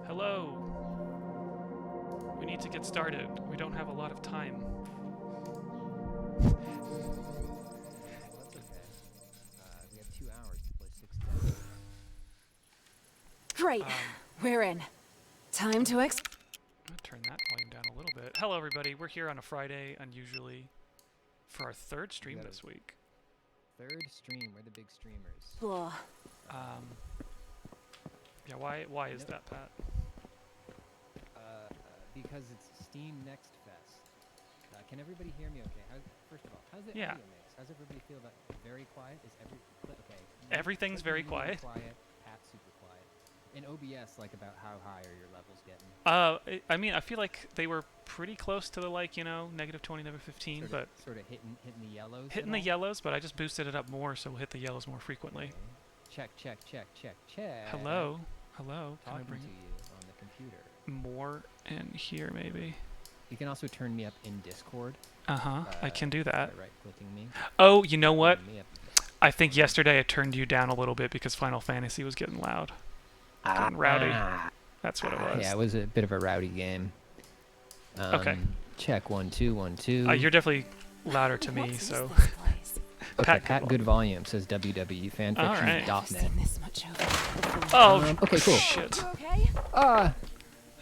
Hello. We need to get started. We don't have a lot of time. Well, that's okay. We have 2 hours to play 6 demos. Great. We're in. Time to I'm gonna turn that volume down a little bit. Hello, everybody. We're here on a Friday, unusually, for our third stream this week. Third stream. We're the big streamers. explore. Yeah. Why is that, Pat? Because it's Steam NextFest. Can everybody hear me okay? First of all, how's the Yeah. audio mix? How's everybody feel about it? Very quiet? Is okay. Everything's very Really quiet. Pat's super quiet. In OBS, like about how high are your levels getting? I mean, I feel like they were pretty close to the, like, you know, -20, -15, but Sort of hitting the yellows. hitting the yellows, but I just boosted it up more, so we'll hit the yellows more frequently. Check. Hello. Can I Talking bring to you on the computer. more in here, maybe? You can also turn me up in Discord. I can do that. By right-clicking me. Oh, you know what? Turn me up. I think yesterday I turned you down a little bit because Final Fantasy was getting loud. Getting rowdy. That's what it was. Yeah, it was a bit of a rowdy game. Okay. Check 1 2 1 2. You're definitely louder to me, What is so. this place? Okay, Pat, Pat good good volume says www.fanfiction.net. I've seen this much over. Oh, Okay, cool. shit. You okay? I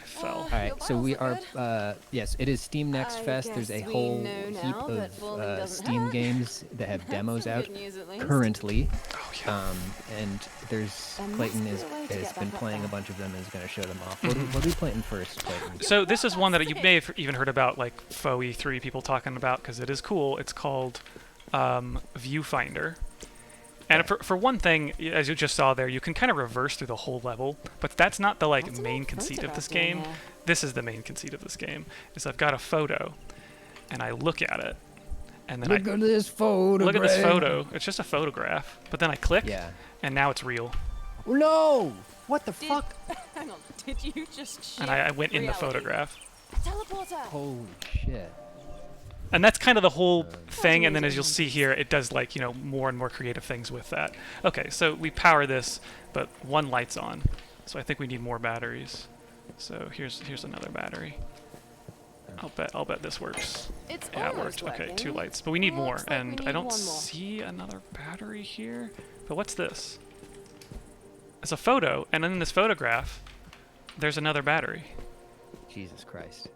fell. All right, so we are. Good. Yes, it is Steam Next I Fest. There's a guess we whole know heap now that falling of doesn't Steam hurt. games that have demos Some out good news at least. currently. Oh, yeah. And there's There Clayton must be a way to has get been back up playing a there. bunch of them and is going to show them off. What are we playing first, Clayton? So this is one that you may have even heard about, like Foe E3 people talking about, because it is cool. It's called Viewfinder. And for one thing, as you just saw there, you can kind of reverse through the whole level, but that's not the What's an main old conceit of this photograph doing game. there? This is the main conceit of this game. Is I've got a photo, and I look at it, and then Look at this photo. look at this photo. It's just a photograph, but then I click, Yeah. and now it's real. No! What the Did- fuck? Hang on. Did you just shift And I went in the reality? photograph. Teleporter. Holy shit. And that's kind of the whole thing, and then as you'll see here, it does, like, you know, more and more creative things with that. Okay, so we power this, but one light's on, so I think we need more batteries. So here's another battery. I'll bet this works. It's Yeah, it almost worked. Okay, 2 working. lights, but we need more, Looks like we and I need don't one more. see another battery here. But what's this? It's a photo, and in this photograph, there's another battery. Jesus Christ.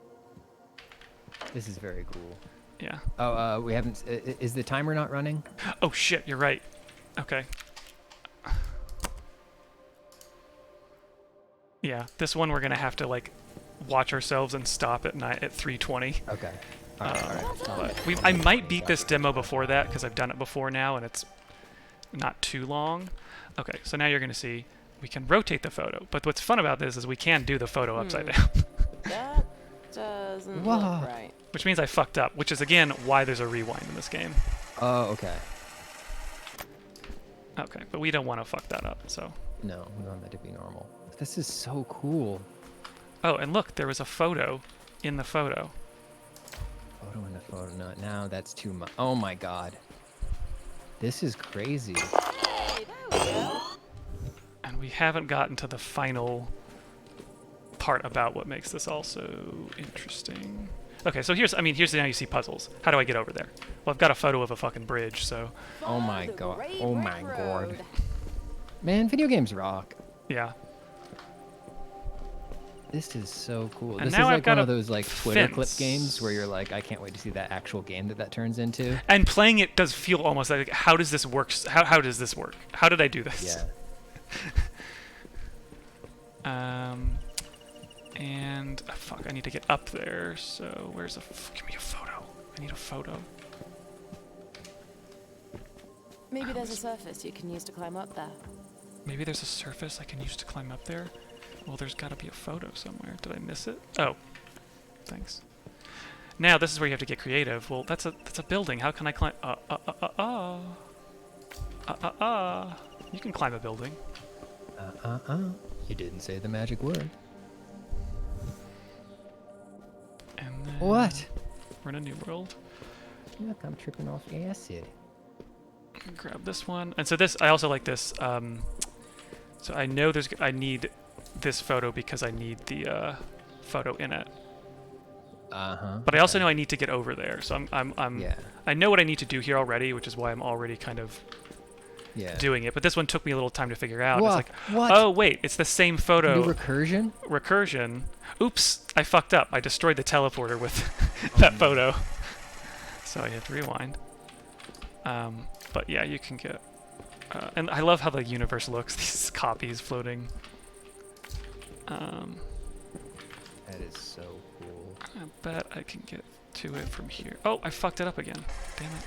This is very cool. Yeah. Oh, we haven't. Is the timer not running? Oh shit, you're right. Okay. Yeah, this one we're gonna have to, like, watch ourselves and stop at night at 3:20. Okay. All right. But I might beat this demo before that because I've done it before now and it's not too long. Okay, so now you're gonna see we can rotate the photo. But what's fun about this is we can do the photo upside down, That doesn't Whoa. look right. which means I fucked up. Which is again why there's a rewind in this game. Oh, okay. Okay, but we don't want to fuck that up. So. No, we want that to be normal. This is so cool. Oh, and look, there was a photo in the photo. Photo in the photo. No, now that's too much. Oh my god. This is crazy. Hey, there we go. And we haven't gotten to the final part about what makes this also interesting. Okay, so here's how you see puzzles. How do I get over there? Well, I've got a photo of a fucking bridge, so Oh my The god. Great Oh my Red god. Road. Man, video games rock. yeah. This is so cool. And This now is I've like got one a of those like Twitter clip fence. games where you're like, I can't wait to see that actual game that turns into. And playing it does feel almost like, how does this work? How does this work? How did I do this? Yeah. And fuck, I need to get up there. So where's give me a photo. I need a photo. Maybe there's a surface you can use to climb up there. Maybe there's a surface I can use to climb up there. Well, there's got to be a photo somewhere. Did I miss it? Oh, thanks. Now this is where you have to get creative. Well, that's a building. How can I climb? You can climb a building. You didn't say the magic word. And then What? We're in a new world. Look, I'm tripping off acid. Grab this one. And so this, I also like this. So I know I need this photo because I need the photo in it. Uh-huh. But I also know I need to get over there, so Yeah. I know what I need to do here already, which is why I'm already kind of Yeah. doing it. But this one took me a little time to figure out. What? It's like, What? oh wait, it's the same photo. Do recursion? Recursion. Oops, I fucked up. I destroyed the teleporter with that photo. So I have to rewind. But yeah, you can get... and I love how the universe looks, these copies floating. That is so cool. I bet I can get to it from here. Oh, I fucked it up again. Damn it.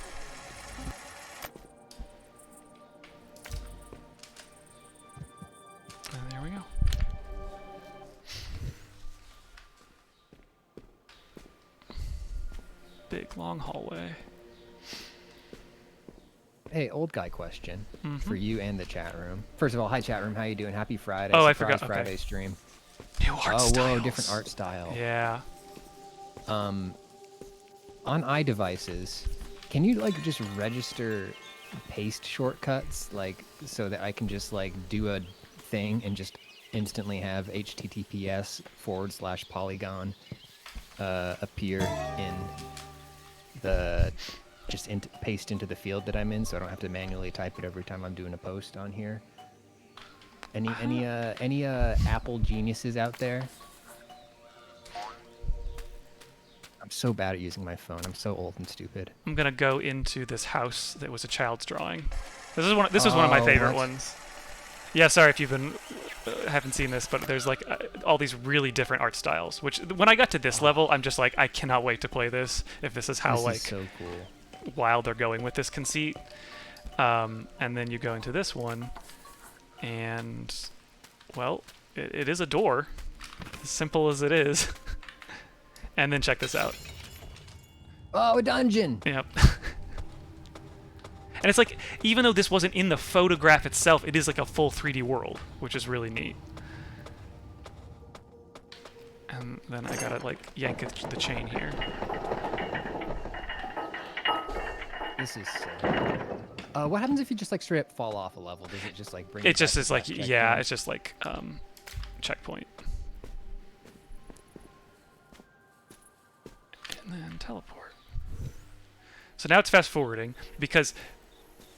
And there we go. Big long hallway. Hey, old guy question Mhm. for you and the chat room. First of all, hi chat room, how you doing? Happy Friday. Oh, I Surprise forgot, okay. Friday stream. New art Oh, styles. whoa, different art style. Yeah. On iDevices, can you like just register paste shortcuts, like so that I can just like do a thing and just instantly have https:/Polygon appear in the paste into the field that I'm in, so I don't have to manually type it every time I'm doing a post on here. Any Apple geniuses out there? I'm so bad at using my phone. I'm so old and stupid. I'm gonna go into this house that was a child's drawing. This was one of my favorite what? ones. Yeah, sorry if you've been haven't seen this, but there's like all these really different art styles. Which when I got to this level, I'm just like, I cannot wait to play this. If this is how This like is so cool. wild they're going with this conceit. And then you go into this one, and well, it is a door, as simple as it is. And then check this out. Oh, a dungeon! Yep. And it's like, even though this wasn't in the photograph itself, it is like a full 3D world, which is really neat. And then I gotta like yank the chain here. This is so cool. What happens if you just like straight up fall off a level? Does it just like bring It just back is to like, that yeah, checkpoint? it's just like checkpoint. And then teleport. So now it's fast forwarding because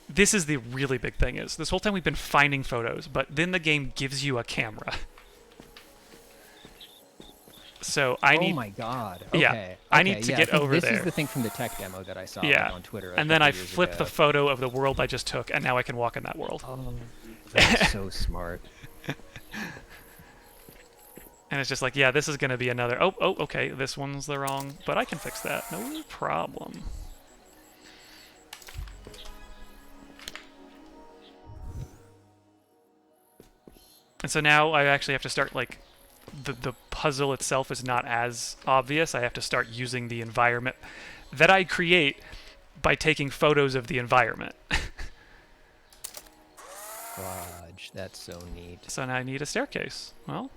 this is the really big thing is this whole time we've been finding photos, but then the game gives you a camera. So I need Oh my god. Yeah, Okay. I need to yeah, get I think over this there. is the thing from the tech demo that I saw yeah, on Twitter. and then I flip flip the photo of the world I just took, and now I can walk in that world. Oh, that's so smart. And it's just like, yeah, this is going to be another... Oh, okay, this one's the wrong... But I can fix that. No problem. And so now I actually have to start, like... The puzzle itself is not as obvious. I have to start using the environment that I create by taking photos of the environment. Fudge, that's so neat. So now I need a staircase. Well,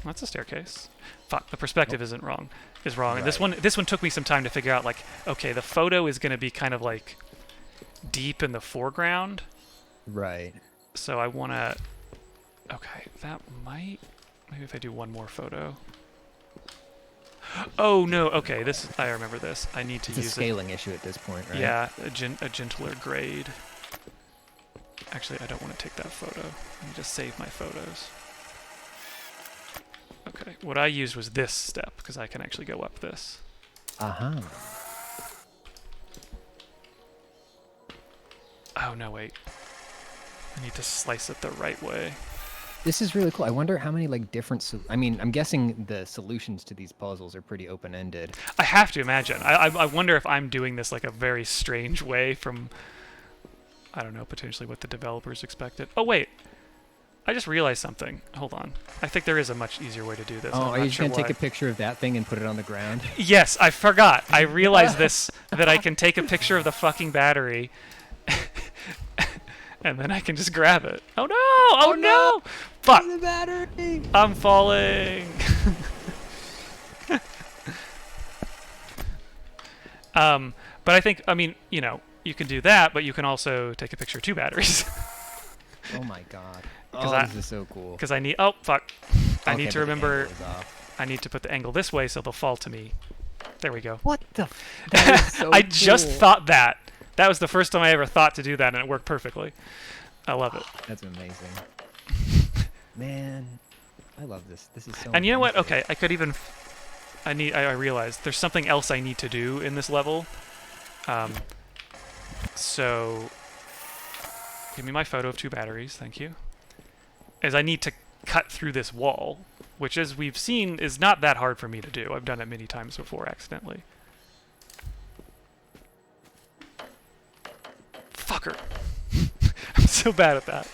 that's a staircase. Fuck, the perspective isn't wrong. Is wrong. And Right. this one took me some time to figure out, like, okay, the photo is going to be kind of like deep in the foreground. Right. So I want to... Okay, that might... Maybe if I do one more photo. Oh, no, okay, this... I remember this. I need to It's a use scaling issue at this point, right? Yeah, a gentler grade. Actually, I don't want to take that photo. Let me just save my photos. Okay, what I used was this step, because I can actually go up this. Uh-huh. Oh, no, wait. I need to slice it the right way. This is really cool. I wonder how many like different... I mean, I'm guessing the solutions to these puzzles are pretty open-ended. I have to imagine. I wonder if I'm doing this like a very strange way from... I don't know, potentially what the developers expected. Oh, wait. I just realized something. Hold on. I think there is a much easier way to do this. Oh, I'm are not you just sure going to take why. a picture of that thing and put it on the ground? Yes, I forgot. I realized this, that I can take a picture of the fucking battery and then I can just grab it. Oh no! Oh no! Fuck! The battery! I'm falling! But I think, I mean, you know, you can do that, but you can also take a picture of two batteries. Oh my god. 'Cause Oh, I- this is so cool. Because I need... Oh, fuck. I Okay, need to but the remember. angle is off. I need to put the angle this way so they'll fall to me. There we go. What the? That is so I just cool. thought that. That was the first time I ever thought to do that, and it worked perfectly. I love it. That's amazing. Man, I love this. This is so. And you know what? intense. Okay, I could even. I realized there's something else I need to do in this level. So, give me my photo of 2 batteries. Thank you. As I need to cut through this wall, which, as we've seen, is not that hard for me to do. I've done it many times before accidentally. Fucker. I'm so bad at that.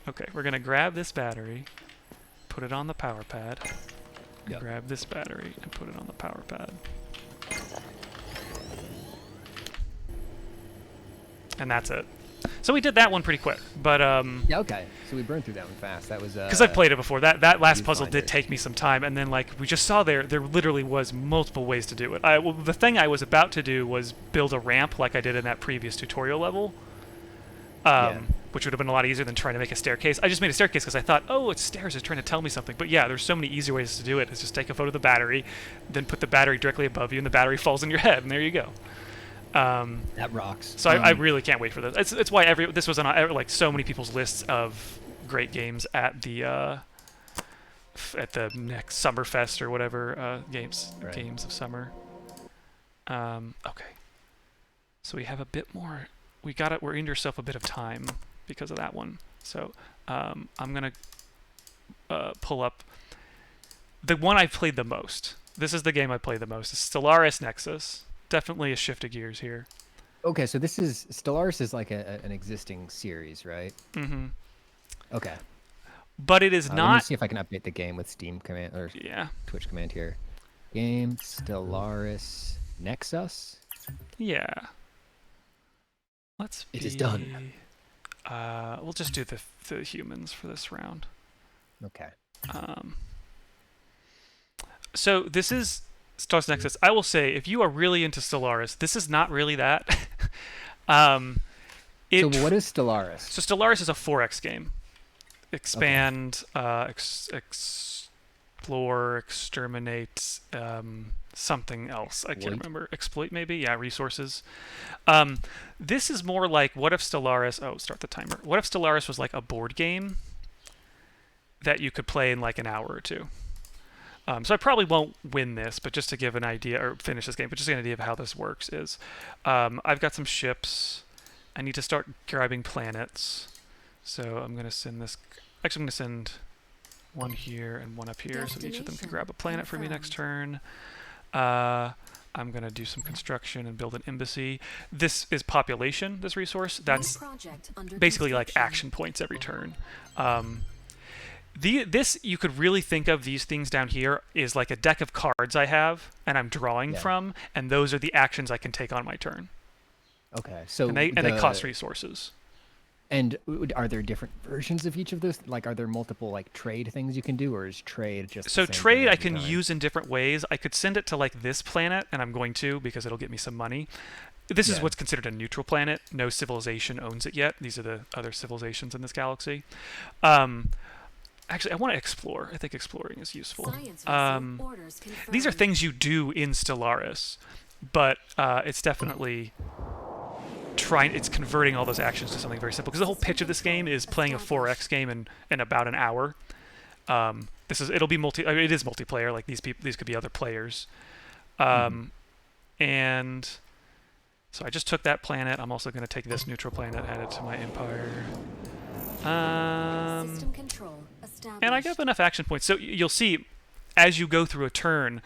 Okay, we're gonna grab this battery, put it on the power pad. Yep. Grab this battery and put it on the power pad. And that's it. So we did that one pretty quick, but Yeah. Okay. So we burned through that one fast. That was. because I've played it before. That last puzzle did Viewfinder. take me some time, and then like we just saw there literally was multiple ways to do it. Well, the thing I was about to do was build a ramp like I did in that previous tutorial level, Yeah. which would have been a lot easier than trying to make a staircase. I just made a staircase because I thought, oh, it's stairs. It's trying to tell me something. But yeah, there's so many easier ways to do it. It's just take a photo of the battery, then put the battery directly above you, and the battery falls in your head, and there you go. That rocks. So I really can't wait for this. It's why this was on like so many people's lists of great games at the next Summer Fest or whatever games of summer. Okay, so we have a bit more. We're in yourself a bit of time because of that one. So I'm gonna pull up the one I played the most. This is the game I played the most. It's Stellaris Nexus. Definitely a shift of gears here. Okay, so this is Stellaris is like an existing series, right? Mm-hmm. Okay. But it is Let me not. see if I can update the game with Steam command or Yeah. Twitch command here. Game Stellaris Nexus. Yeah. Let's. It is done. We'll just do the humans for this round. Okay. So this is Stellaris Nexus. I will say, if you are really into Stellaris, this is not really that. So what is Stellaris? So Stellaris is a 4X game. Expand, explore, exterminate, something else. I can't remember. Exploit, maybe? Yeah, resources. This is more like, what if Stellaris... Oh, start the timer. What if Stellaris was like a board game that you could play in like an hour or two? So I probably won't win this, but just to give an idea, or finish this game, but just an idea of how this works is, I've got some ships. I need to start grabbing planets. So I'm going to send this... Actually, I'm going to send one here and one up here, so each of them can grab a planet for me next turn. I'm going to do some construction and build an embassy. This is population, this resource. That's basically like action points every turn. This, you could really think of these things down here is like a deck of cards I have, and I'm drawing from, and those are the actions I can take on my turn. Okay, so and they cost resources. And are there different versions of each of those? Like, are there multiple like trade things you can do, or is trade just so the same trade thing I every can time? use in different ways. I could send it to like this planet, and I'm going to because it'll get me some money. This is what's considered a neutral planet. No civilization owns it yet. These are the other civilizations in this galaxy. Actually, I want to explore. I think exploring is useful. These are things you do in Stellaris, but it's definitely it's converting all those actions to something very simple. Because the whole pitch of this game is playing a 4X game in about an hour. It is multiplayer. Like these could be other players, and so I just took that planet. I'm also going to take this neutral planet, add it to my empire. And I have enough action points. So you'll see, as you go through a turn,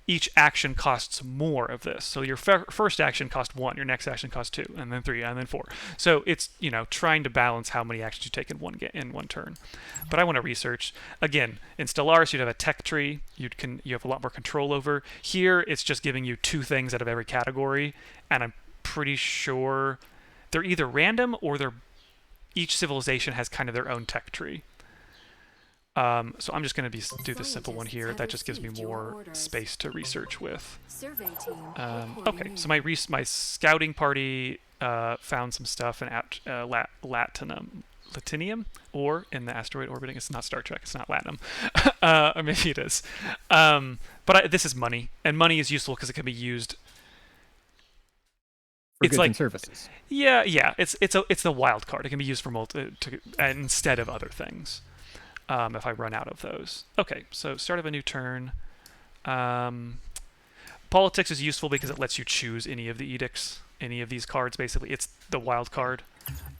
each action costs more of this. So your first action costs 1, your next action costs 2, and then 3, and then 4. So it's trying to balance how many actions you take in one turn. But I want to research again. In Stellaris, you'd have a tech tree. You have a lot more control over. Here, it's just giving you 2 things out of every category, and I'm pretty sure they're either random or each civilization has kind of their own tech tree. So I'm just going to do this simple one here. That just gives me more space to research with. Okay, so my scouting party found some stuff in Latinum. Latinium, or in the asteroid orbiting. It's not Star Trek. It's not Latinum. Or maybe it is. But this is money, and money is useful because it can be used. For It's goods like and services. yeah. It's the wild card. It can be used for instead of other things. If I run out of those. Okay, so start of a new turn. Politics is useful because it lets you choose any of the edicts, any of these cards. Basically, it's the wild card.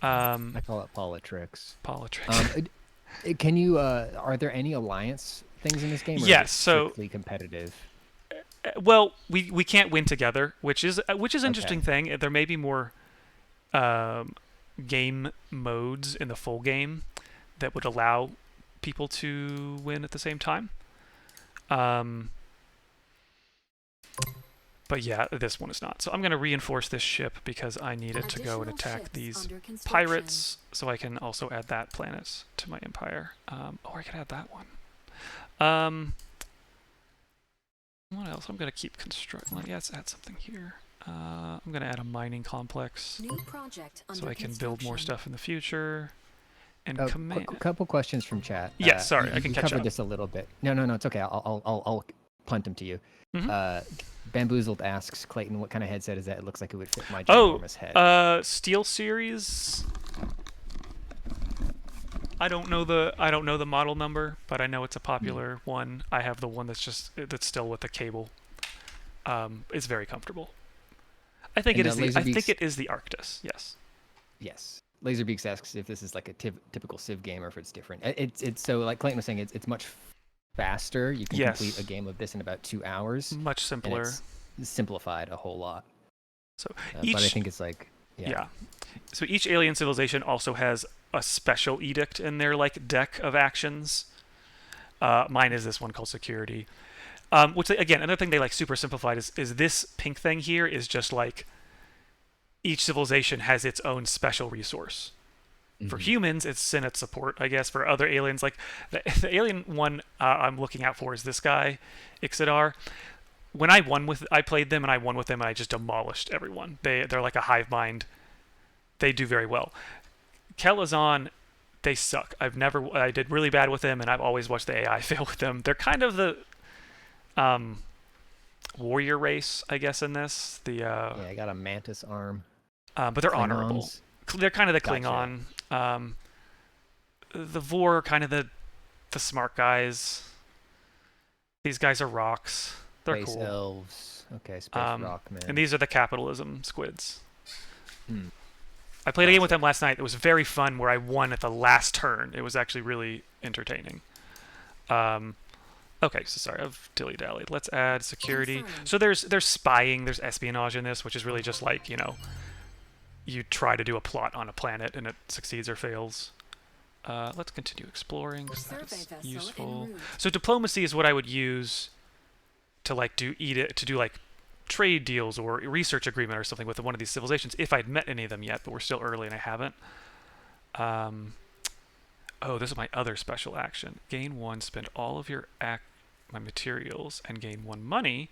I call it politricks. Politics. Can you? Are there any alliance things in this game? Or Yes. is it So strictly competitive. well, we can't win together, which is an interesting thing. There may be more game modes in the full game that would allow people to win at the same time. But yeah, this one is not. So I'm going to reinforce this ship because I need it to go and attack these pirates, so I can also add that planet to my empire. Or I can add that one. What else? I'm going to keep constructing. Well, yeah, let's add something here. I'm going to add a mining complex so I can build more stuff in the future. And command. Couple questions from chat. Yes, sorry, I can catch up. You covered this a little bit. No, it's okay. I'll punt them to you. Mm-hmm. Bamboozled asks Clayton, what kind of headset is that? It looks like it would fit my ginormous head. Steel Series. I don't know the model number, but I know it's a popular one. I have the one that's still with the cable. It's very comfortable. I think it is the Arctis. Yes. Yes. Laserbeaks asks if this is like a typical Civ game or if it's different. It's so like Clayton was saying, it's much faster. You can complete a game of this in about 2 hours. Much simpler. It's simplified a whole lot. So but I think it's like So each alien civilization also has a special edict in their like deck of actions. Mine is this one called security. Which again, another thing they like super simplified is this pink thing here is just like each civilization has its own special resource. For humans, it's Senate support, I guess. For other aliens, like the alien one I'm looking out for is this guy, Ixidar. When I played them and I won with them and I just demolished everyone. They're like a hive mind. They do very well. Kelazon, they suck. I did really bad with them and I've always watched the AI fail with them. They're kind of the warrior race, I guess, in this. I got a mantis arm. But they're Klingons. honorable. They're kind of the Gotcha. Klingon. The Vor are kind of the smart guys. These guys are rocks. They're Space cool. elves. Okay, space rockmen. And these are the capitalism squids. I played a game with them last night. It was very fun where I won at the last turn. It was actually really entertaining. Okay, so sorry, I've dilly-dallied. Let's add security. So there's spying, there's espionage in this, which is really just like, you try to do a plot on a planet and it succeeds or fails. Let's continue exploring because that's useful. So diplomacy is what I would use to like do trade deals or research agreement or something with one of these civilizations if I'd met any of them yet, but we're still early and I haven't. This is my other special action. Gain 1, spend all of my materials, and gain 1 money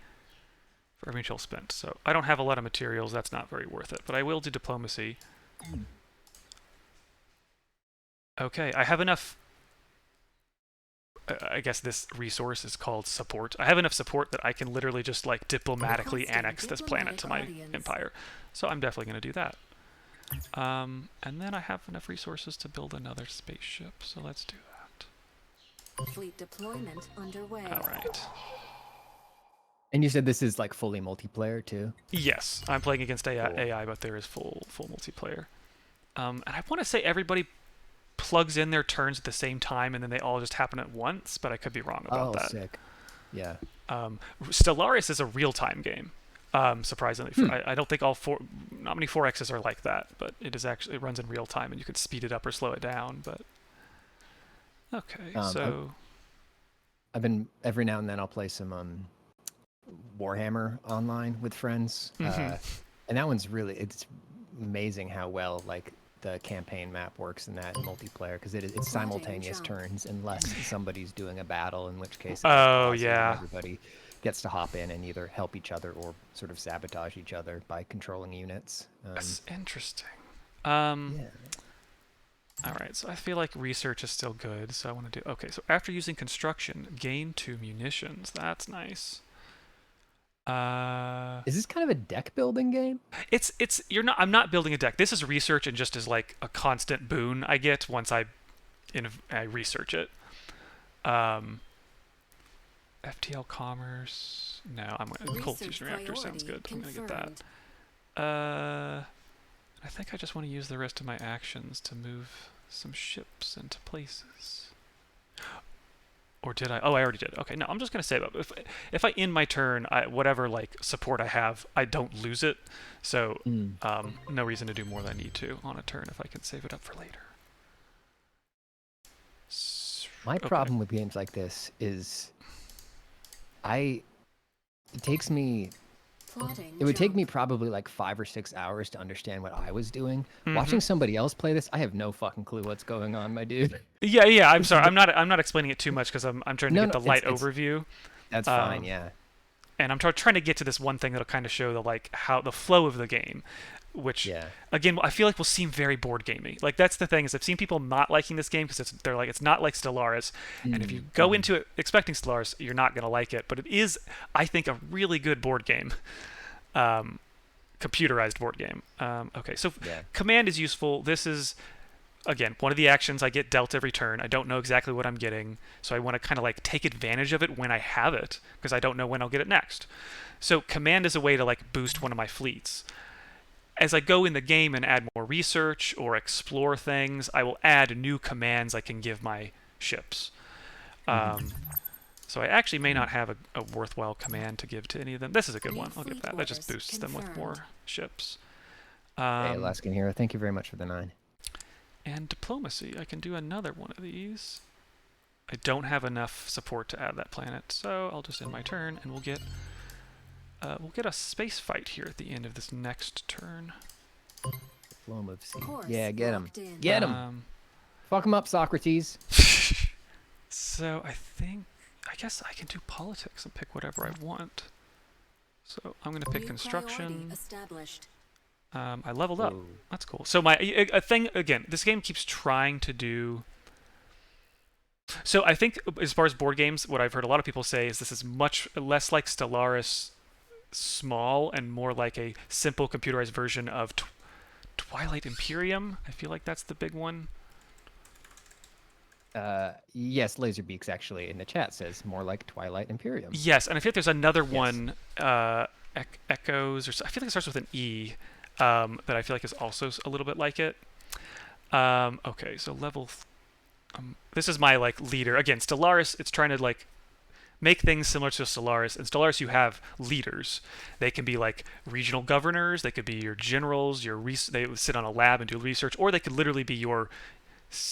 for every material spent. So I don't have a lot of materials. That's not very worth it, but I will do diplomacy. Okay, I have enough. I guess this resource is called support. I have enough support that I can literally just like diplomatically annex this planet to my empire. So I'm definitely going to do that. And then I have enough resources to build another spaceship. So let's do that. Fleet deployment underway. All right. And you said this is like fully multiplayer too? Yes, I'm playing against AI, Cool. but there is full multiplayer. And I want to say everybody plugs in their turns at the same time, and then they all just happen at once. But I could be wrong about that. Sick. Yeah. Stellaris is a real-time game. Surprisingly, I don't think not many 4Xs are like that, but it runs in real time, and you could speed it up or slow it down. But okay, so I've been every now and then I'll play some Warhammer online with friends, and that one's it's amazing how well like the campaign map works in that multiplayer because it's simultaneous turns unless somebody's doing a battle, in which case everybody gets to hop in and either help each other or sort of sabotage each other by controlling units. That's interesting. All right, so I feel like research is still good, so I want to do... Okay, so after using construction, gain 2 munitions. That's nice. Is this kind of a deck building game? You're not... I'm not building a deck. This is research and just as like a constant boon I get once I research it. FTL Commerce. No, Cold Fusion Reactor sounds good. I'm going to get that. I think I just want to use the rest of my actions to move some ships into places. Or did I? Oh, I already did. Okay, no, I'm just going to save up. If I end my turn, whatever like support I have, I don't lose it. So no reason to do more than I need to on a turn if I can save it up for later. My problem with games like this is it would take me probably like 5 or 6 hours to understand what I was doing. Watching somebody else play this, I have no fucking clue what's going on, my dude. Yeah. I'm sorry. I'm not explaining it too much because I'm trying to get the light overview. That's fine. Yeah. And I'm trying to get to this one thing that'll kind of show the flow of the game, which again I feel like will seem very board gamey. Like that's the thing is I've seen people not liking this game because they're like it's not like Stellaris, and if you go into it expecting Stellaris, you're not gonna like it. But it is, I think, a really good board game, computerized board game. Okay, so command is useful. This is again one of the actions I get dealt every turn. I don't know exactly what I'm getting, so I want to kind of like take advantage of it when I have it because I don't know when I'll get it next. So command is a way to like boost one of my fleets. As I go in the game and add more research or explore things, I will add new commands I can give my ships. So I actually may not have a worthwhile command to give to any of them. This is a good one. I'll give that. That just boosts them with more ships. Hey, Alaskan Hero, thank you very much for the 9. And diplomacy. I can do another one of these. I don't have enough support to add that planet, so I'll just end my turn, and we'll get a space fight here at the end of this next turn. Diplomacy. Yeah, get him. Get him. Fuck him up, Socrates. So I guess I can do politics and pick whatever I want. So I'm going to pick construction. I leveled up. That's cool. So a thing, again, this game keeps trying to do... So I think as far as board games, what I've heard a lot of people say is this is much less like Stellaris small and more like a simple computerized version of Twilight Imperium. I feel like that's the big one. Yes, Laserbeaks actually in the chat says more like Twilight Imperium. Yes, and I feel like there's another one, Echoes, or I feel like it starts with an E, that I feel like is also a little bit like it. Okay, so level... this is my like leader. Again, Stellaris, it's trying to like make things similar to Stellaris. In Stellaris, you have leaders. They can be like regional governors. They could be your generals. They would sit on a lab and do research, or they could literally be your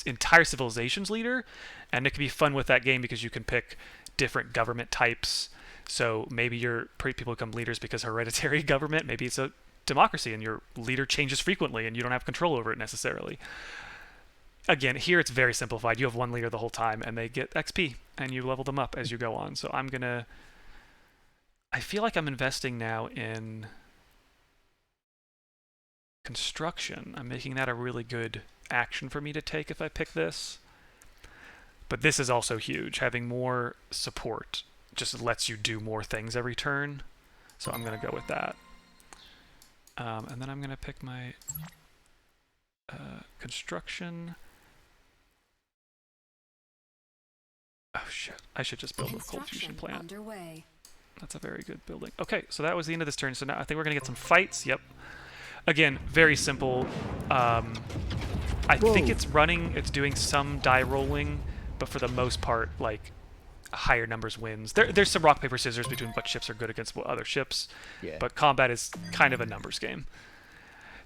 entire civilization's leader. And it can be fun with that game because you can pick different government types. So maybe your people become leaders because hereditary government. Maybe it's a democracy and your leader changes frequently and you don't have control over it necessarily. Again, here it's very simplified. You have one leader the whole time, and they get XP, and you level them up as you go on. So I feel like I'm investing now in construction. I'm making that a really good action for me to take if I pick this. But this is also huge. Having more support just lets you do more things every turn. So I'm going to go with that. And then I'm going to pick my construction. Oh shit, I should just build a cold fusion plant. Underway. That's a very good building. Okay, so that was the end of this turn. So now I think we're going to get some fights. Yep. Again, very simple. I think it's doing some die rolling, but for the most part, like, higher numbers wins. There's some rock, paper, scissors between what ships are good against what other ships, but combat is kind of a numbers game.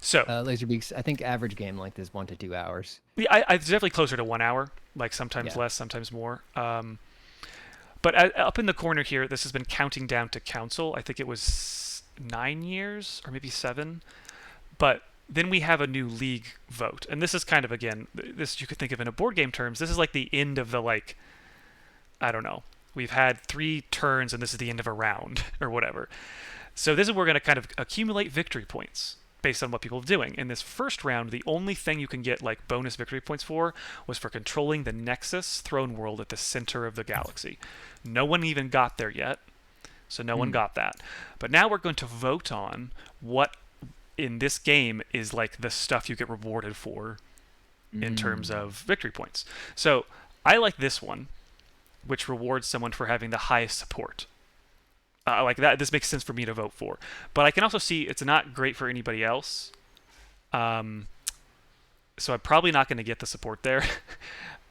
So Laserbeaks, I think average game length is 1 to 2 hours. Yeah, it's definitely closer to 1 hour, like sometimes less, sometimes more. But up in the corner here, this has been counting down to council. I think it was 9 years or maybe 7. But then we have a new league vote. And this is kind of, again, this you could think of in a board game terms. This is like the end of the, like, I don't know. We've had 3 turns and this is the end of a round or whatever. So this is where we're going to kind of accumulate victory points. based on what people are doing. In this first round, the only thing you can get like bonus victory points for was for controlling the Nexus throne world at the center of the galaxy. No one even got there yet, so no one got that. But now we're going to vote on what in this game is like the stuff you get rewarded for in terms of victory points. So I like this one, which rewards someone for having the highest support. Like that, this makes sense for me to vote for. But I can also see it's not great for anybody else. So I'm probably not going to get the support there.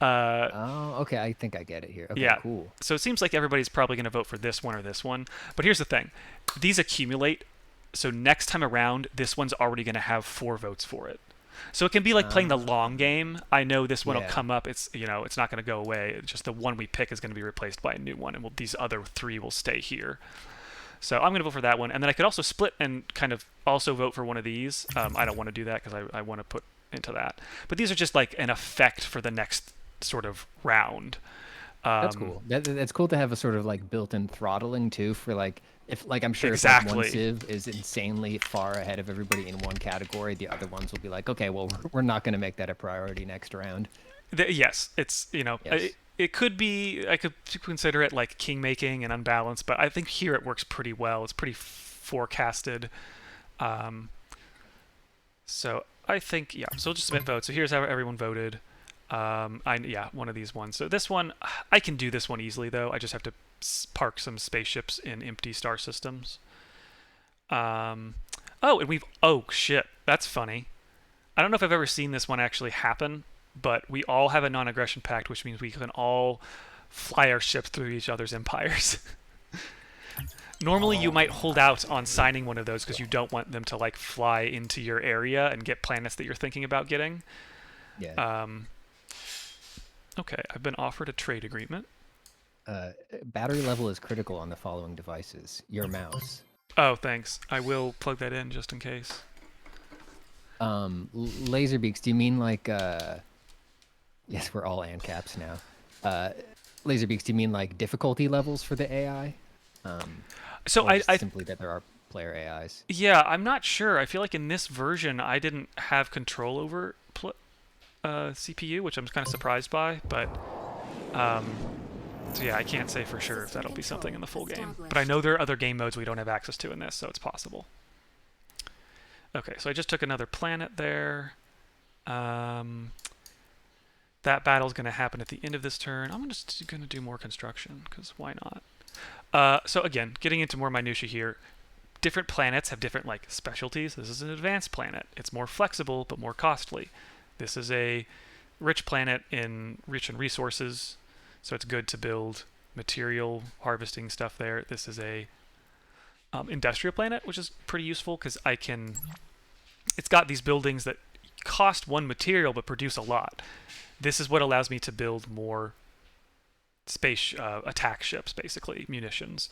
Oh, okay. I think I get it here. Okay, Yeah. cool. So it seems like everybody's probably going to vote for this one or this one. But here's the thing. These accumulate. So next time around, this one's already going to have 4 votes for it. So it can be like playing the long game. I know this one will come up. It's it's not going to go away. It's just the one we pick is going to be replaced by a new one, and these other 3 will stay here. So I'm going to vote for that one, and then I could also split and kind of also vote for one of these. I don't want to do that because I want to put into that. But these are just like an effect for the next sort of round. That's cool. That's cool to have a sort of like built-in throttling too for like if like I'm sure Exactly. if like one civ is insanely far ahead of everybody in one category, the other ones will be like, okay, well we're not going to make that a priority next round. Yes, it's Yes. it could be. I could consider it like king making and unbalanced, but I think here it works pretty well. It's pretty forecasted. So I think So we'll just submit votes. So here's how everyone voted. One of these ones. So this one, I can do this one easily though. I just have to park some spaceships in empty star systems. And oh shit, that's funny. I don't know if I've ever seen this one actually happen, but we all have a non-aggression pact, which means we can all fly our ships through each other's empires. Normally, you might hold out on signing one of those because you don't want them to like fly into your area and get planets that you're thinking about getting. Yeah. Okay, I've been offered a trade agreement. Battery level is critical on the following devices. Your mouse. Oh, thanks. I will plug that in just in case. Laser beaks. Do you mean like? Yes, we're all ANCAPs now. Laser beaks. Do you mean like difficulty levels for the AI? So or I simply that there are player AIs. Yeah, I'm not sure. I feel like in this version I didn't have control over CPU, which I'm kind of surprised by. But so yeah, I can't say for sure if that'll be something in the full game. But I know there are other game modes we don't have access to in this, so it's possible. Okay, so I just took another planet there. That battle's going to happen at the end of this turn. I'm just going to do more construction, because why not? So again, getting into more minutiae here, different planets have different like specialties. This is an advanced planet. It's more flexible, but more costly. This is a rich planet rich in resources, so it's good to build material harvesting stuff there. This is a industrial planet, which is pretty useful because it's got these buildings that cost 1 material but produce a lot. This is what allows me to build more space attack ships, basically munitions.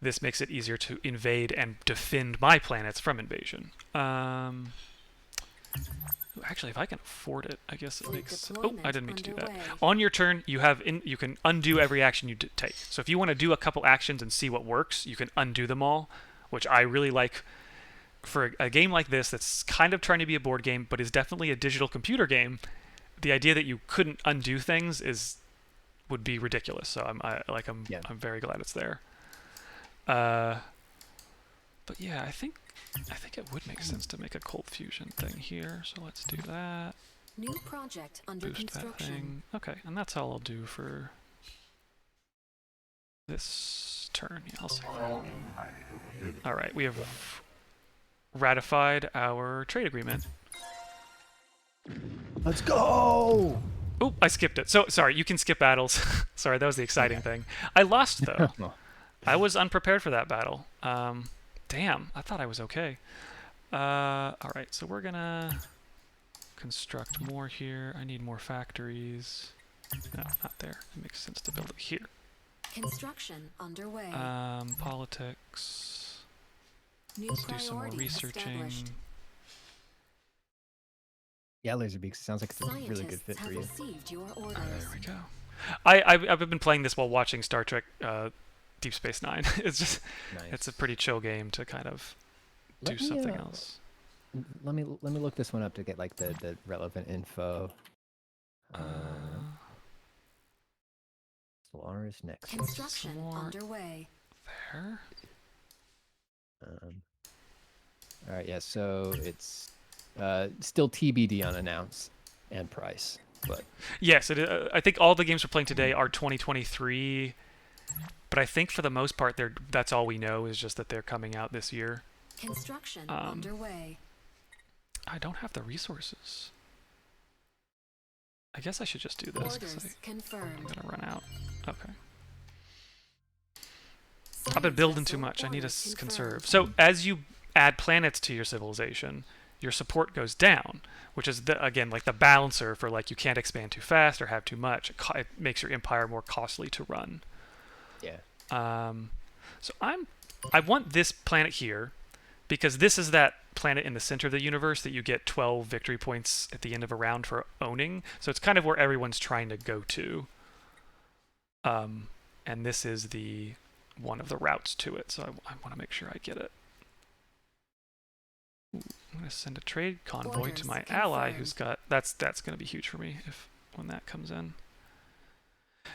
This makes it easier to invade and defend my planets from invasion. Actually, if I can afford it, I guess it makes. Oh, I didn't mean to do that. On your turn, you can undo every action you take. So if you want to do a couple actions and see what works, you can undo them all, which I really like for a game like this that's kind of trying to be a board game, but is definitely a digital computer game. The idea that you couldn't undo things would be ridiculous. So I'm very glad it's there. But yeah, I think it would make sense to make a cold fusion thing here. So let's do that. New project under Boost that construction. thing. Okay, and that's all I'll do for this turn. Yeah, I'll say that. All right, we have ratified our trade agreement. Let's go! Oh, I skipped it. So sorry, you can skip battles. Sorry, that was the exciting thing. I lost though. I was unprepared for that battle. Damn, I thought I was okay. All right, so we're gonna construct more here. I need more factories. No, not there. It makes sense to build it here. Construction underway. Politics. New Let's do some more priority researching. established. Yeah, Laserbeaks. Sounds like it's a really good Scientists fit for have you. received your orders. There we go. I've been playing this while watching Star Trek Deep Space Nine. It's just Nice. it's a pretty chill game to kind of do Let me, something else. Let me look this one up to get like the relevant info. Solaris next. Construction Some more underway. there. All right, yeah. So it's still TBD on announce and price, but Yes, I think all the games we're playing today are 2023, but I think for the most part, that's all we know is just that they're coming out this year. Construction underway. I don't have the resources. I guess I should just do this. 'Cause Orders I'm confirmed. gonna run out. Okay. I've been building too Vessel much. I need to orders conserve. confirmed. So as you add planets to your civilization, your support goes down, which is again like the balancer for like you can't expand too fast or have too much. It makes your empire more costly to run. yeah. So I want this planet here because this is that planet in the center of the universe that you get 12 victory points at the end of a round for owning. So it's kind of where everyone's trying to go to. And this is the one of the routes to it, so I want to make sure I get it. Ooh, I'm going to send a trade convoy Orders to my confirmed. ally who's got... That's going to be huge for me when that comes in.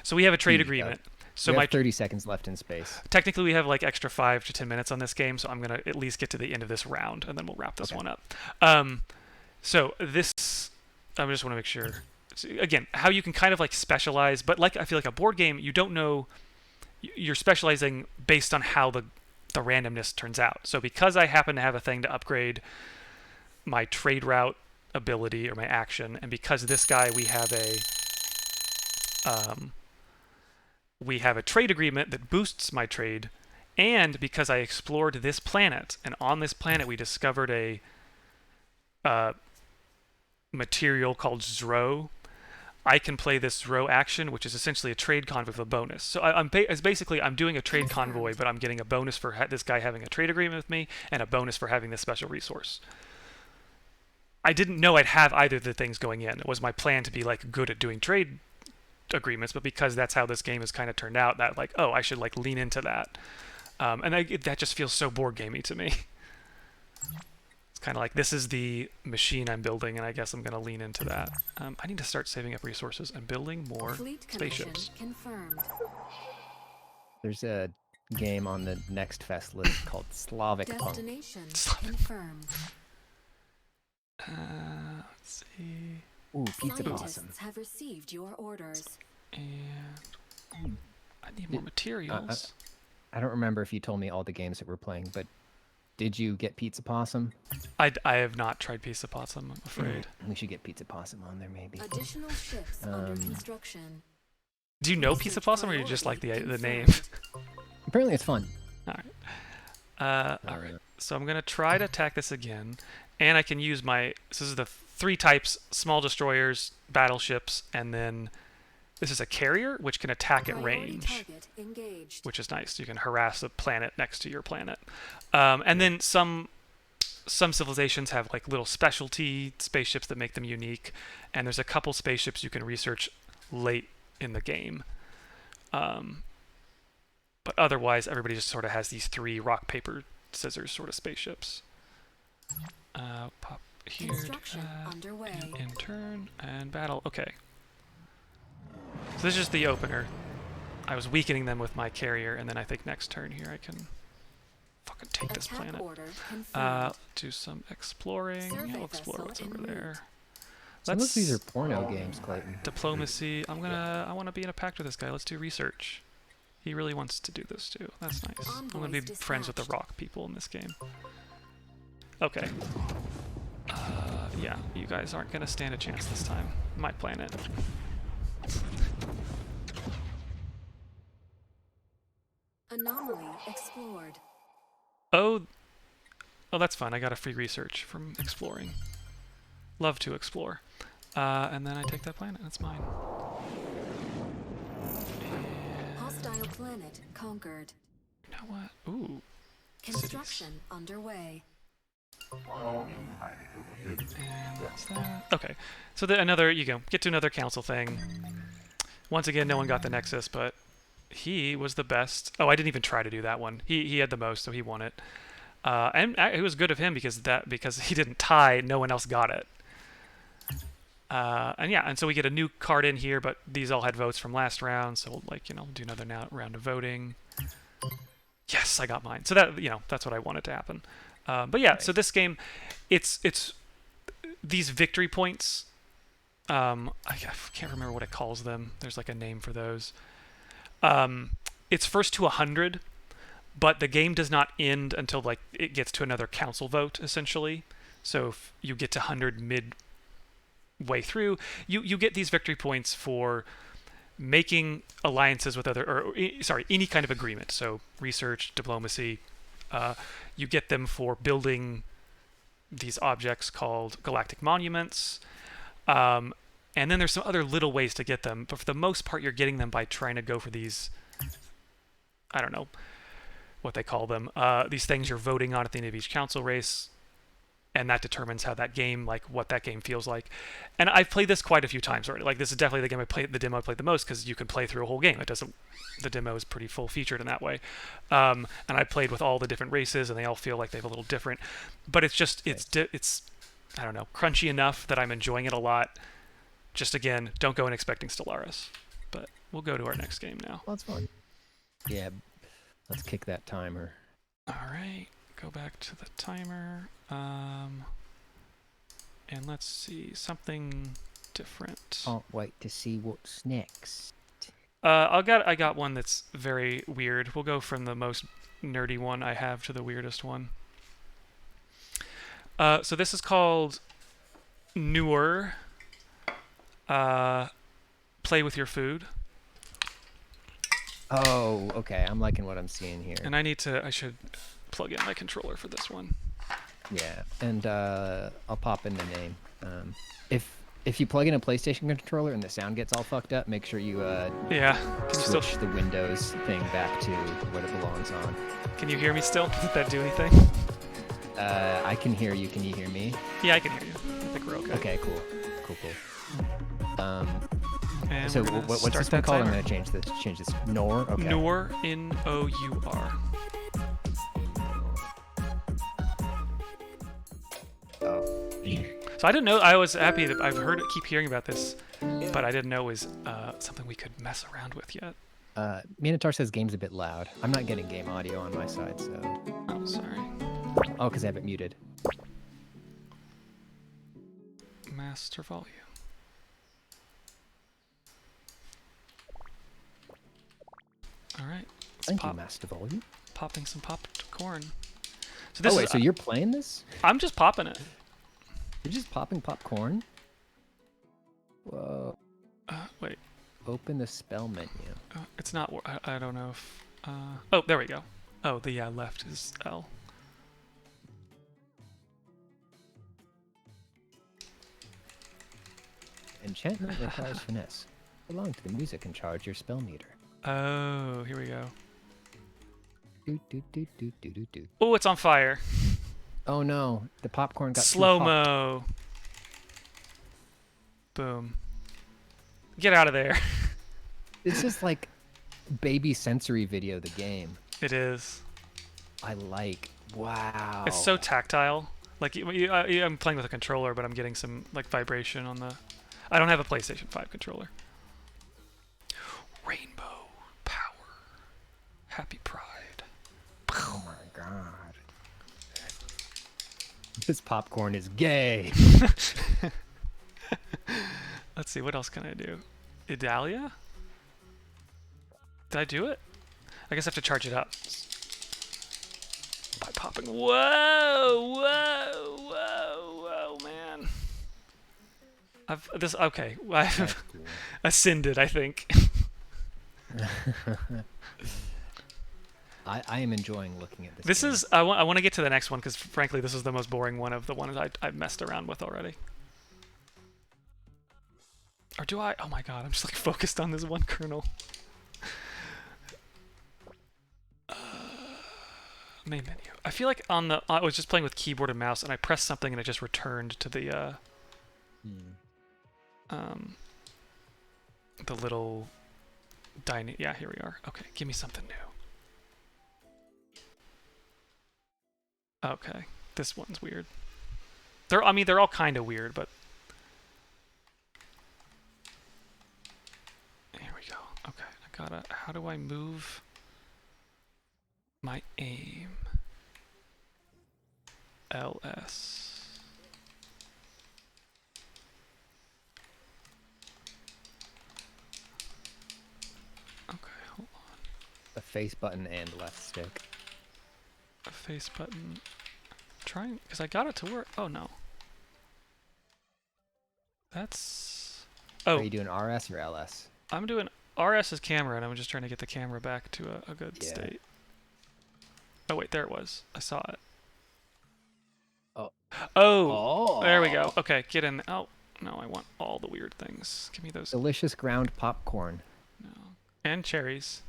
So we have a trade agreement. So we my have 30 seconds left in space. technically we have like extra 5 to 10 minutes on this game, so I'm going to at least get to the end of this round, and then we'll wrap this one up. So this... I just want to make sure... So again, how you can kind of like specialize, but like I feel like a board game, you don't know... You're specializing based on how the randomness turns out. So because I happen to have a thing to upgrade my trade route ability or my action, and because this guy we have a trade agreement that boosts my trade, and because I explored this planet, and on this planet we discovered a material called Zro, I can play this Zro action, which is essentially a trade convoy with a bonus. So I'm doing a trade convoy, but I'm getting a bonus for this guy having a trade agreement with me, and a bonus for having this special resource. I didn't know I'd have either of the things going in. It was my plan to be like good at doing trade agreements, but because that's how this game has kind of turned out, that like, oh, I should like lean into that. That just feels so board gamey to me. It's kind of like, this is the machine I'm building, and I guess I'm going to lean into that. I need to start saving up resources and building more Fleet commission spaceships. confirmed. There's a game on the NextFest list called Slavic Punk. Destination confirmed. Let's see. Ooh, pizza Scientists possum. have received your orders. And I need more materials. I don't remember if you told me all the games that we're playing, but did you get Pizza Possum? I have not tried Pizza Possum, I'm afraid. We should get Pizza Possum on there, maybe. Additional ships under construction. Do you know Pizza Possum, or you just like the name? Apparently it's fun. All right. All right. So I'm going to try to attack this again, and I can use this is the 3 types: small destroyers, battleships, and then this is a carrier, which can attack at Priority range, target engaged. which is nice. You can harass a planet next to your planet. And then some civilizations have like little specialty spaceships that make them unique, and there's a couple spaceships you can research late in the game. But otherwise, everybody just sort of has these 3 rock, paper, scissors sort of spaceships. Pop here. Construction underway. Intern and battle. Okay. So this is just the opener. I was weakening them with my carrier, and then I think next turn here I can fucking take this Attack planet. order confirmed. Do some exploring. Survey Yeah, we'll explore vessel what's en over route. there. Some of these are porno games, Clayton. Diplomacy. I want to be in a pact with this guy. Let's do research. He really wants to do this too. That's nice. I'm gonna be Envoys friends with the dispatched. rock people in this game. Okay. Yeah, you guys aren't gonna stand a chance this time. My planet. Anomaly explored. Oh, that's fun. I got a free research from exploring. Love to explore. And then I take that planet, and it's mine. Hostile planet conquered. You know what? Ooh. Construction underway. And that's that. Okay. So get to another council thing. Once again, no one got the Nexus, but he was the best. Oh, I didn't even try to do that one. He had the most, so he won it. And it was good of him because he didn't tie, no one else got it. And yeah, and so we get a new card in here, but these all had votes from last round, so we'll, like, you know, do another round of voting. Yes, I got mine. So that, you know, that's what I wanted to happen. But yeah, so this game, it's these victory points. I can't remember what it calls them. There's like a name for those. It's first to 100, but the game does not end until like it gets to another council vote, essentially. So if you get to 100 midway through, you get these victory points for making alliances with any kind of agreement. So research, diplomacy. You get them for building these objects called galactic monuments. And then there's some other little ways to get them, but for the most part, you're getting them by trying to go for these, I don't know what they call them, these things you're voting on at the end of each council race, and that determines how that game, like what that game feels like. And I've played this quite a few times already. Like, this is definitely the demo I played the most, because you can play through a whole game. The demo is pretty full-featured in that way. And I played with all the different races, and they all feel like they have a little different. But it's just, it's I don't know, crunchy enough that I'm enjoying it a lot. Just, again, don't go in expecting Stellaris. But we'll go to our next game now. Well, that's fun. Yeah, let's kick that timer. All right, go back to the timer. And let's see, something different. Can't wait to see what's next. I got one that's very weird. We'll go from the most nerdy one I have to the weirdest one. So this is called Newer. Play with your food. Oh, okay. I'm liking what I'm seeing here. And I should plug in my controller for this one. Yeah, and I'll pop in the name. If you plug in a PlayStation controller and the sound gets all fucked up, make sure you yeah. Can you switch the Windows thing back to what it belongs on. Can you hear me still? Did that do anything? I can hear you. Can you hear me? Yeah, I can hear you. I think we're okay. Okay, cool. And So we're gonna what's start this one that called? I'm timer. gonna change this. Nor. Okay. Nour, N-O-U-R. Oh. So I didn't know. I was happy that I've keep hearing about this, but I didn't know it was something we could mess around with yet. Minotaur says game's a bit loud. I'm not getting game audio on my side, so. Oh, sorry. Oh, because I have it muted. Master volume. All right. Thank you, Master Volume. Popping some popcorn. So this so you're playing this? I'm just popping it. You're just popping popcorn? Whoa. Wait. Open the spell menu. It's not. I don't know if. Oh, there we go. Oh, the left is L. Enchantment requires finesse. Belong to the music and charge your spell meter. Oh, here we go. Do, do, do, do, do, do, do. Oh, it's on fire. Oh no, the popcorn got Slow too hot. mo. Boom. Get out of there. It's just like baby sensory video, the game. It is. I like. Wow. It's so tactile. Like I'm playing with a controller, but I'm getting some like vibration on the. I don't have a PlayStation 5 controller. Rainbow power. Happy pride. Oh my god. This popcorn is gay. Let's see, what else can I do? Idalia? Did I do it? I guess I have to charge it up. By popping. Whoa! Whoa! Whoa! Whoa, man. Okay. I've ascended, I think. I am enjoying looking at this. This game. is. I want to get to the next one because, frankly, this is the most boring one of the ones I've messed around with already. Or do I? Oh my god! I'm just like focused on this one kernel. Main menu. I feel like I was just playing with keyboard and mouse, and I pressed something, and it just returned to the the little dining. Yeah, here we are. Okay, give me something new. Okay, this one's weird. I mean, they're all kind of weird, but here we go. Okay, I gotta. How do I move my aim? LS. Okay, hold on. The face button and left stick. A face button. Trying, because I got it to work. Oh no. That's. Oh. Are you doing RS or LS? I'm doing RS's camera, and I'm just trying to get the camera back to a good state. Oh wait, there it was. I saw it. Oh. Oh. There we go. Okay, get in. Oh no, I want all the weird things. Give me those. Delicious ground popcorn. No. And cherries.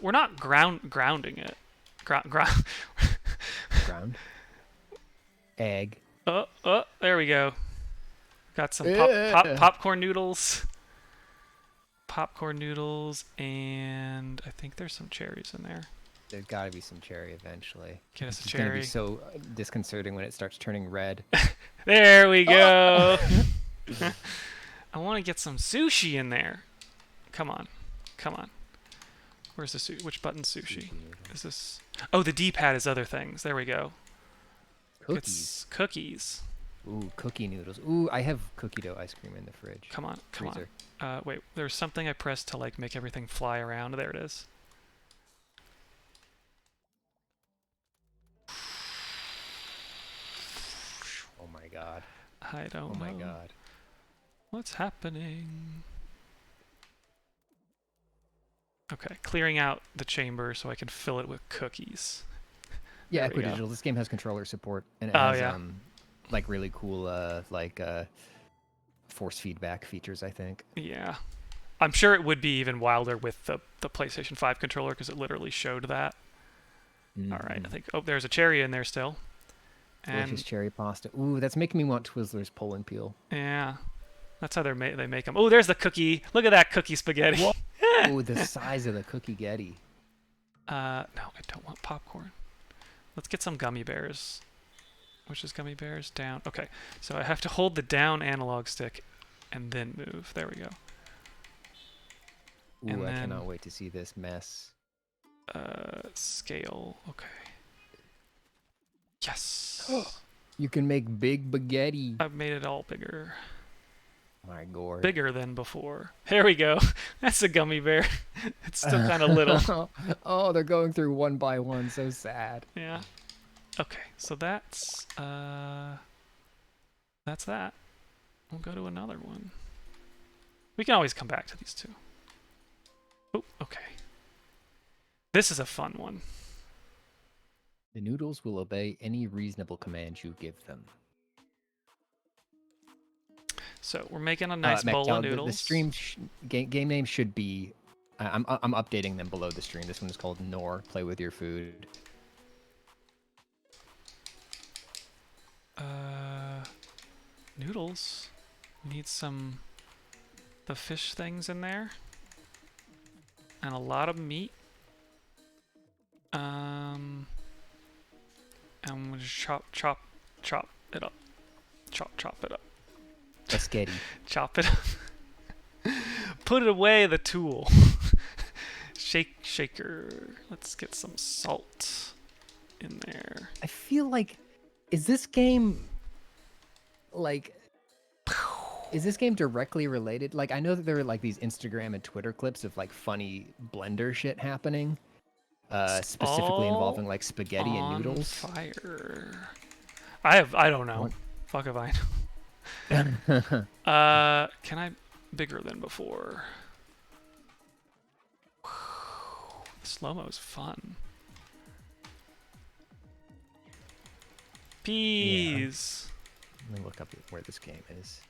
We're not grounding it. Ground. Ground. Egg. Oh, there we go. Got some popcorn noodles. Popcorn noodles, and I think there's some cherries in there. There's got to be some cherry eventually. Get us a It's going to cherry. be so disconcerting when it starts turning red. There we go. I want to get some sushi in there. Come on. Come on. Where's the sushi? Which button's sushi? Is this... Oh, the D-pad is other things. There we go. Cookies. It's cookies. Ooh, cookie noodles. Ooh, I have cookie dough ice cream in the fridge. Come on. Come Freezer. on. Wait, there's something I pressed to like make everything fly around. There it is. Oh my god. I don't know. Oh my god. What's happening? Okay, clearing out the chamber so I can fill it with cookies. Yeah, There we go. Equidigital. This game has controller support, and it Oh, has yeah. like really cool force feedback features, I think. Yeah. I'm sure it would be even wilder with the PlayStation 5 controller because it literally showed that. All right, I think... Oh, there's a cherry in there still. Delicious And cherry pasta. Ooh, that's making me want Twizzlers pull and peel. yeah, that's how they make them. Oh, there's the cookie. Look at that cookie spaghetti. Ooh, the size of the cookie getty. No, I don't want popcorn. Let's get some gummy bears. Which is gummy bears? Down. Okay, so I have to hold the down analog stick and then move. There we go. Ooh, And I then- cannot wait to see this mess. Scale. Okay. Yes. You can make big spaghetti. I've made it all bigger. My gourd. Bigger than before. There we go. That's a gummy bear. It's still kind of little. Oh, they're going through one by one. So sad. Yeah. Okay, so that's that. We'll go to another one. We can always come back to these two. Oh, okay. This is a fun one. The noodles will obey any reasonable command you give them. So we're making a nice Mac, bowl of the noodles. stream game name should be. I'm updating them below the stream. This one is called Nor. Play with your food. Noodles. We need the fish things in there. And a lot of meat. And we'll just chop it up. Chop it up. Spaghetti. Chop it up. Put it away, the tool. Shaker. Let's get some salt in there. I feel like, is this game directly related? Like, I know that there are like these Instagram and Twitter clips of like funny Blender shit happening, specifically involving like spaghetti and noodles. Fire. I don't know. What? Fuck if I know. Can I bigger than before? Slow-mo is fun. Peas. Let me look up where this game is.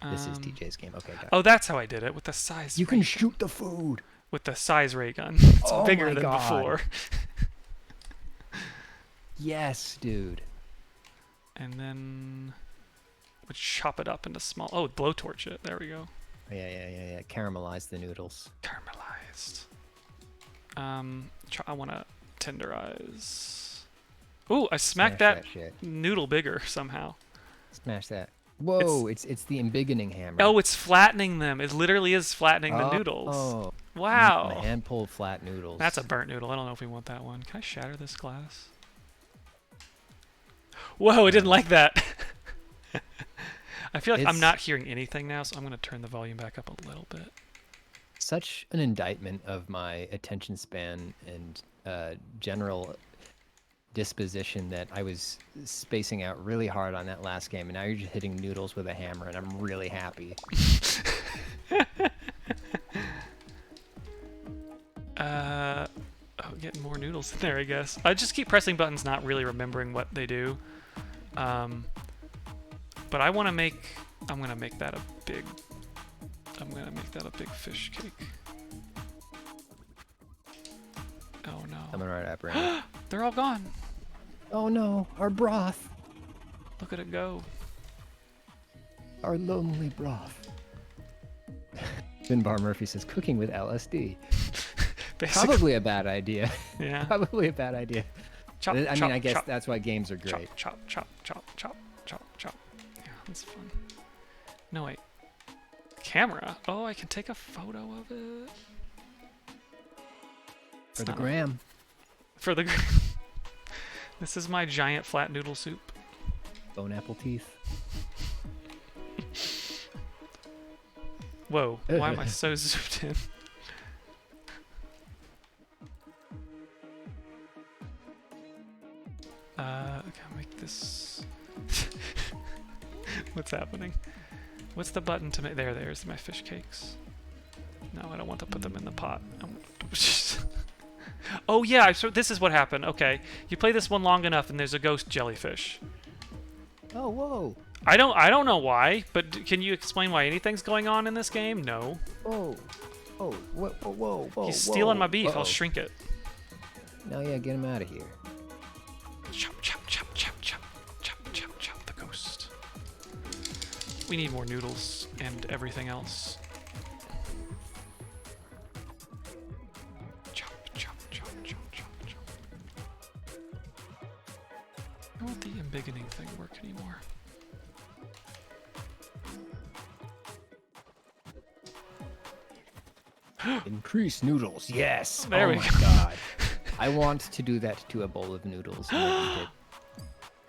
This is TJ's game. Okay, got it. Oh, that's how I did it with the size. You can ray shoot the food. gun. With the size ray gun. It's Oh bigger my than God. before. Yes, dude. And then we chop it up into small. Oh, blowtorch it. There we go. Yeah. Caramelize the noodles. Caramelized. I want to tenderize. Ooh, I smacked Smash that that shit. noodle bigger somehow. Smash that. Whoa, it's the embiggening hammer. Oh, it's flattening them. It literally is flattening the noodles. Oh. Wow. Hand-pulled flat noodles. That's a burnt noodle. I don't know if we want that one. Can I shatter this glass? Whoa, I didn't like that. I feel like I'm not hearing anything now, so I'm going to turn the volume back up a little bit. Such an indictment of my attention span and general disposition that I was spacing out really hard on that last game, and now you're just hitting noodles with a hammer, and I'm really happy. Oh, getting more noodles in there, I guess. I just keep pressing buttons, not really remembering what they do. But I want to make. I'm gonna make that a big fish cake. Oh no. Coming right up, Brandon. They're all gone. Oh no, our broth. Look at it go. Our lonely broth. Finbar Murphy says cooking with LSD. Probably a bad idea. Yeah. Probably a bad idea. Chop, I mean, chop, I guess chop. that's why games are great. Chop, chop, chop, chop, chop, chop. Yeah, that's fun. No, wait. Camera? Oh, I can take a photo of it. For the gram. For the This is my giant flat noodle soup. Bone apple teeth. Whoa, why am I so zoomed in? Can I make this... What's happening? What's the button to make... There's my fish cakes. No, I don't want to put them in the pot. Oh yeah, so this is what happened. Okay, you play this one long enough and there's a ghost jellyfish. Oh, whoa. I don't know why, but can you explain why anything's going on in this game? No. Oh. Oh, whoa, whoa, whoa. He's stealing my beef. Whoa. I'll shrink it. No, yeah, get him out of here. Chop, chop, chop, chop, chop, chop, chop, chop the ghost. We need more noodles and everything else. Chop, chop, chop, chop, chop, chop. I don't want the embiggening thing work anymore. Increase noodles, yes. There we my go. God. I want to do that to a bowl of noodles. And then eat it.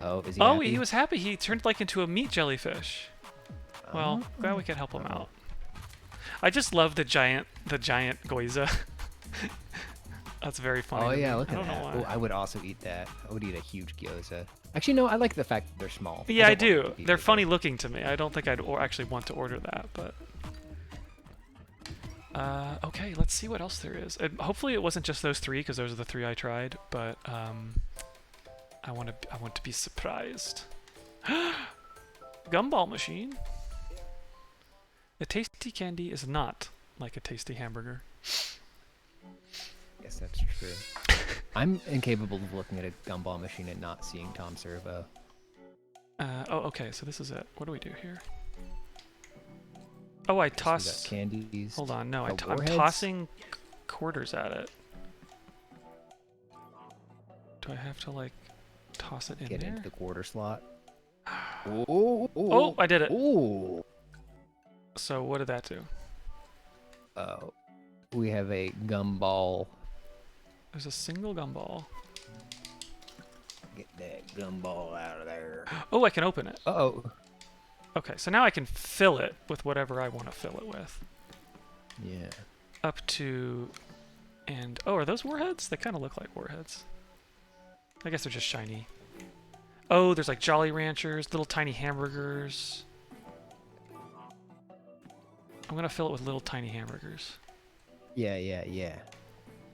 Oh, is he Oh, happy? he was happy. He turned like into a meat jellyfish. Well, glad we could help him out. I just love the giant goiza. That's very funny. Oh to yeah, me. look I at don't know that. why. Oh, I would also eat that. I would eat a huge gyoza. Actually, no, I like the fact that they're small. Yeah, I don't want do. them to be They're bigger. funny looking to me. I don't think I'd actually want to order that, but... okay, let's see what else there is. Hopefully it wasn't just those three, because those are the three I tried, but I want to be surprised. Gumball machine. A tasty candy is not like a tasty hamburger. Yes, that's true. I'm incapable of looking at a gumball machine and not seeing Tom Servo. Oh, okay, so this is it. What do we do here? Oh, I We got toss... candies. Hold on, no, I'm warheads? tossing quarters at it. Do I have to, like, toss it in Get there? into the quarter slot. Oh, Oh, I did it. Oh. So what did that do? We have a gumball. There's a single gumball. Get that gumball out of there. Oh, I can open it. Uh-oh. Okay, so now I can fill it with whatever I want to fill it with. Yeah. Up to... And... Oh, are those warheads? They kind of look like warheads. I guess they're just shiny. Oh, there's like Jolly Ranchers, little tiny hamburgers. I'm gonna fill it with little tiny hamburgers. Yeah, yeah, yeah.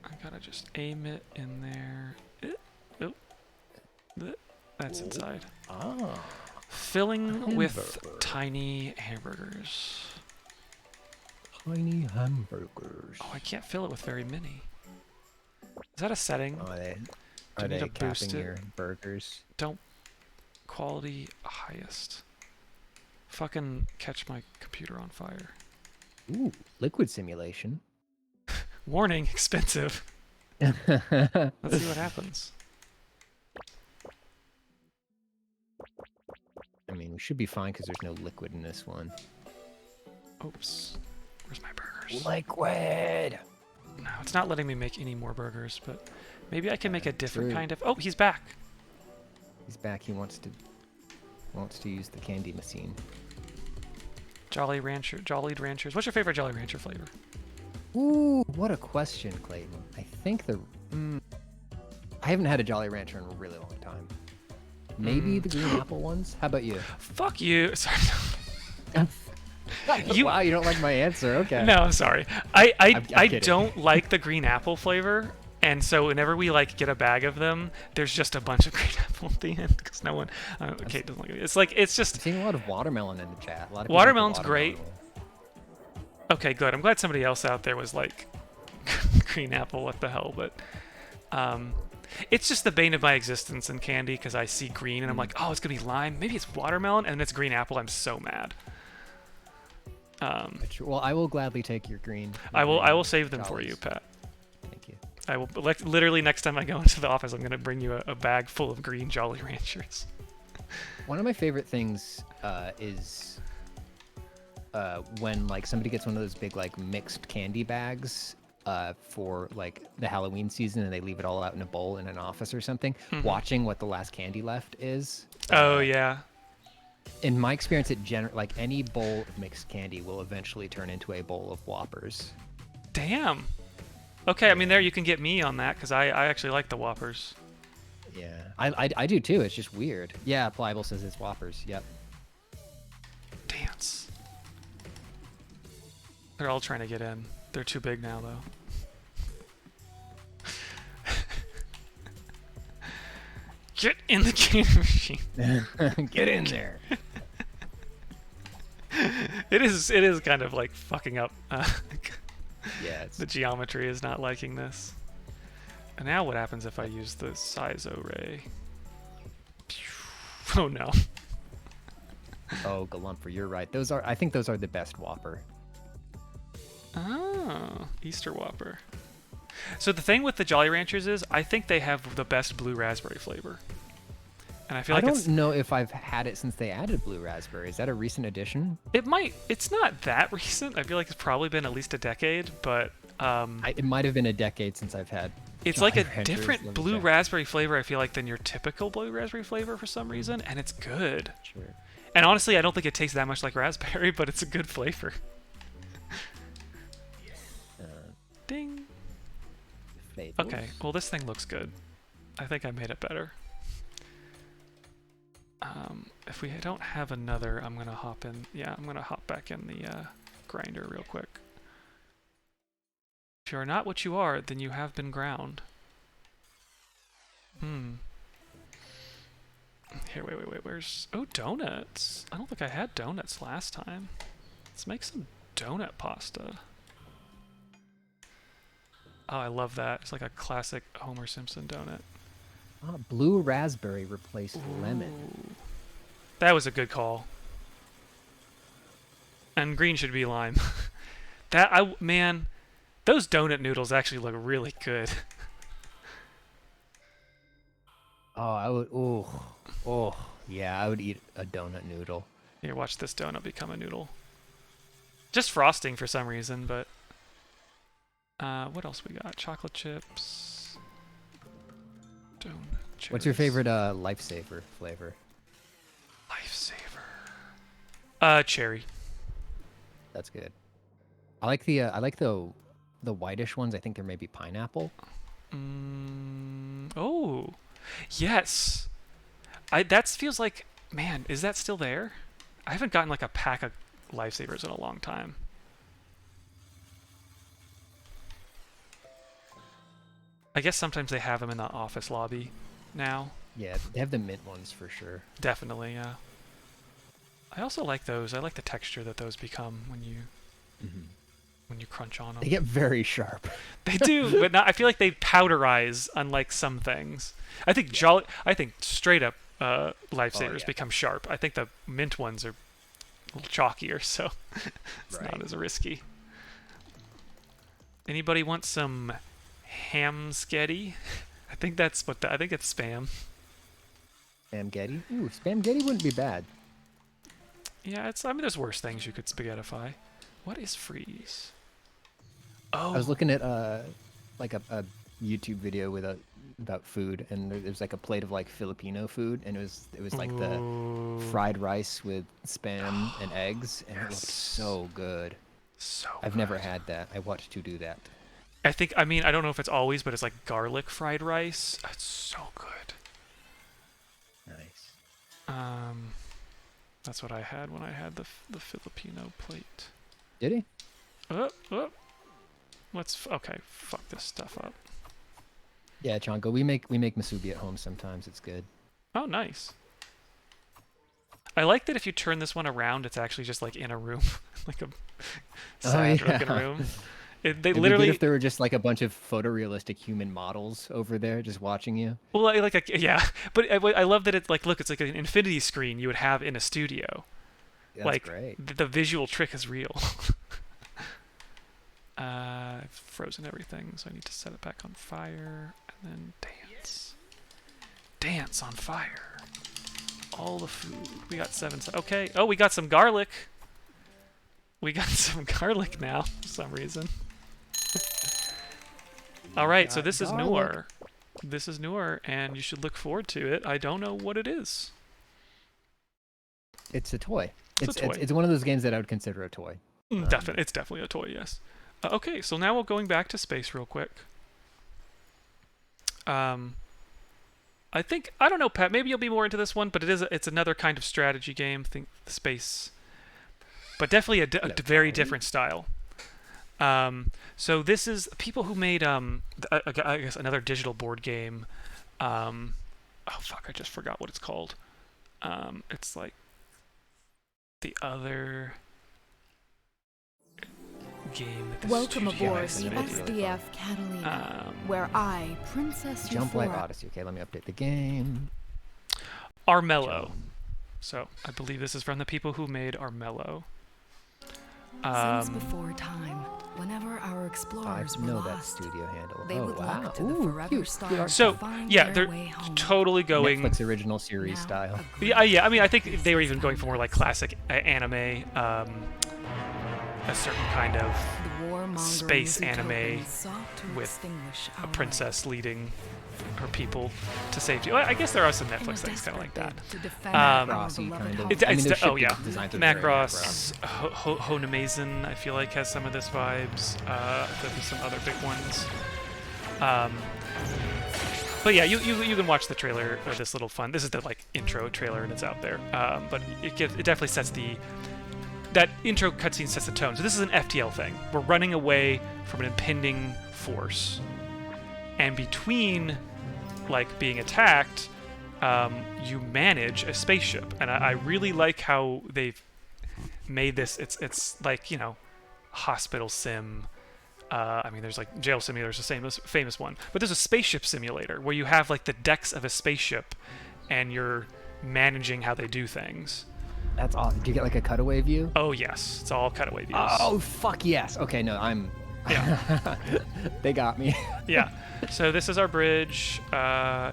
I gotta just aim it in there. Oh. That's inside. Ah. Filling with Hamburger. tiny hamburgers. Tiny hamburgers. Oh, I can't fill it with very many. Is that a setting? Are they, Do are you need they to boost capping it? your burgers? Don't. Quality highest. Fucking catch my computer on fire. Ooh, liquid simulation. Warning, expensive. Let's see what happens. mean, we should be fine because there's no liquid in this one. Oops. Where's my burgers? Liquid! No, it's not letting me make any more burgers, but maybe I can make a different True. kind of... Oh, he's back. He's back. He wants to use the candy machine. Jolly Ranchers. What's your favorite Jolly Rancher flavor? Ooh, what a question, Clayton. I think I haven't had a Jolly Rancher in a really long time. Maybe the green apple ones? How about you? Fuck you. Sorry. Wow, you don't like my answer. Okay. No, I'm sorry. I kidding. don't like the green apple flavor, and so whenever we like get a bag of them, there's just a bunch of green apple at the end because no one. Kate doesn't like it. It's just. I'm seeing a lot of watermelon in the chat. A lot of people like the Watermelon's great. watermelon. Okay, good. I'm glad somebody else out there was like, green apple. What the hell? But, it's just the bane of my existence in candy because I see green and I'm like, oh, it's gonna be lime. Maybe it's watermelon, and it's green apple. I'm so mad. Well, I will gladly take your green. I will save them for you, Jollies. Pat. Thank you. I will literally next time I go into the office, I'm gonna bring you a bag full of green Jolly Ranchers. One of my favorite things is when like somebody gets one of those big like mixed candy bags for like the Halloween season and they leave it all out in a bowl in an office or something, watching what the last candy left is. Oh yeah. In my experience, like any bowl of mixed candy will eventually turn into a bowl of Whoppers. Damn. Okay, I mean there you can get me on that because I actually like the Whoppers. Yeah, I do too. It's just weird. Yeah, Pliable says it's Whoppers. Yep. Dance. They're all trying to get in. They're too big now though. Get in the candy machine. Get in there. It is kind of like fucking up. Yeah, it's The geometry is not liking this. And now what happens if I use the size array? Oh no. Oh, Galumper, you're right. I think those are the best Whopper. Oh, Easter Whopper. So the thing with the Jolly Ranchers is, I think they have the best blue raspberry flavor. And I feel like I don't know if I've had it since they added blue raspberry. Is that a recent addition? it's not that recent. I feel like it's probably been at least a decade, but It might have been a decade since I've had. it's Jolly like a Ranchers. different Let me blue check. raspberry flavor, I feel like, than your typical blue raspberry flavor for some reason, and it's good. Sure. And honestly, I don't think it tastes that much like raspberry, but it's a good flavor. Ding. Flavors. Okay, well this thing looks good. I think I made it better. If we don't have another, I'm gonna hop in. Yeah, I'm gonna hop back in the grinder real quick. If you are not what you are, then you have been ground. Here, wait. Where's... Oh, donuts. I don't think I had donuts last time. Let's make some donut pasta. Oh, I love that. It's like a classic Homer Simpson donut. Blue raspberry replaced lemon. Ooh. That was a good call. And green should be lime. Man, those donut noodles actually look really good. Oh, I would. Yeah, I would eat a donut noodle. Here, watch this donut become a noodle. Just frosting for some reason, but... what else we got? Chocolate chips. Donut chips. What's your favorite lifesaver flavor? Lifesaver. Cherry. That's good. I like the whitish ones. I think they're maybe pineapple. Oh, yes. That feels like, man, is that still there? I haven't gotten like a pack of lifesavers in a long time. I guess sometimes they have them in the office lobby now. Yeah, they have the mint ones for sure. Definitely, yeah. I also like those. I like the texture that those become when you crunch on them. They get very sharp. They do, but not, I feel like they powderize, unlike some things. I think straight up lifesavers become sharp. I think the mint ones are a little chalkier, so it's not as risky. Anybody want some ham sketty? I think that's I think it's spam. Spamgetti? Ooh, spamgetti wouldn't be bad. Yeah, I mean, there's worse things you could spaghettify. What is freeze? Oh. I was looking at like a YouTube video with about food, and there's like a plate of like Filipino food, and it was like the fried rice with spam and eggs, and it looked so good. So I've never had that. I watched you do that. I mean, I don't know if it's always, but it's like garlic fried rice. It's so good. Nice. That's what I had when I had the Filipino plate. Did he? Oh. Okay, fuck this stuff up. Yeah, Chonko, we make masubi at home sometimes. It's good. Oh, nice. I like that if you turn this one around, it's actually just like in a room, like a sad looking room. They It'd be literally. good if there were just like a bunch of photorealistic human models over there just watching you. Well, yeah, but I love that it's like, look, it's like an infinity screen you would have in a studio. That's like, great. The visual trick is real. I've frozen everything, so I need to set it back on fire and then dance. Dance on fire. All the food. We got 7. Okay. Oh, we got some garlic. We got some garlic now for some reason. All right, so this is Noor. This is Noor, and you should look forward to it. I don't know what it is. It's a toy. It's a toy. It's one of those games that I would consider a toy. It's definitely a toy, yes. Okay, so now we're going back to space real quick. I think, I don't know, Pat, maybe you'll be more into this one, but it's another kind of strategy game. Think space, but definitely a very different style. So this is people who made I guess another digital board game. Oh fuck, I just forgot what it's called. It's like the other game that this Welcome studio aboard has the made. SDF Catalina, where I, Princess Jump Light Euphora, Odyssey. Okay, let me update the game. Armello. So I believe this is from the people who made Armello. since before time, whenever our explorers I were know that lost, studio handle. they Oh would wow! look to the Ooh, forever cute. stars So to find yeah, their they're way home. totally going. Netflix original series Now, style. a Yeah, I mean, I think they were even going for more like classic anime, a certain kind of The warmongering space anime Zootopia sought to with extinguish a our princess leading her people to safety. Well, I guess there are some light. In a Netflix things kind of like that. desperate bid to defend Um, our Macrossy beloved kind of. home. It's, I mean, it's their oh ship yeah, designs are very Macross, Honamazen, I feel like has some of this vibes. There's some other big ones. But yeah, you can watch the trailer or this little fun. This is the like intro trailer and it's out there. But it definitely sets that intro cutscene sets the tone. So this is an FTL thing. We're running away from an impending force, and between like being attacked, you manage a spaceship, and I really like how they've made this. It's like, you know, hospital sim. I mean, there's like jail simulator is the famous one, but there's a spaceship simulator where you have like the decks of a spaceship, and you're managing how they do things. That's awesome. Did you get like a cutaway view? Oh yes, it's all cutaway views. Oh fuck yes. Okay, no, I'm. Yeah. They got me. Yeah. So this is our bridge. Yeah,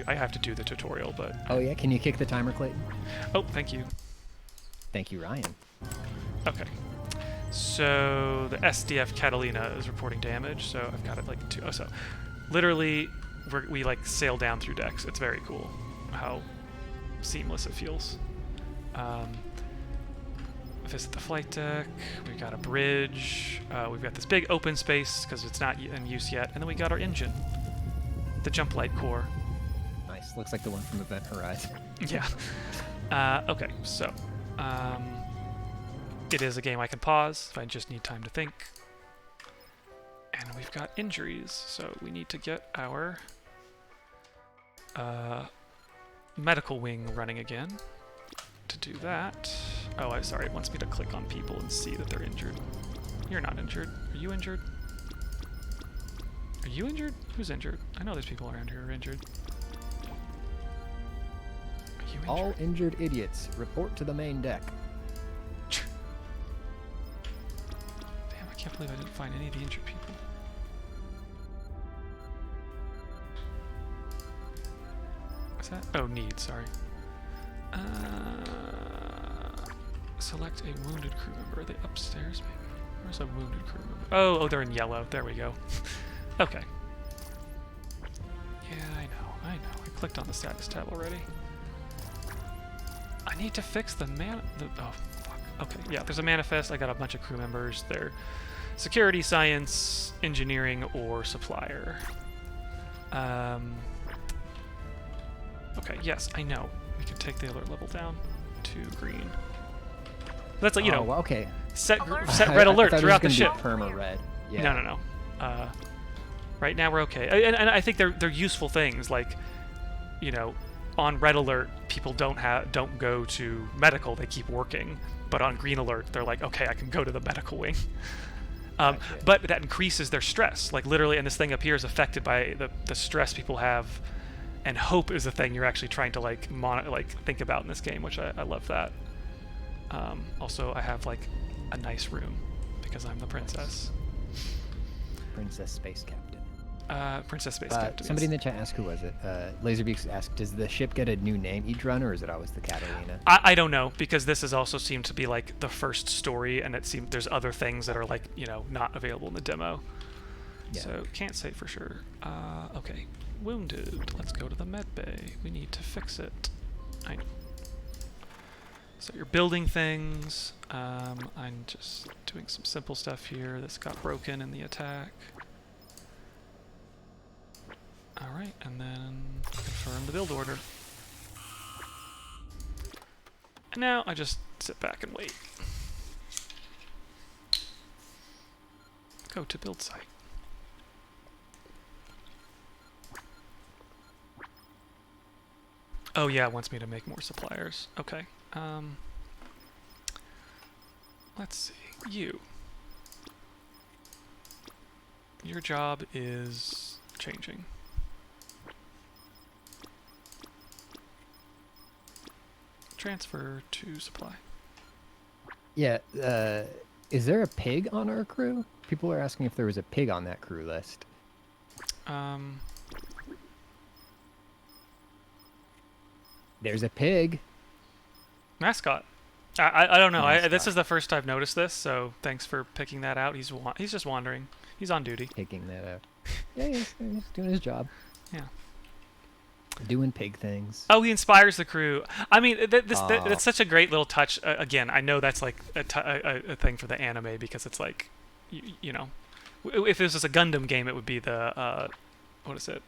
I have to do the tutorial, but. Oh yeah, can you kick the timer, Clayton? Oh, thank you. Thank you, Ryan. Okay. So the SDF Catalina is reporting damage. So I've got it like so literally we like sail down through decks. It's very cool how seamless it feels. Visit the flight deck. We've got a bridge. We've got this big open space because it's not in use yet. And then we got our engine, the jump light core. Nice. Looks like the one from Event Horizon. Yeah. Okay, so it is a game I can pause if I just need time to think. And we've got injuries, so we need to get our medical wing running again. To do that, oh, I'm sorry, it wants me to click on people and see that they're injured. You're not injured. Are you injured? Are you injured? Who's injured? I know there's people around here who are injured. Are you injured? All injured idiots, report to the main deck. Damn, I can't believe I didn't find any of the injured people. What's that? Oh, need, sorry. Select a wounded crew member. Are they upstairs, maybe? Where's a wounded crew member? Oh, they're in yellow. There we go. Okay. Yeah, I know. I clicked on the status tab already. I need to fix the oh, fuck. Okay, yeah, there's a manifest. I got a bunch of crew members. They're security, science, engineering, or supplier. Okay, yes, I know. We can take the alert level down to green. That's like, you know, well, okay. set red alert I throughout the ship. ship. Perma red. Yeah. No. Right now we're okay, and I think they're useful things. Like, you know, on red alert, people don't go to medical; they keep working. But on green alert, they're like, okay, I can go to the medical wing. Gotcha. But that increases their stress, like literally, and this thing up here is affected by the stress people have, and hope is the thing you're actually trying to like think about in this game, which I love that. Also, I have like a nice room because I'm the princess. Princess Space Captain. Princess Space Captain. Somebody in the chat asked, who was it? Laserbeaks asked, does the ship get a new name each run, or is it always the Catalina? I don't know, because this has also seemed to be like the first story, and it seemed there's other things that are like, you know, not available in the demo. Yeah. So can't say for sure. Okay, wounded. Let's go to the med bay. We need to fix it. I know. So you're building things. I'm just doing some simple stuff here. This got broken in the attack. Alright, and then confirm the build order. And now I just sit back and wait. Go to build site. Oh yeah, it wants me to make more suppliers. Okay. Let's see. Your job is changing. Transfer to supply. Yeah, is there a pig on our crew? People are asking if there was a pig on that crew list. There's a pig. Mascot. I don't know. Mascot. This is the first I've noticed this, so thanks for picking that out. He's just wandering. He's on duty. Picking that up. Yeah, he's doing his job. Yeah. Doing pig things. Oh, he inspires the crew. I mean, that's such a great little touch. Again, I know that's like a thing for the anime because it's like, you know, if this was a Gundam game, it would be the what is it?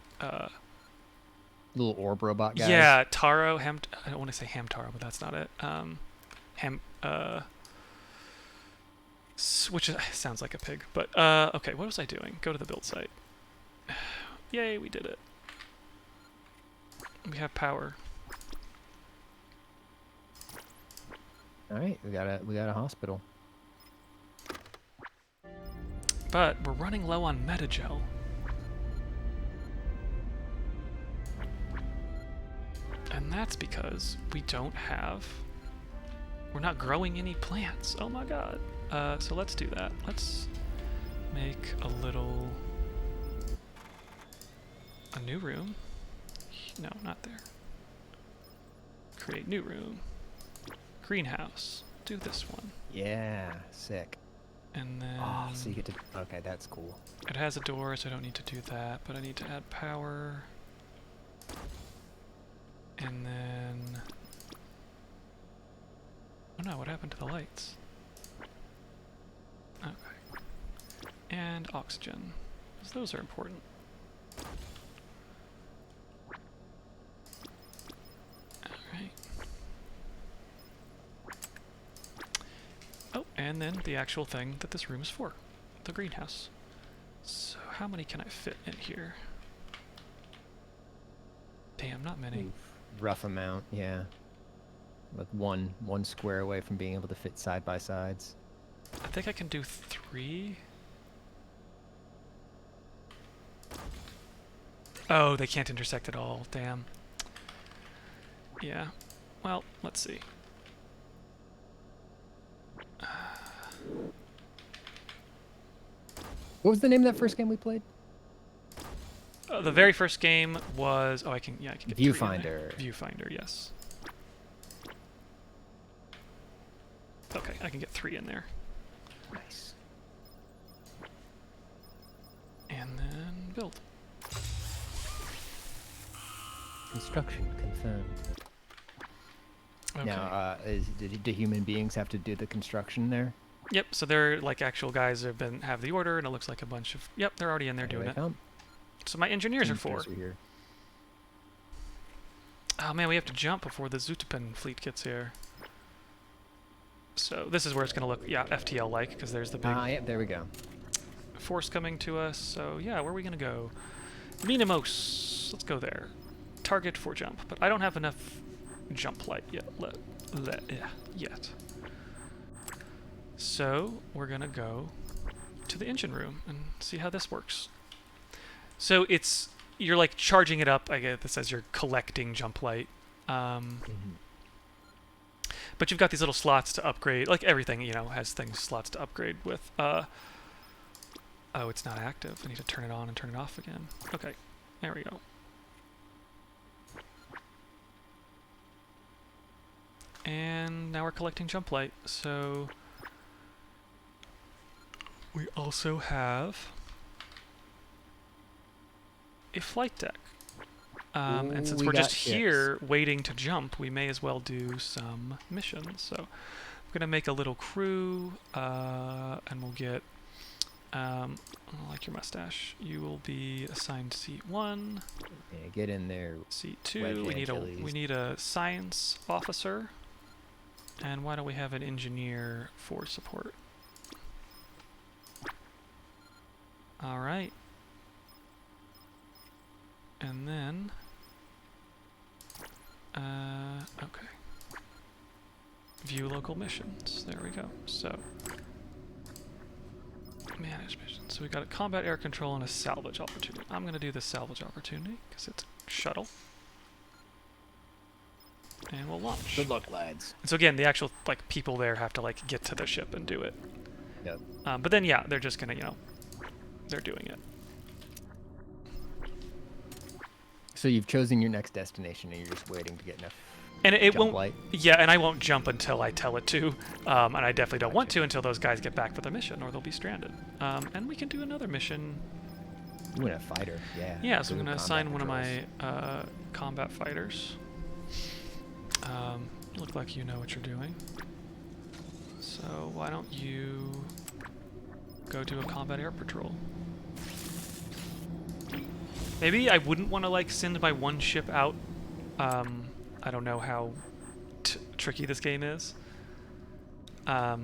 Little orb robot guys. Yeah, Taro. I don't want to say Hamtaro, but that's not it. Which sounds like a pig. But okay, what was I doing? Go to the build site. Yay, we did it. We have power. All right, we got a hospital. But we're running low on metagel. And that's because we're not growing any plants. Oh my god. So let's do that. Let's make a new room. No, not there. Create new room. Greenhouse. Do this one. Yeah, sick. And then... Oh, so you get to... Okay, that's cool. It has a door, so I don't need to do that, but I need to add power. And then... Oh no, what happened to the lights? Okay. And oxygen, because those are important. Alright. Oh, and then the actual thing that this room is for, the greenhouse. So how many can I fit in here? Damn, not many. Oof. Rough amount, yeah. Like one square away from being able to fit side by sides. I think I can do 3. Oh, they can't intersect at all. Damn. Yeah. Well, let's see. What was the name of that first game we played? The very first game was... Oh, I can get 3 in there. Viewfinder. Viewfinder, yes. Okay, I can get 3 in there. Nice. And then build. Construction confirmed. Okay. Now, do human beings have to do the construction there? Yep, so they're like actual guys that have the order, and it looks like a bunch of... Yep, they're already in there doing it. Come. So my engineers are 4. Engineers are here. Oh man, we have to jump before the Zutapin fleet gets here. So this is where it's going to look, yeah, FTL-like, because there's the big Yep, there we go. force coming to us. So yeah, where are we going to go? Minimos. Let's go there. Target for jump, but I don't have enough jump light yet. Yet. So we're going to go to the engine room and see how this works. So you're like charging it up. I get this as you're collecting jump light. But you've got these little slots to upgrade. Like everything, has slots to upgrade with. Oh, it's not active. I need to turn it on and turn it off again. Okay, there we go. And now we're collecting jump light. So we also have a flight deck. And since we're just here waiting to jump, we may as well do some missions. So we're going to make a little crew, and we'll get, I like your mustache. You will be assigned seat 1. Yeah, get in there. Seat 2. We need a science officer. And why don't we have an engineer for support? All right. And then, okay. View local missions. There we go. So, manage missions. So we got a combat air control and a salvage opportunity. I'm going to do the salvage opportunity because it's shuttle. And we'll launch. Good luck, lads. And so again, the actual people there have to get to the ship and do it. Yep. But then yeah, they're just gonna they're doing it. So you've chosen your next destination, and you're just waiting to get enough. And it jump won't. light. Yeah, and I won't jump until I tell it to. And I definitely don't want to until those guys get back for the mission, or they'll be stranded. And we can do another mission. You want a fighter? Yeah. Yeah, so I'm gonna combat assign one controls. of my combat fighters. You look like you know what you're doing. So why don't you go do a combat air patrol? Maybe I wouldn't want to send my one ship out. I don't know how tricky this game is. But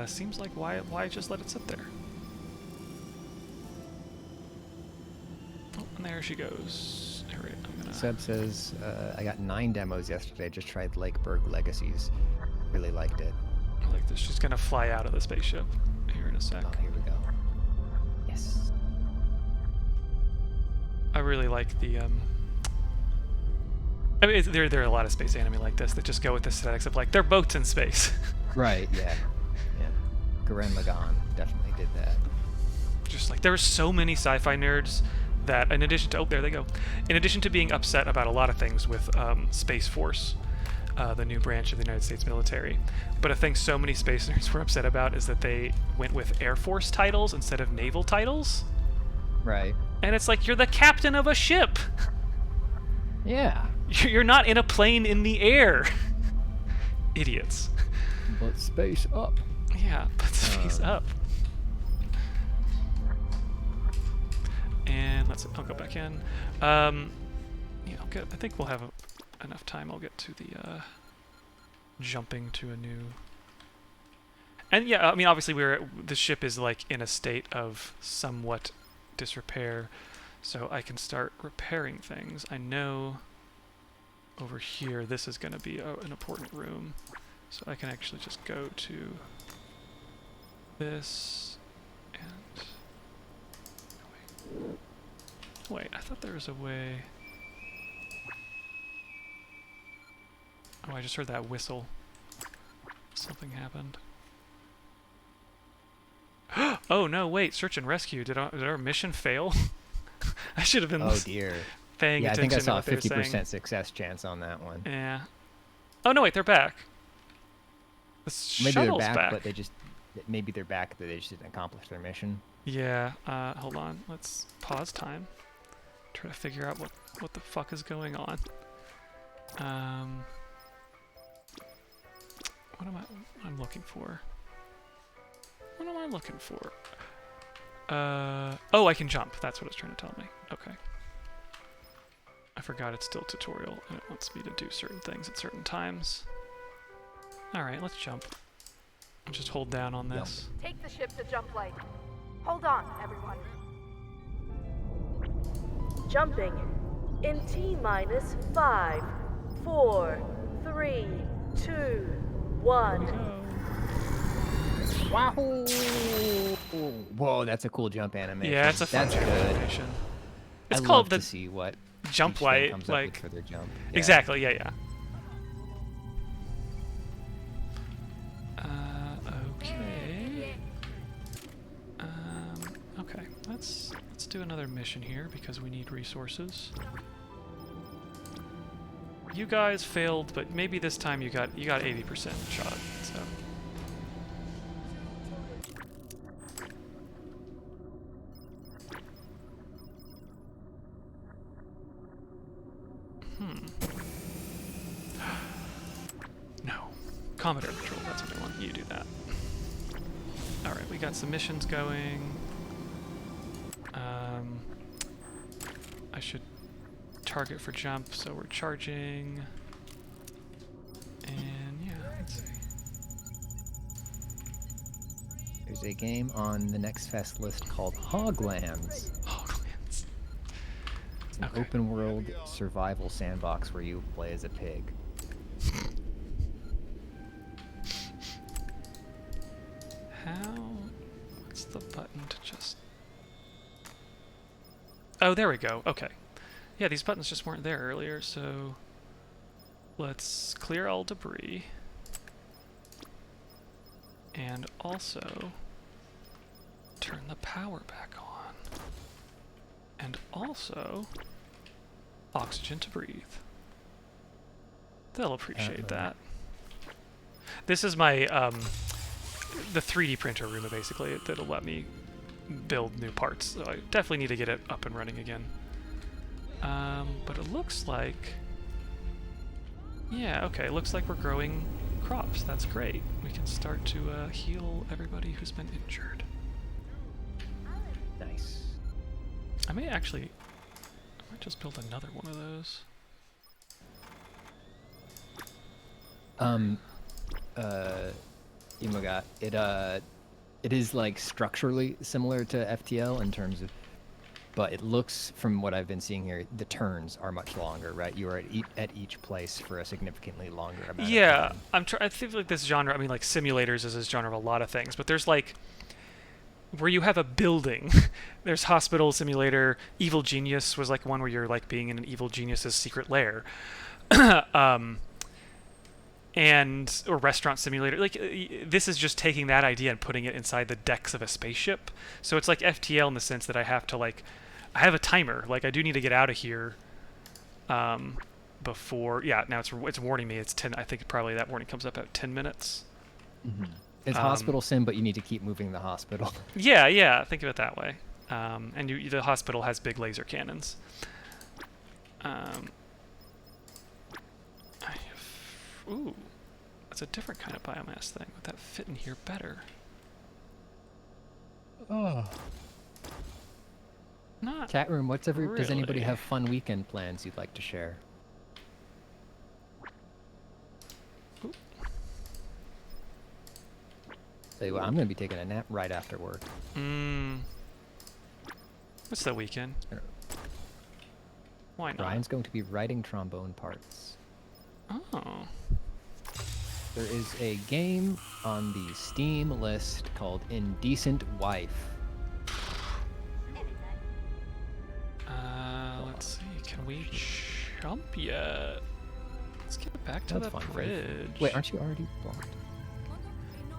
seems like why just let it sit there? Oh, and there she goes. Here, I'm gonna... Seb says, I got 9 demos yesterday. Just tried Lakeberg Legacies. Really liked it. I like this. She's gonna fly out of the spaceship here in a sec. Oh, here we go. Yes. I really like the I mean, there are a lot of space anime like this that just go with the aesthetics of they're boats in space. Right. Yeah. Yeah. Gurren Lagann definitely did that. Just there are so many sci-fi nerds that, in addition to there they go, in addition to being upset about a lot of things with Space Force, the new branch of the United States military, but a thing so many space nerds were upset about is that they went with Air Force titles instead of naval titles. Right. And it's you're the captain of a ship. Yeah. You're not in a plane in the air. Idiots. But space up. Yeah, put space up. And I'll go back in. Yeah, I think we'll have enough time. I'll get to the jumping to a new. And yeah, I mean, obviously the ship is in a state of somewhat disrepair, so I can start repairing things. I know over here this is going to be an important room, so I can actually just go to this and wait, I thought there was a way. Oh, I just heard that whistle. Something happened. Oh no, wait, search and rescue. Did our mission fail? I should have been Oh dear. paying Yeah, I attention think I saw to a what they were saying. 50% success chance on that one. Yeah. Oh no, wait, they're back. The Maybe they're shuttle's back, but maybe they're back, but they just didn't accomplish their mission. Yeah. Hold on. Let's pause time. Try to figure out what the fuck is going on. What am I'm looking for? What am I looking for? Oh, I can jump. That's what it's trying to tell me. Okay. I forgot it's still tutorial, and it wants me to do certain things at certain times. Alright, let's jump. I'll just hold down on this. Take the ship to jump light. Hold on, everyone. Jumping in T-minus 5, 4, 3, 2, 1. Wahoo! Whoa, that's a cool jump animation. Yeah, it's a fun jump animation. It's I called love the to see what jump each thing light, comes up like with for their jump. Yeah. exactly. Yeah. Okay. Okay. Let's do another mission here because we need resources. You guys failed, but maybe this time you got 80% shot. So. No. Commodore control, that's what I want. You do that. Alright, we got some missions going. I should target for jump, so we're charging. And yeah, let's see. There's a game on the NextFest list called Hoglands. Hoglands. It's an Okay. open world survival sandbox where you play as a pig. What's the button to just... Oh, there we go. Okay. Yeah, these buttons just weren't there earlier, so... Let's clear all debris. And also... turn the power back on. And also... oxygen to breathe. They'll appreciate that. This is my, the 3D printer room, basically, that'll let me build new parts. So I definitely need to get it up and running again. But it looks like... Yeah, okay, it looks like we're growing crops. That's great. We can start to heal everybody who's been injured. Nice. I might just build another one of those. Imoga, it is like structurally similar to FTL in terms of, but it looks, from what I've been seeing here, the turns are much longer, right? You are at each place for a significantly longer amount Yeah, of time. I think like this genre, I mean like simulators is this genre of a lot of things, but there's like where you have a building. There's Hospital Simulator. Evil Genius was like one where you're like being in an evil genius's secret lair. Or Restaurant Simulator. Like this is just taking that idea and putting it inside the decks of a spaceship. So it's like FTL in the sense that I have to like, I have a timer. Like I do need to get out of here before. Yeah, now it's warning me. It's 10. I think probably that warning comes up at 10 minutes. Mm-hmm. It's hospital sim, but you need to keep moving the hospital. Yeah. Think of it that way. And the hospital has big laser cannons. Ooh, that's a different kind of biomass thing. Would that fit in here better? Oh. Not Chat room, does anybody really. have fun weekend plans you'd like to share? Ooh. Tell you what, I'm going to be taking a nap right after work. What's the weekend? Why not? Ryan's going to be writing trombone parts. Oh. There is a game on the Steam list called Indecent Wife. Let's see. Can we jump yet? Let's get back to That's the fun. bridge. Wait, aren't you already blocked?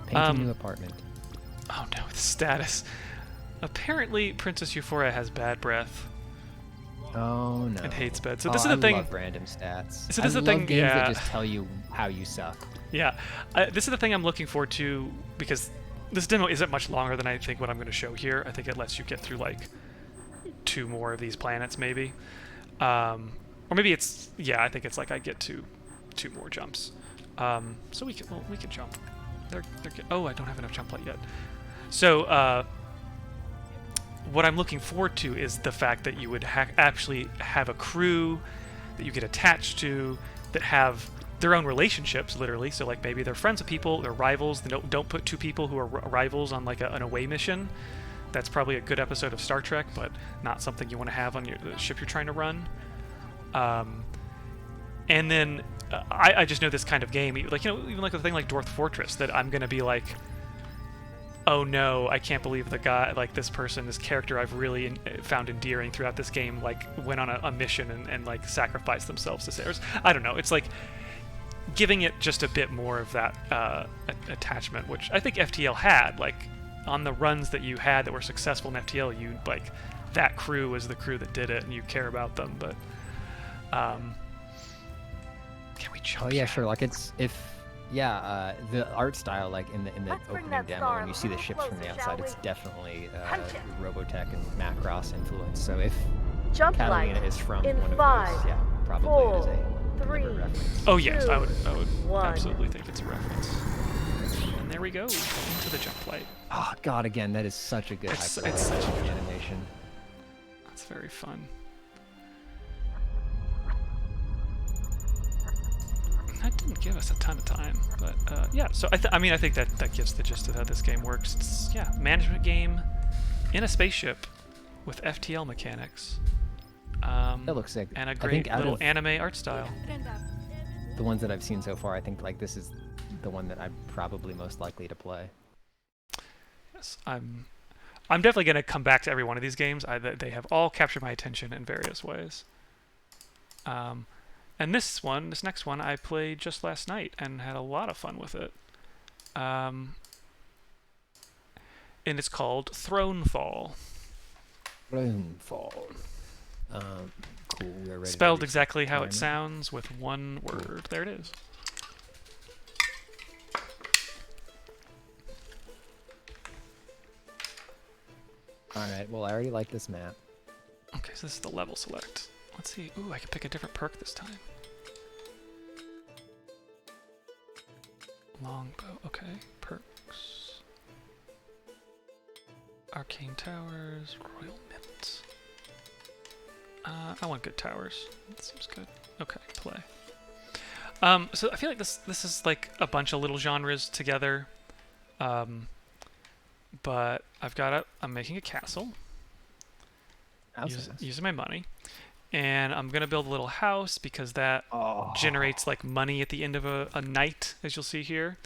Painting new apartment. Oh no, the status. Apparently, Princess Euphoria has bad breath. Oh no. and hates bed. So Oh, this is the thing. I love random stats. So I this is the love thing, games yeah. that just tell you how you suck. Yeah, this is the thing I'm looking forward to, because this demo isn't much longer than I think what I'm going to show here. I think it lets you get through like 2 more of these planets, maybe. Or maybe it's, yeah, I think it's like I get to 2 more jumps. So we can jump. They're good. Oh, I don't have enough jump light yet. So what I'm looking forward to is the fact that you would actually have a crew that you get attached to that have their own relationships, literally. So like maybe they're friends with people, they're rivals. They don't put 2 people who are rivals on like an away mission. That's probably a good episode of Star Trek, but not something you want to have on the ship you're trying to run. And then I just know this kind of game, like, you know, even like the thing like Dwarf Fortress, that I'm gonna be like, oh no, I can't believe the guy, like this person, this character I've really found endearing throughout this game, like went on a mission and like sacrificed themselves to save. I don't know. It's like giving it just a bit more of that attachment, which I think FTL had. Like on the runs that you had that were successful in FTL, you like that crew was the crew that did it, and you care about them. But can we jump? Oh yeah, sure. Like it's the art style, like in the Let's bring opening that demo, star when you see the a little ships from the closer, outside, shall it's we? definitely Punch it. Robotech and Macross influence. So if Jump Catalina light is from in one of 5, those, yeah, probably 4, it is a 3, deliberate reference. Oh yes, I 2, would 1. absolutely think it's a reference. And there we go, into the jump light. Oh god, again, that is such a good It's such a good animation. That's very fun. That didn't give us a ton of time, but yeah. So I mean, I think that gives the gist of how this game works. It's, yeah, management game in a spaceship with FTL mechanics. That looks sick. And a I great think out little of anime art style. the ones that I've seen so far, I think like this is the one that I'm probably most likely to play. Yes, I'm definitely gonna come back to every one of these games. They have all captured my attention in various ways. And this next one, I played just last night and had a lot of fun with it. And it's called Thronefall. Thronefall. Cool. We are ready. Spelled exactly how it timer. sounds with one word. There it is. All right. Well, I already like this map. Okay, so this is the level select. Let's see. Ooh, I can pick a different perk this time. Longbow. Okay, perks. Arcane Towers. Royal Mint. I want good towers. That seems good. Okay, play. So I feel like this is like a bunch of little genres together. But I'm making a castle. Using my money. And I'm going to build a little house because that generates like money at the end of a night, as you'll see here.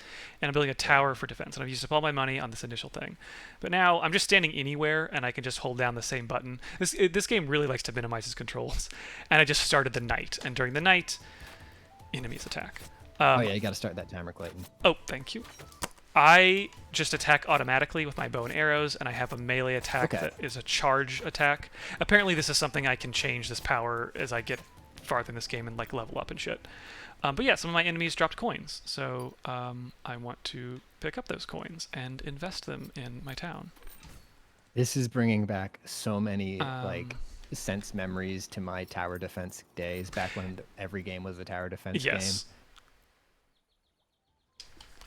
And I'm building a tower for defense. And I've used up all my money on this initial thing. But now I'm just standing anywhere and I can just hold down the same button. This game really likes to minimize its controls. And I just started the night. And during the night, enemies attack. Oh yeah, you got to start that timer, Clayton. Oh, thank you. I just attack automatically with my bow and arrows, and I have a melee attack that is a charge attack. Apparently this is something I can change this power as I get farther in this game and like level up and shit. But yeah, some of my enemies dropped coins, so I want to pick up those coins and invest them in my town. This is bringing back so many like sense memories to my tower defense days, back when every game was a tower defense game.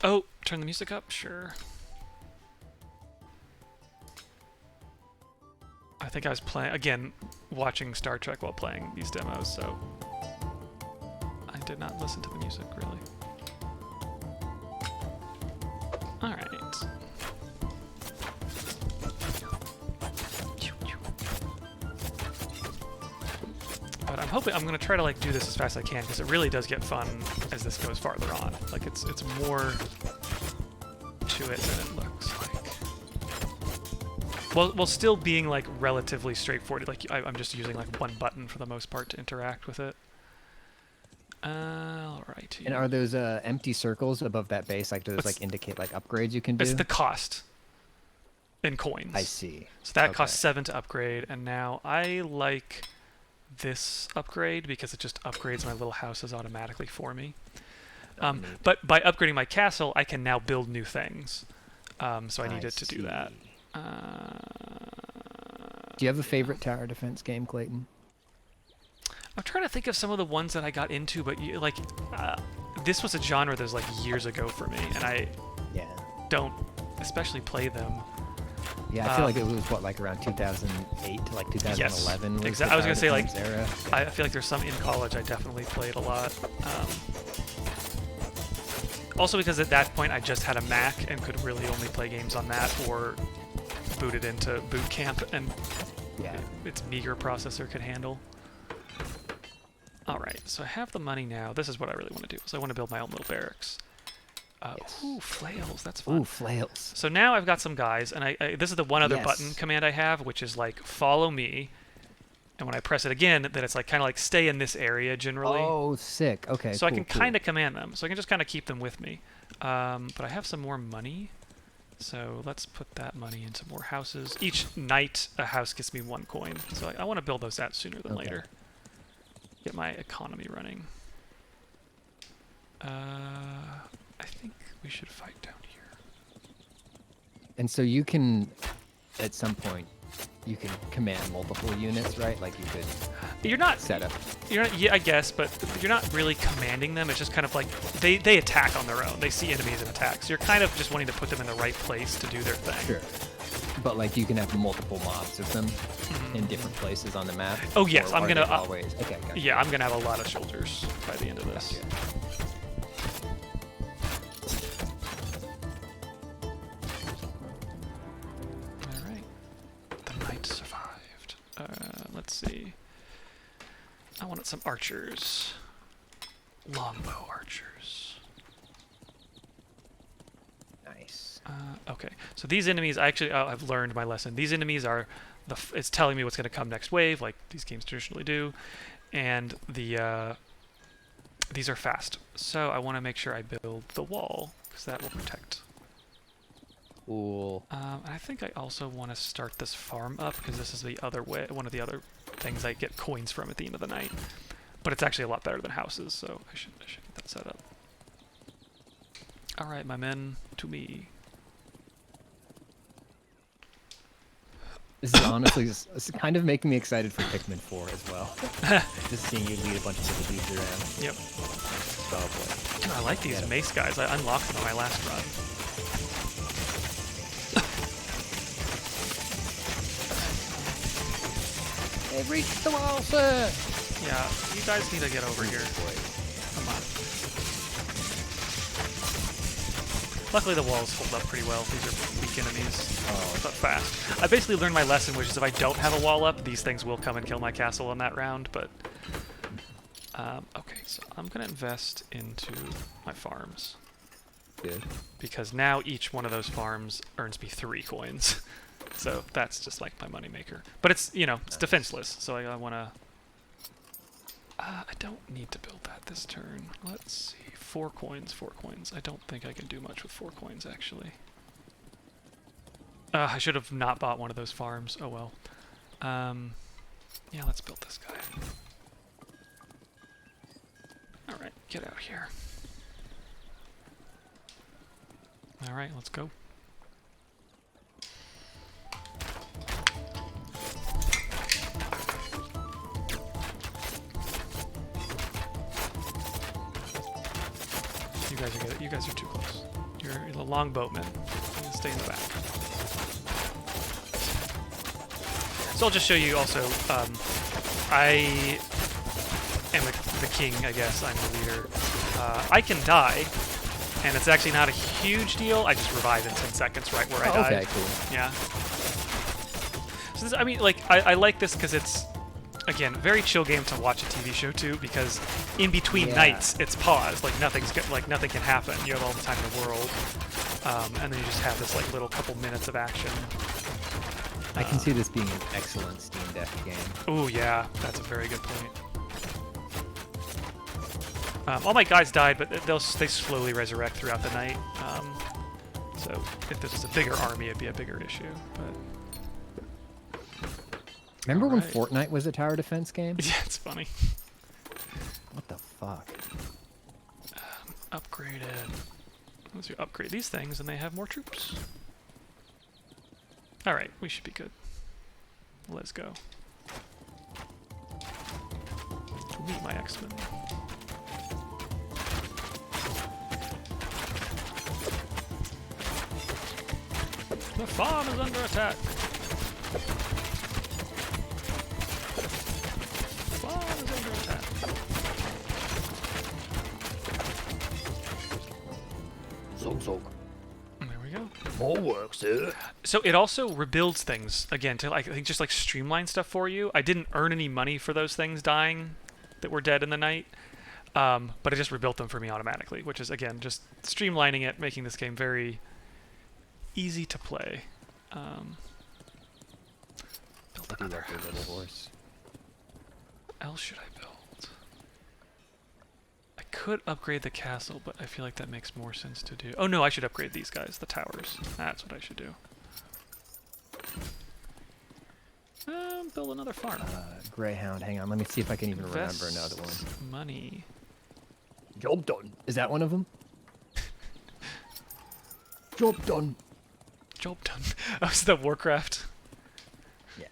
Oh, turn the music up? Sure. I think I was watching Star Trek while playing these demos, so I did not listen to the music, really. Alright. But I'm going to try to like do this as fast as I can, because it really does get fun as this goes farther on. Like it's more to it than it looks like. While still being like relatively straightforward. Like I'm just using like one button for the most part to interact with it. Alrighty. And are those empty circles above that base? Like, do those like indicate like upgrades you can do? It's the cost in coins. I see. So that costs 7 to upgrade, and now I like this upgrade because it just upgrades my little houses automatically for me. Neat. But by upgrading my castle, I can now build new things. So I needed to do that. see. Do you have a favorite tower defense game, Clayton? I'm trying to think of some of the ones that I got into, but this was a genre that was like years ago for me, and I Yeah. don't especially play them. Yeah, I feel like it was what, like around 2008 to like 2011. Yes, was I was gonna say, like, era. I feel like there's some in college I definitely played a lot. Also because at that point I just had a Mac and could really only play games on that or boot it into boot camp and Yeah. its meager processor could handle. Alright, so I have the money now. This is what I really want to do. So I want to build my own little barracks. Yes. Ooh, flails. That's fun. Ooh, flails. So now I've got some guys, and this is the one other Yes. button command I have, which is like follow me. And when I press it again, then it's like kind of like stay in this area generally. Oh, sick. Okay. So I cool, can cool. kind of command them. So I can just kind of keep them with me. But I have some more money. So let's put that money into more houses. Each night, a house gets me 1 coin. So I want to build those out sooner than Okay. later. Get my economy running. I think we should fight down here. And so you can, at some point, you can command multiple units, right? Like you could You're not set up. You're not, yeah, I guess, but you're not really commanding them. It's just kind of like they attack on their own. They see enemies and attack. So you're kind of just wanting to put them in the right place to do their thing. Sure. But like you can have multiple mobs of them in different places on the map. Oh, yes, or I'm are gonna, they always. Okay. Gotcha. Yeah, I'm gonna have a lot of soldiers by the end of this. Gotcha. All right, the knight survived. Let's see. I wanted some archers. Longbow archers. Nice. Okay, so these enemies, I've learned my lesson. These enemies are, it's telling me what's going to come next wave, like these games traditionally do, and these are fast. So I want to make sure I build the wall, because that will protect. Cool. And I think I also want to start this farm up, because this is the other way, one of the other things I get coins from at the end of the night. But it's actually a lot better than houses, so I should get that set up. All right, my men, to me. This is honestly it's kind of making me excited for Pikmin 4 as well. Just seeing you lead a bunch of little dudes around. Yep. Oh boy. Dude, I like these Yeah. mace guys. I unlocked them on my last run. They've reached the wall, sir! Yeah, you guys need to get over here. Come on. Luckily the walls hold up pretty well. These are weak enemies, but fast. I basically learned my lesson, which is if I don't have a wall up, these things will come and kill my castle in that round, but... okay, so I'm going to invest into my farms. Good. Because now each one of those farms earns me 3 coins. So that's just like my moneymaker. But it's, you know, it's defenseless, so I want to... I don't need to build that this turn. Let's see. 4 coins, 4 coins. I don't think I can do much with 4 coins, actually. I should have not bought one of those farms. Oh well. Yeah, let's build this guy. Alright, get out here. Alright, let's go. You guys are too close. You're the longboatman. You can stay in the back. So I'll just show you also. I am the king, I guess. I'm the leader. I can die, and it's actually not a huge deal. I just revive in 10 seconds, right where I died. Okay, cool. Yeah. So this, I mean, like, I like this because it's, again, very chill game to watch a TV show too, because in between nights it's paused, like nothing can happen. You have all the time in the world, and then you just have this like little couple minutes of action. I can see this being an excellent Steam Deck game. Oh yeah, that's a very good point. All my guys died, but they slowly resurrect throughout the night. So if this was a bigger army, it'd be a bigger issue. But Remember when Alright. Fortnite was a tower defense game? Yeah, it's funny. What the fuck? Upgraded. Once you upgrade these things, and they have more troops. Alright, we should be good. Let's go. Meet my X-Men. The farm is under attack. Farm is under attack. There we go. More work, sir. So it also rebuilds things again to like I think just like streamline stuff for you. I didn't earn any money for those things dying that were dead in the night, but it just rebuilt them for me automatically, which is again just streamlining it, making this game very easy to play. Build I do another love your little horse. What else should I build? I could upgrade the castle, but I feel like that makes more sense to do. Oh no, I should upgrade these guys, the towers. That's what I should do. Build another farm. Greyhound, hang on, let me see if I can even remember Invest another one. Money. Job done. Is that one of them? Job done. Job done. Oh, is that Warcraft? Yeah.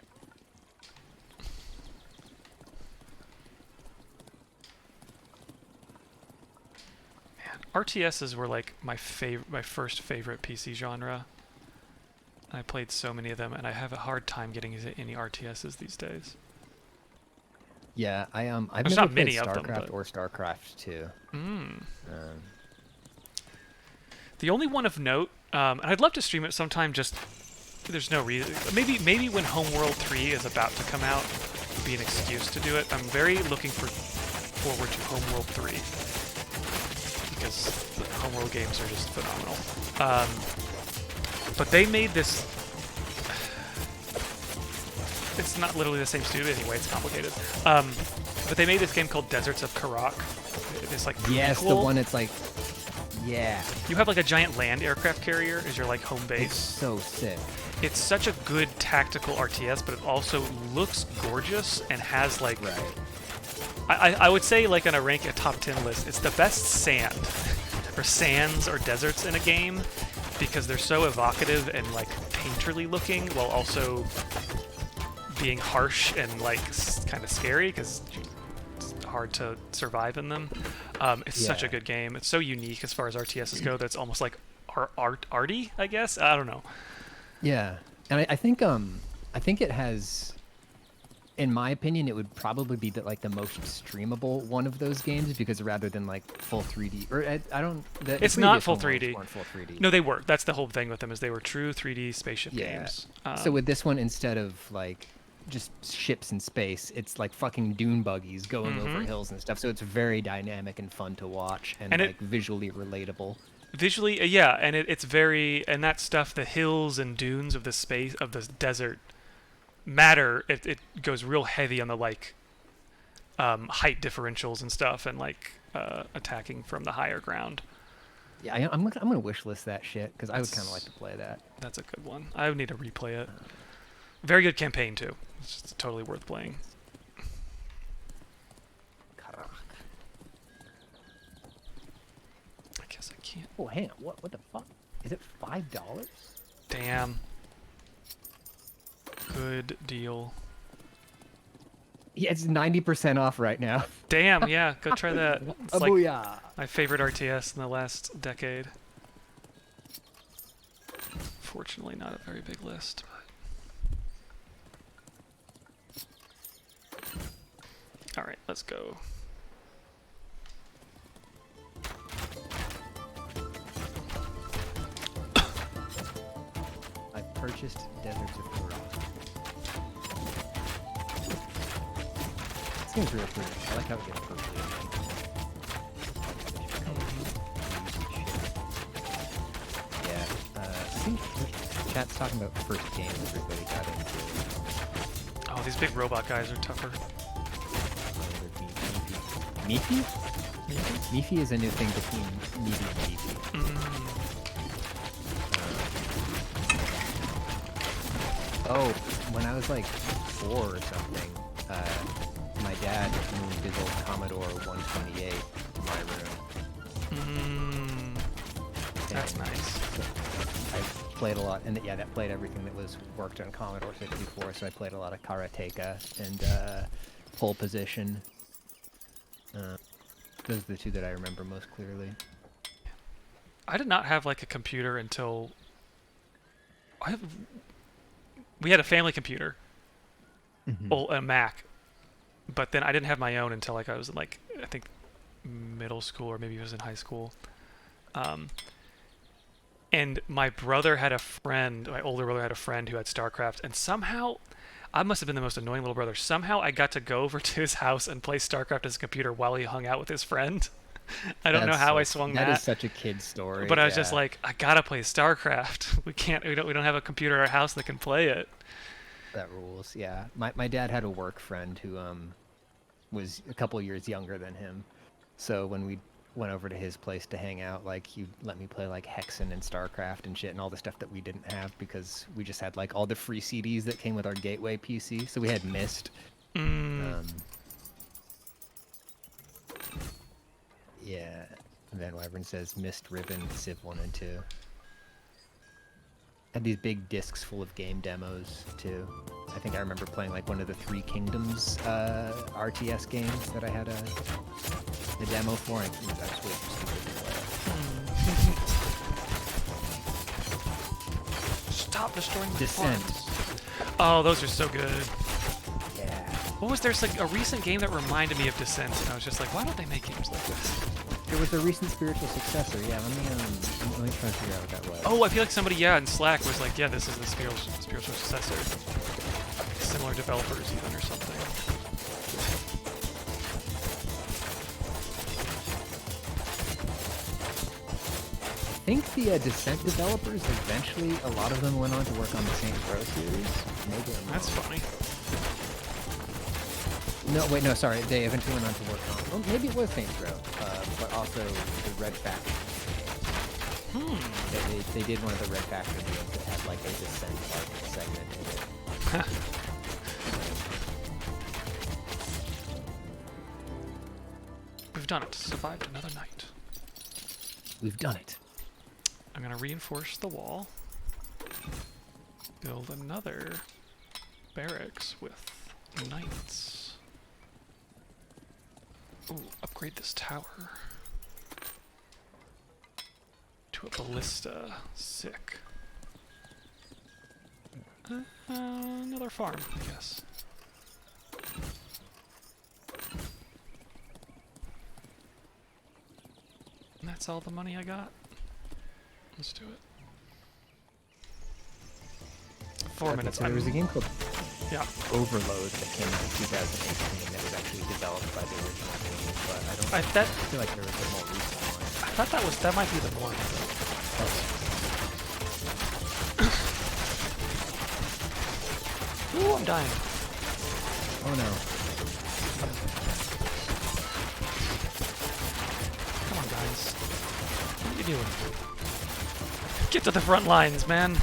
Man, RTSs were like my first favorite PC genre. I played so many of them, and I have a hard time getting into any RTSs these days. Yeah, I've There's never not many played of them, StarCraft but- or StarCraft 2. The only one of note, and I'd love to stream it sometime. Just there's no reason. Maybe when Homeworld 3 is about to come out, would be an excuse to do it. I'm very looking forward to Homeworld 3 because the Homeworld games are just phenomenal. But they made this. It's not literally the same studio anyway. It's complicated. But they made this game called Deserts of Karak. It's like Yes, the prequel. one it's like, yeah, You have like a giant land aircraft carrier as your like home it's base. so sick. It's such a good tactical RTS, but it also looks gorgeous and has like Right. I would say like on a top 10 list, it's the best sand or sands or deserts in a game because they're so evocative and like painterly looking while also being harsh and like kind of scary because it's hard to survive in them. It's such a Yeah. good game. It's so unique as far as RTSs go that's almost like arty, I guess. I don't know. Yeah, and I think it has, in my opinion, it would probably be like the most streamable one of those games because rather than like full 3D or I don't. The It's not previous full ones 3D. weren't full 3D. No, they were. That's the whole thing with them is they were true 3D spaceship Yeah. games. So with this one, instead of like just ships in space, it's like fucking dune buggies going over hills and stuff. So it's very dynamic and fun to watch and And like visually relatable. Visually, yeah, and it's very and that stuff, the hills and dunes of the space of the desert matter. It goes real heavy on the like height differentials and stuff, and like attacking from the higher ground. Yeah, I'm gonna wish list that shit because I would kind of like to play that. That's a good one. I would need to replay it. Very good campaign too. It's just totally worth playing. I guess I can't. Oh, hang on. What the fuck? Is it $5? Damn. Good deal. Yeah, it's 90% off right now. Damn, yeah, go try that. It's Oh, like booyah. my favorite RTS in the last decade. Fortunately, not a very big list. But... All right, let's go. I've purchased Deserts of Karak. This game's real cool. I like how it gets purple. Yeah, I think chat's talking about the first game everybody got into. Oh, these big robot guys are tougher. Meefy? Meefy is a new thing between Meefy and Meefy. Oh, when I was like 4 or something, my dad moved his old Commodore 128 in my room. That's And nice. I played a lot, and yeah, that played everything that was worked on Commodore 64. So I played a lot of Karateka and Pole Position. Those are the two that I remember most clearly. I did not have like a computer until we had a family computer, a Mac, but then I didn't have my own until like I was in like I think middle school or maybe it was in high school. And my brother had a friend, my older brother had a friend who had StarCraft, and somehow I must have been the most annoying little brother. Somehow I got to go over to his house and play StarCraft as a computer while he hung out with his friend. I don't know how I swung that. That is such a kid story. But I was just like, I gotta play StarCraft. We don't have a computer at our house that can play it. That rules. Yeah. My dad had a work friend who was a couple years younger than him. So when we went over to his place to hang out, like he let me play like Hexen and StarCraft and shit and all the stuff that we didn't have because we just had like all the free CDs that came with our Gateway PC. So we had Myst. Yeah. Van Wyvern says Myst, Ribbon, Civ 1 and 2. Had these big discs full of game demos too. I think I remember playing like one of the Three Kingdoms RTS games that I had a demo for. And I was way too stupid to play. Stop destroying the Descent. farms. Oh, those are so good. Yeah. What was there's like a recent game that reminded me of Descent, and I was just like, why don't they make games like this? It was a recent spiritual successor. Yeah, let me try to figure out what that was. Oh, I feel like somebody, in Slack was like, yeah, this is the spiritual successor. Similar developers even or something. I think the Descent developers eventually, a lot of them went on to work on the Saints Row series. Maybe I'm That's wrong. funny. No, wait, no, sorry. They eventually went on to work on. Well, maybe it was Saints Row, but also the Red Faction. They did one of the Red Faction games that had like a Descent segment in it. We've done it. Survived another night. We've done it. I'm gonna reinforce the wall. Build another barracks with knights. Ooh, upgrade this tower to a ballista. Sick. Another farm, I guess. And that's all the money I got. Let's do it. 4 minutes. So there was a game called Yeah. Overload that came out in 2018 that was actually developed by the original game, but I feel like there was a more recent one. I thought that might be the one. Ooh, I'm dying. Oh no. Come on, guys. What are you doing? Get to the front lines, man.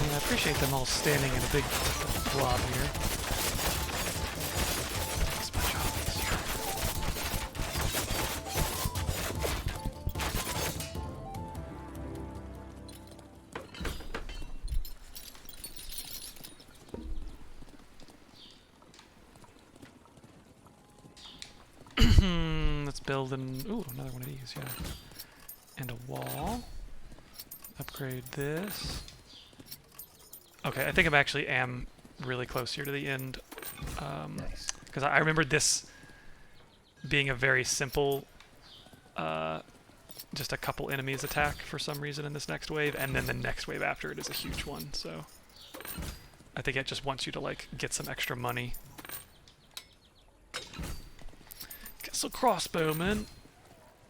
I appreciate them all standing in a big blob here. Makes my job easier. Let's build another one of these, yeah. And a wall. Upgrade this. Okay, I think I actually am really close here to the end. Nice. Because I remember this being a very simple, just a couple enemies attack for some reason in this next wave, and then the next wave after it is a huge one, so I think it just wants you to, like, get some extra money. Get some crossbowmen,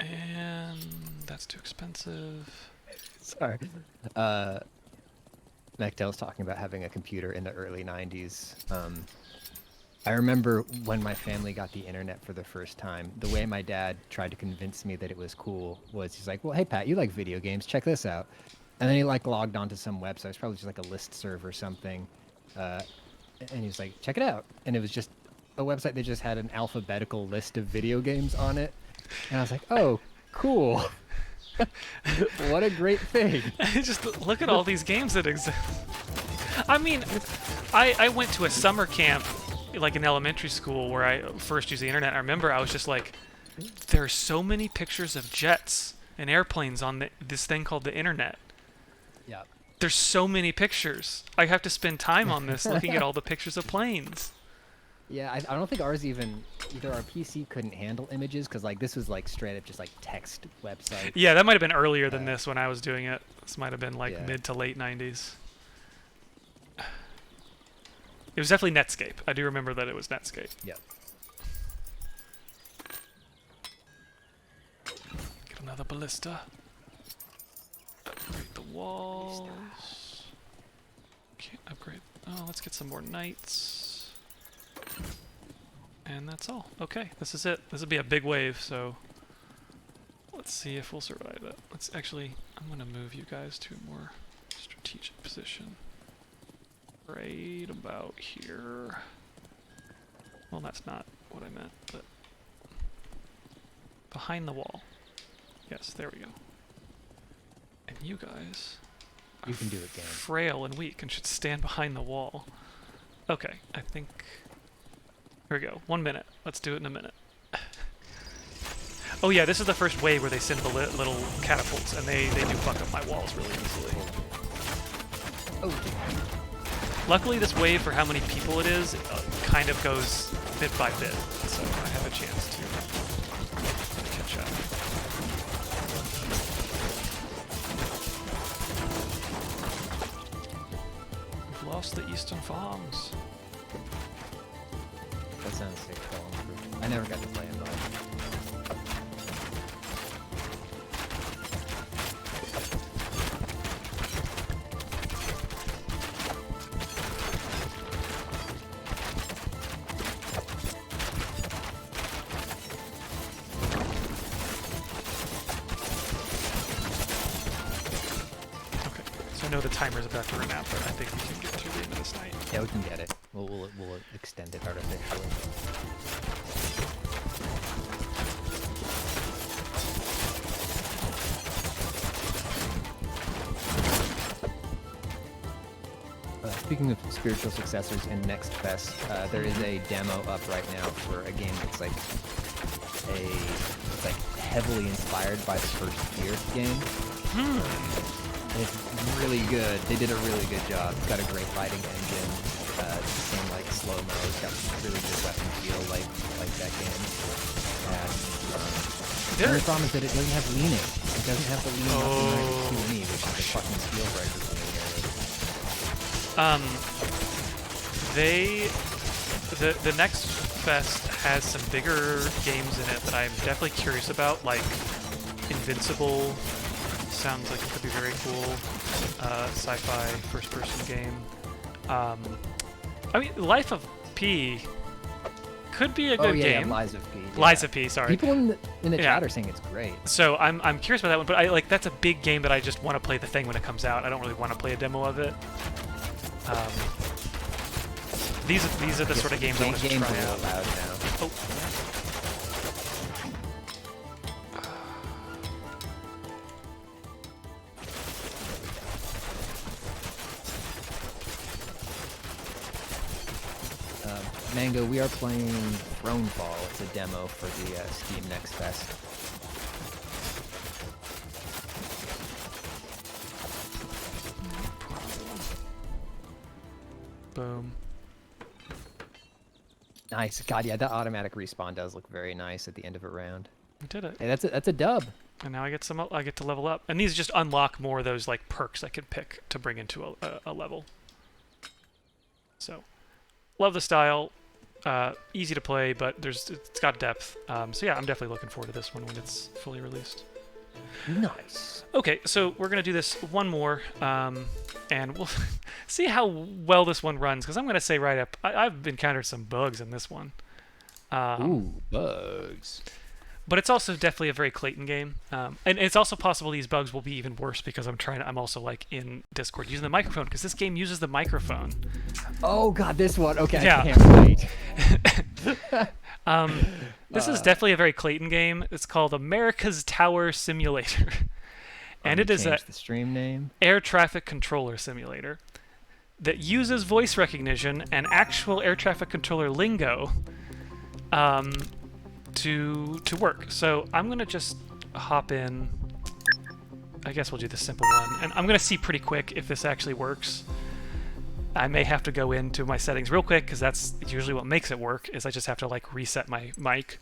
and that's too expensive. Sorry. Mechtel's talking about having a computer in the early 90s. I remember when my family got the internet for the first time, the way my dad tried to convince me that it was cool was he's like, well, hey, Pat, you like video games. Check this out. And then he like logged onto some website. It's probably just like a listserv or something. And he was like, check it out. And it was just a website that just had an alphabetical list of video games on it. And I was like, oh, cool. What a great thing. Just look at all these games that exist. I mean, I went to a summer camp, like in elementary school, where I first used the internet. I remember I was just like, there are so many pictures of jets and airplanes on this thing called the internet. Yeah. There's so many pictures. I have to spend time on this looking at all the pictures of planes. Yeah, I don't think ours even, either our PC couldn't handle images, because like this was like straight up just like text website. Yeah, that might have been earlier than this when I was doing it. This might have been like Yeah. mid to late 90s. It was definitely Netscape. I do remember that it was Netscape. Yep. Get another ballista. Upgrade the walls. Can't upgrade. Oh, let's get some more knights. And that's all. Okay, this is it. This will be a big wave, so let's see if we'll survive it. Let's actually, I'm going to move you guys to a more strategic position. Right about here. Well, that's not what I meant, but behind the wall. Yes, there we go. And you guys You can do it, Dan. frail and weak and should stand behind the wall. Okay, I think... Here we go. 1 minute. Let's do it in a minute. Oh yeah, this is the first wave where they send the little catapults, and they do fuck up my walls really easily. Oh, Luckily, this wave, for how many people it is, kind of goes bit by bit, so I have a chance to catch up. We've lost the Eastern Farms. that sounds sick. Though. I never got to play it though. Okay, so I know the timer's about to run out, but I think we can get through the end of this night. Yeah, we can get it. We'll extend it artificially. Speaking of spiritual successors in NextFest, there is a demo up right now for a game that's like it's like heavily inspired by the first Gears game. And it's really good. They did a really good job. It's got a great fighting engine. It's the same like slow-mo. It's got really good weapon feel like that game. And the only problem is that it doesn't have leaning. It doesn't have the leaning up in 92 which is the fucking skill breaker for me. The Next Fest has some bigger games in it that I'm definitely curious about, like Invincible. Sounds like it could be very cool. Sci-fi first-person game. I mean, Life of P could be a good game. Yeah, Lies of P. Yeah. Lies of P, sorry. People in the Yeah. chat are saying it's great. So I'm curious about that one, but I like that's a big game that I just want to play the thing when it comes out. I don't really want to play a demo of it. These are the sort of games I want to Games try are out. allowed now. Oh. Mango, we are playing Thronefall. It's a demo for the Steam Next Fest. Boom. Nice. God, yeah, that automatic respawn does look very nice at the end of a round. We did it. Hey, that's a dub. And now I get to level up. And these just unlock more of those like perks I can pick to bring into a level. So, love the style. Easy to play, but it's got depth. So yeah, I'm definitely looking forward to this one when it's fully released. Nice. Okay, so we're going to do this one more, and we'll see how well this one runs, because I'm going to say right up, I've encountered some bugs in this one. Ooh, bugs. But it's also definitely a very Clayton game, and it's also possible these bugs will be even worse because I'm also like in Discord using the microphone, because this game uses the microphone. Oh god, this one. Okay, Yeah. I can't wait. This is definitely a very Clayton game. It's called America's Tower Simulator, and it is a the stream name. air traffic controller simulator that uses voice recognition and actual air traffic controller lingo to work. So I'm gonna just hop in. I guess we'll do the simple one, and I'm gonna see pretty quick if this actually works. I may have to go into my settings real quick, because that's usually what makes it work, is I just have to like reset my mic.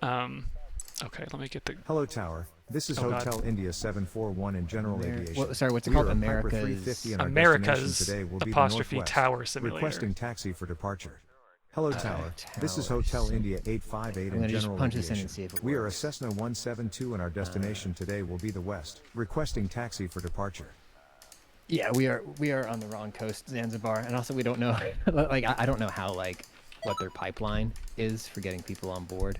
Okay, let me get the... Hello, Tower. This is Oh, God. Hotel India 741 in General Aviation. Sorry, what's it We called? are at Piper America's 350 and our America's destination today will be the apostrophe Northwest. Tower Simulator. Requesting taxi for departure. Hello, Tower. This is Tower Hotel India 858 I'm in gonna just General punch this in Aviation. and see if it We are a works. Cessna 172 and our destination today will be the West. Requesting taxi for departure. Yeah, we are on the wrong coast, Zanzibar, and also we don't know, like I don't know how like what their pipeline is for getting people on board.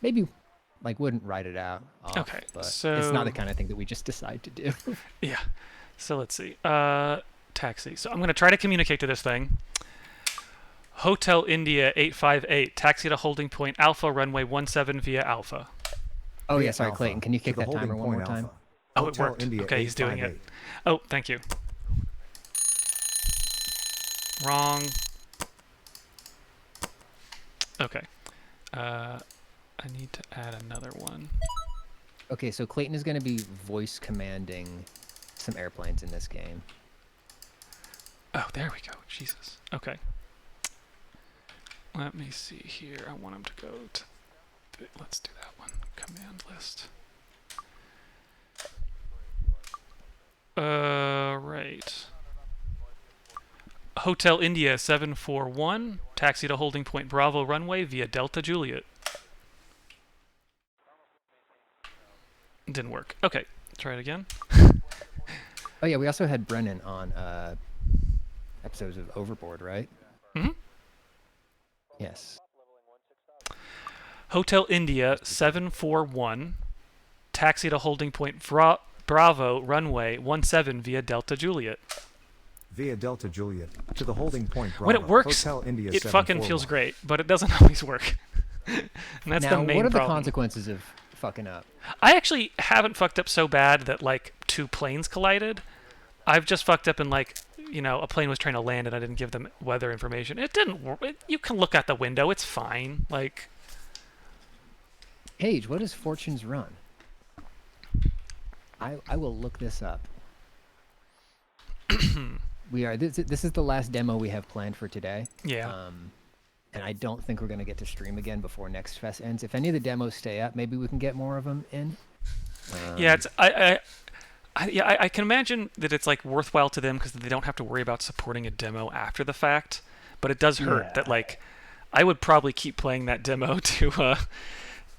Maybe like wouldn't write it out. Off, Okay, but so- it's not the kind of thing that we just decide to do. Yeah. So let's see. Taxi. So I'm going to try to communicate to this thing. Hotel India 858, taxi to holding point Alpha, runway 17 via Alpha. Oh yeah, Via sorry, Alpha Clayton. Can you to kick the that holding timer one point more time? Alpha. Oh, it Hotel worked. India Okay, he's doing it. 858. Oh, thank you. Wrong. Okay. I need to add another one. Okay, so Clayton is going to be voice commanding some airplanes in this game. Oh, there we go. Jesus. Okay. Let me see here. I want him to go to... Let's do that one. Command list. Right. Hotel India 741, taxi to holding point Bravo runway via Delta Juliet. Didn't work. Okay, try it again. Oh yeah, we also had Brennan on episodes of Overboard, right? Mm-hmm. Yes. Hotel India 741, taxi to holding point Bravo runway 17 via Delta Juliet. Via Delta Juliet to the holding point Bravo. When it works, Hotel India it fucking 741. feels great, but it doesn't always work. And that's Now, the main what are the problem. consequences of fucking up? I actually haven't fucked up so bad that like two planes collided. I've just fucked up in like, you know, a plane was trying to land and I didn't give them weather information. It didn't work. You can look out the window. It's fine. Like, Paige, what is Fortune's Run? I will look this up. This is the last demo we have planned for today. yeah. And I don't think we're going to get to stream again before NextFest ends. If any of the demos stay up, maybe we can get more of them in. Yeah, it's I can imagine that it's like worthwhile to them because they don't have to worry about supporting a demo after the fact. But it does hurt that like I would probably keep playing that demo to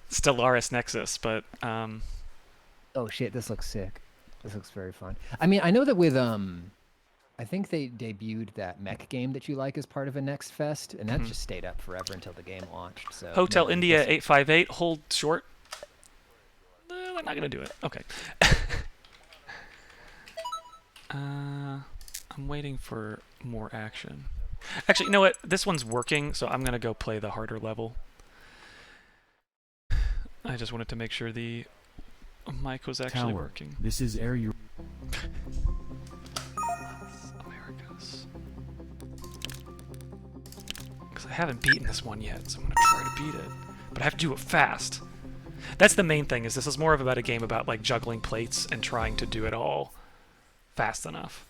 Stellaris Nexus, but Oh shit, this looks sick. This looks very fun. I mean, I know that with I think they debuted that mech game that you like as part of a NextFest, and that just stayed up forever until the game launched. So Hotel maybe India this- 858, hold short. They're not gonna do it. Okay. I'm waiting for more action. Actually, you know what? This one's working, so I'm gonna go play the harder level. I just wanted to make sure the mic was actually Tower. working. This is Air Euro. Americas. Because I haven't beaten this one yet, so I'm gonna try to beat it. But I have to do it fast. That's the main thing, is this is more of about a game about like juggling plates and trying to do it all fast enough.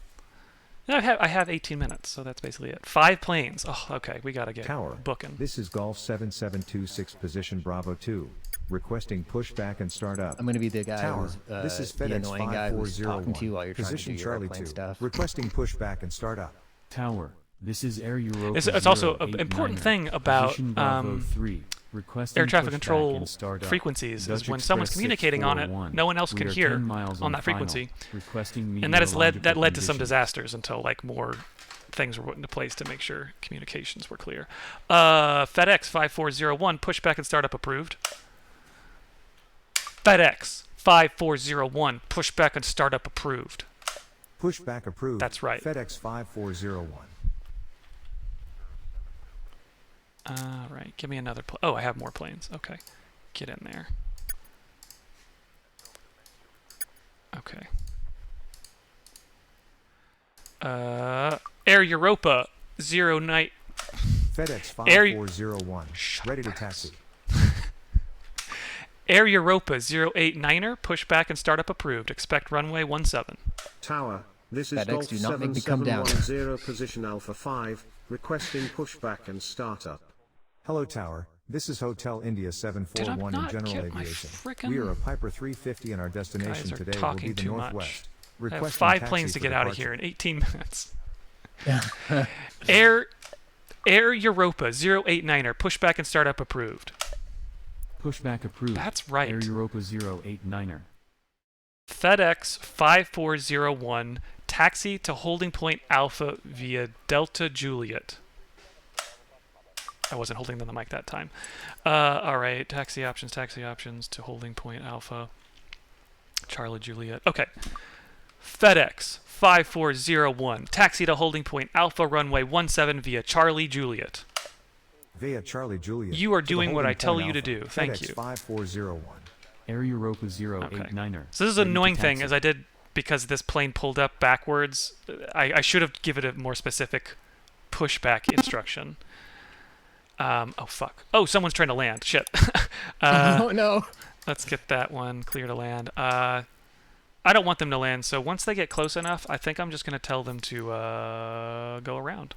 And I have 18 minutes, so that's basically it. 5 planes. Oh, okay, we gotta get Tower. booking. This is Golf 7726 position Bravo 2. Requesting pushback and start up. I'm gonna be the guy Tower. who's This is the FedEx annoying guy who's talking to you while 5401. you're trying to do Position your Charlie airplane 2. stuff. Requesting pushback and start up. Tower. This is Air Europa. It's also an 0899. important thing about Position Bravo 3. Requesting air traffic pushback control and startup. frequencies is Dutch when someone's Express communicating on it, 641. no one else We can are hear 10 miles on that final. frequency. Requesting And that led to some conditions. disasters until like more things were put into place to make sure communications were clear. FedEx 5401, pushback and startup approved. FedEx 5401, pushback and startup approved. Pushback approved. That's right. FedEx 5401. All right, give me another oh, I have more planes. Okay, get in there. Okay. Air Europa 0 night. FedEx 5401. Ready to taxi. Air Europa 089er, pushback and startup approved. Expect runway 17. Tower, this is FedEx, Golf do not make me come down. 7710, position Alpha 5, requesting pushback and startup. Hello Tower, this is Hotel India 741 Did I in not General get my Aviation. frickin'- We are a Piper 350 and our destination Guys are today will be talking the too Northwest. much. I have Requesting 5 taxi planes to for get out of departure. here in 18 minutes. Air Europa 089er, pushback and startup approved. Pushback approved. That's right. Air Europa 089er. FedEx 5401, taxi to holding point Alpha via Delta Juliet. I wasn't holding the mic that time. All right, taxi options to holding point Alpha. Charlie Juliet. Okay. FedEx 5401, taxi to holding point Alpha runway 17 via Charlie Juliet. Via Charlie Juliet. You are to the doing what holding I tell point you to Alpha. do. Thank FedEx you. 5401. Air Europa 089er. So this is an Ready to annoying thing, taxi. as I did because this plane pulled up backwards. I should have given it a more specific pushback instruction. Oh, fuck. Oh, someone's trying to land. Shit. Oh no. Let's get that one clear to land. I don't want them to land, so once they get close enough, I think I'm just going to tell them to go around.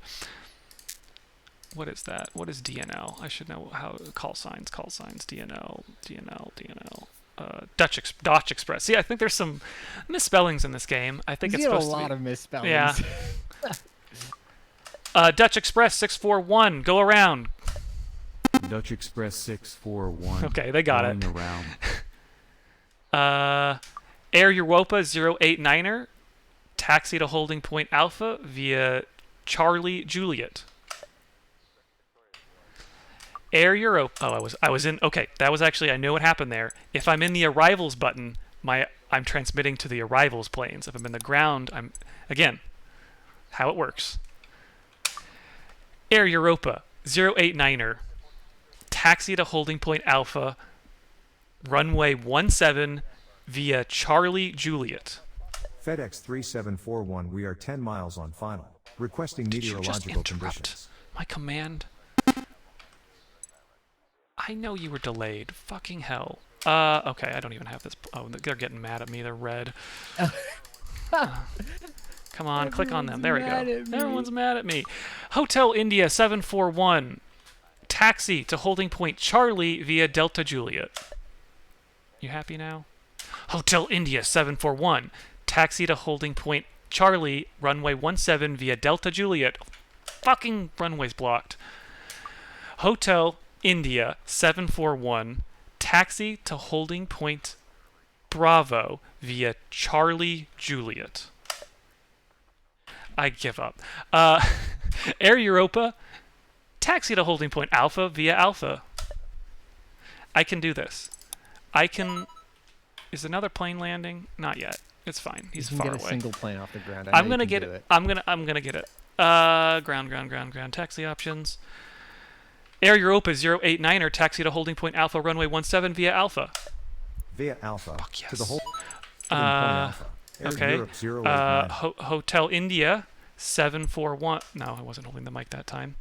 What is that? What is DNL? I should know how call signs, DNL. Dutch Express. See, I think there's some misspellings in this game. I think it's a supposed lot to be. of misspellings. Yeah. Dutch Express 641. Go around. Dutch Express 641. Okay, they got it. Going around. Air Europa 089er, taxi to holding point Alpha via Charlie Juliet. Air Europa. Oh, I was in. Okay, that was actually. I know what happened there. If I'm in the arrivals button, I'm transmitting to the arrivals planes. If I'm in the ground, I'm again. How it works. Air Europa 089er, taxi to holding point Alpha, runway 17 via Charlie Juliet. FedEx 3741. We are 10 miles on final. Requesting Did you just meteorological interrupt conditions. my command? I know you were delayed. Fucking hell. Okay, I don't even have this. Oh, they're getting mad at me. They're red. Come on, click on them. There we go. Everyone's mad at me. Hotel India 741. Taxi to holding point Charlie via Delta Juliet. You happy now? Hotel India 741. Taxi to holding point Charlie, runway 17 via Delta Juliet. Fucking runway's blocked. Hotel India 741. Taxi to holding point Bravo via Charlie Juliet. I give up. Air Europa. Taxi to holding point Alpha via Alpha. I can do this. I can. Is another plane landing? Not yet. It's fine. He's You far can get away. a single plane off the ground. I'm gonna get it. I'm gonna get it. Ground. Taxi options. Air Europa 089er, taxi to holding point Alpha, runway 17 via Alpha. Via Alpha. Fuck yes. To the holding point Alpha. Air Okay. Europe 089. Hotel India 741. No, I wasn't holding the mic that time.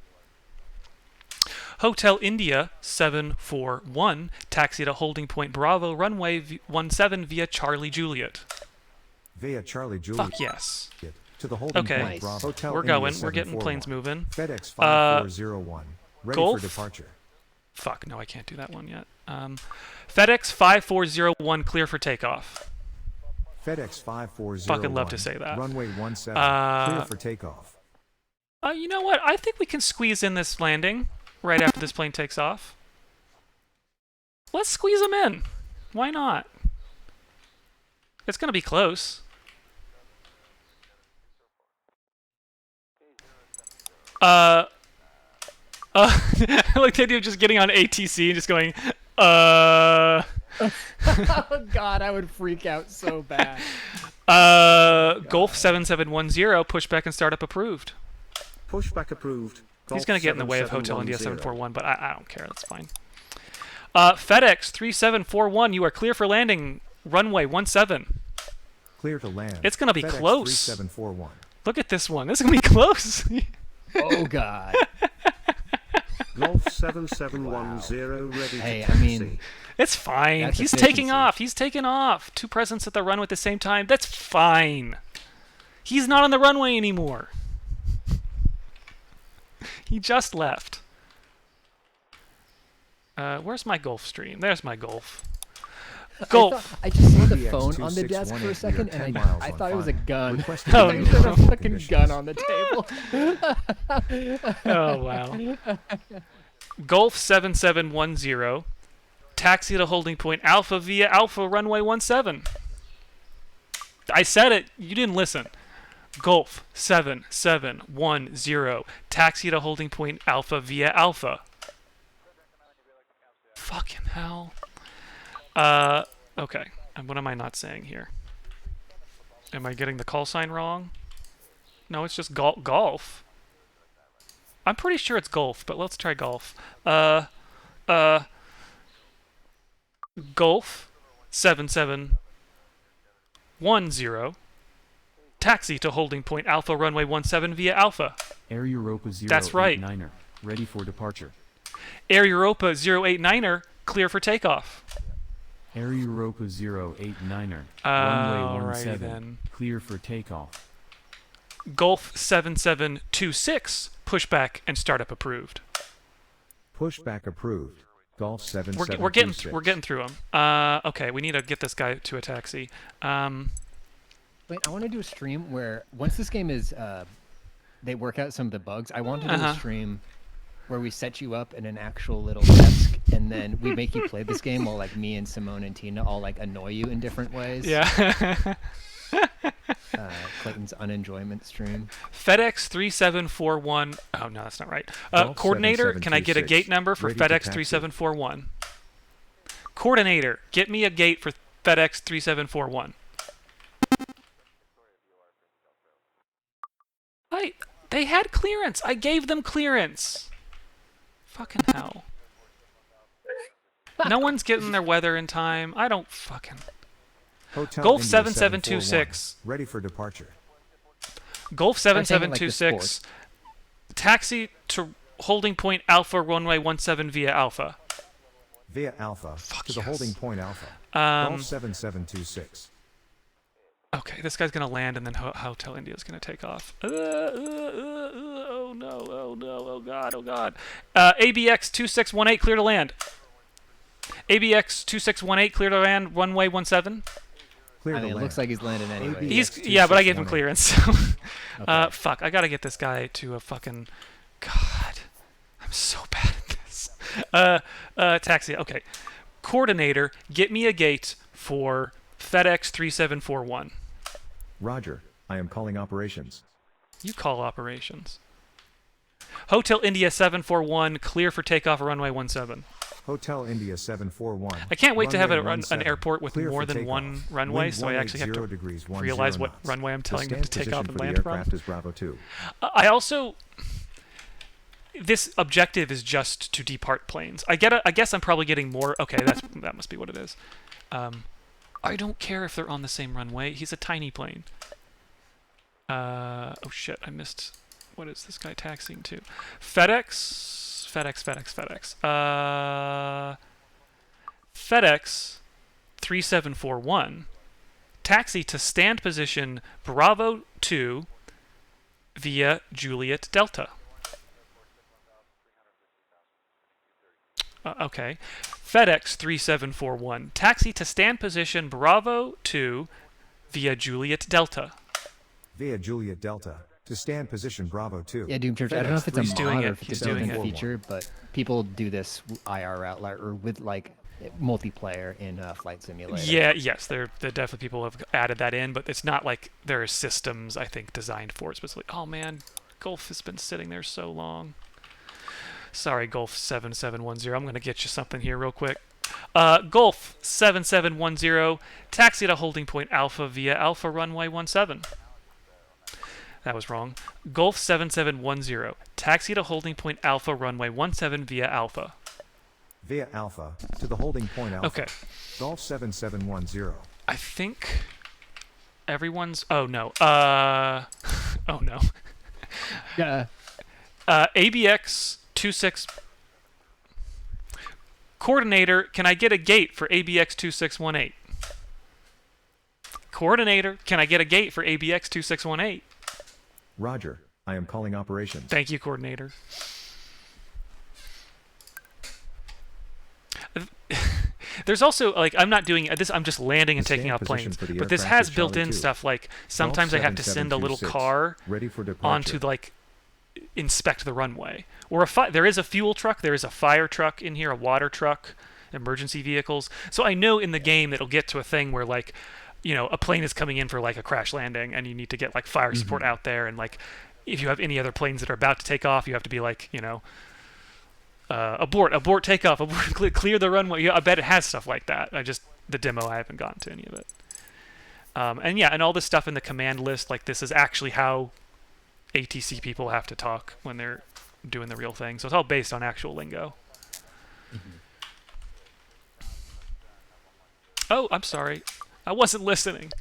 Hotel India 741, taxi to holding point Bravo, runway 17 via Charlie Juliet. Via Charlie Juliet. Fuck yes. To the holding Okay. point Bravo. Hotel We're India going. We're getting 741. planes moving. FedEx 5401. Ready Golf? for departure. Fuck, no, I can't do that one yet. FedEx 5401, clear for takeoff. FedEx 5401. Fucking love to say that. Runway 17. Clear for takeoff. You know what? I think we can squeeze in this landing right after this plane takes off. Let's squeeze them in. Why not? It's gonna be close. I like the idea of just getting on ATC and just going, Oh God, I would freak out so bad. Golf 7710, pushback and startup approved. Pushback approved. He's going to get in the way of Hotel India 741, but I don't care. That's fine. FedEx 3741, you are clear for landing. Runway 17. Clear to land. It's going to be FedEx close. 3741. Look at this one. This is going to be close. Oh God. Golf 7710 ready Hey, to I mean, taxi. It's fine. That's He's efficiency. taking off. He's taking off. Two presents at the runway at the same time. That's fine. He's not on the runway anymore. He just left. Where's my golf stream? There's my golf. Golf. I just saw the PX phone on the desk for a 2618, second, you're and 10 miles I on thought it was a final. gun. Requesting Oh, There's no. a fucking conditions. gun on the table. Oh, wow. Golf 7710. Taxi to holding point Alpha via Alpha runway 17. I said it. You didn't listen. Golf 7710. Taxi to holding point Alpha via Alpha. Fucking hell. Okay. And what am I not saying here? Am I getting the call sign wrong? No, it's just golf. I'm pretty sure it's golf, but let's try golf. Golf 7710. Taxi to holding point Alpha runway 17 via Alpha. Air Europa 089er. That's right. Ready for departure. Air Europa 089er, clear for takeoff. Air Europa 089er. Alrighty Runway 17. then. Clear for takeoff. Golf 7726, pushback and startup approved. Pushback approved. Golf 7726. We're getting through them. Okay, we need to get this guy to a taxi. Wait, I want to do a stream where once this game is, they work out some of the bugs. I want to do a stream where we set you up in an actual little desk, and then we make you play this game while like me and Simone and Tina all like annoy you in different ways. Yeah. Clayton's unenjoyment stream. FedEx 3741. Oh no, that's not right. Golf Coordinator, can I get a 7726, gate number for ready to FedEx taxi. 3741? Coordinator, get me a gate for FedEx 3741. They had clearance. I gave them clearance. Fucking hell. No one's getting their weather in time. I don't fucking. Hotel Golf India 7726. Ready for departure. Golf Start saying it like the 7726. Taxi to holding point Alpha runway 17 via Alpha. Via Alpha to the yes. holding point Alpha. Golf 7726. Okay, this guy's gonna land and then Hotel India is gonna take off. Oh no, oh no, oh god, oh god. ABX 2618, clear to land. ABX 2618, clear to land, runway 17. Clear I to mean, it land. looks like he's landing anyway. He's ABX yeah, but I gave him 2618. clearance. Fuck, I gotta get this guy to a fucking. God, I'm so bad at this. Taxi. Okay, coordinator, get me a gate for FedEx 3741. Roger. I am calling operations. You call operations. Hotel India 741, clear for takeoff runway 17. Hotel India 741. I can't wait to have runway an 17, airport with clear more for than takeoff. one runway, Wind so I actually have 180 to degrees, 10 realize what knots. runway I'm The telling them stand to take position off and for the land from. aircraft is Bravo 2. I also, this objective is just to depart planes. I guess I'm probably getting more. Okay, that must be what it is. I don't care if they're on the same runway. He's a tiny plane. Oh shit! I missed. What is this guy taxiing to? FedEx. FedEx 3741. Taxi to stand position Bravo 2 via Juliet Delta. Okay. FedEx 3741. Taxi to stand position Bravo 2 via Juliet Delta. Via Juliet Delta. To stand position Bravo 2. Yeah, Doom Church. I don't know if it's He's a doing mod or it. if He's it's a doing built-in it. feature, but people do this IR route or with like multiplayer in Flight Simulator. Yeah, yes, there definitely people have added that in, but it's not like there are systems I think designed for it specifically. Oh man, Golf has been sitting there so long. Sorry, Golf 7710. I'm gonna get you something here real quick. Golf 7710, taxi to holding point Alpha via Alpha runway 17. That was wrong. Golf 7710, taxi to holding point Alpha runway 17 via Alpha. Via Alpha to the holding point Alpha. Okay. Golf 7710. I think everyone's. Oh no. Oh no. Yeah. ABX 26. Coordinator, can I get a gate for ABX 2618? Coordinator, can I get a gate for ABX 2618? Roger. I am calling operations. Thank you, coordinator. There's also, like, I'm not doing this, I'm just landing and The taking stand off position planes. for the But this aircraft has is built-in Charlie 2. stuff like sometimes I have to send a little 7726, car ready for departure. onto, like, inspect the runway. Or there is a fuel truck, there is a fire truck in here, a water truck, emergency vehicles. So I know in the game it'll get to a thing where, like, you know, a plane is coming in for, like, a crash landing, and you need to get, like, fire support out there, and, like, if you have any other planes that are about to take off, you have to be like, you know, abort takeoff, clear the runway. Yeah, I bet it has stuff like that. The demo, I haven't gotten to any of it. And yeah, and all this stuff in the command list, like, this is actually how ATC people have to talk when they're doing the real thing. So it's all based on actual lingo. Oh, I'm sorry. I wasn't listening.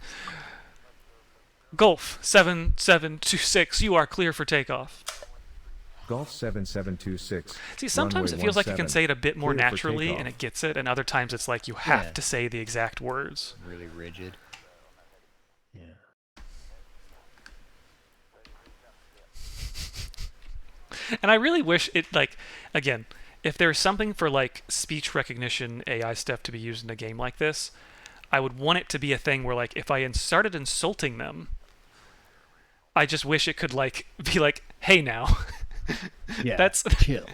Golf 7726, you are clear for takeoff. Golf 7726. See, sometimes it runway feels like you can 17, say it a bit more clear for naturally takeoff. and it gets it, and other times it's like you have Yeah. to say the exact words. Really rigid. Yeah. And I really wish it, like, again, if there's something for, like, speech recognition AI stuff to be used in a game like this, I would want it to be a thing where, like, if I started insulting them, I just wish it could, like, be like, hey now. Yeah. That's chill.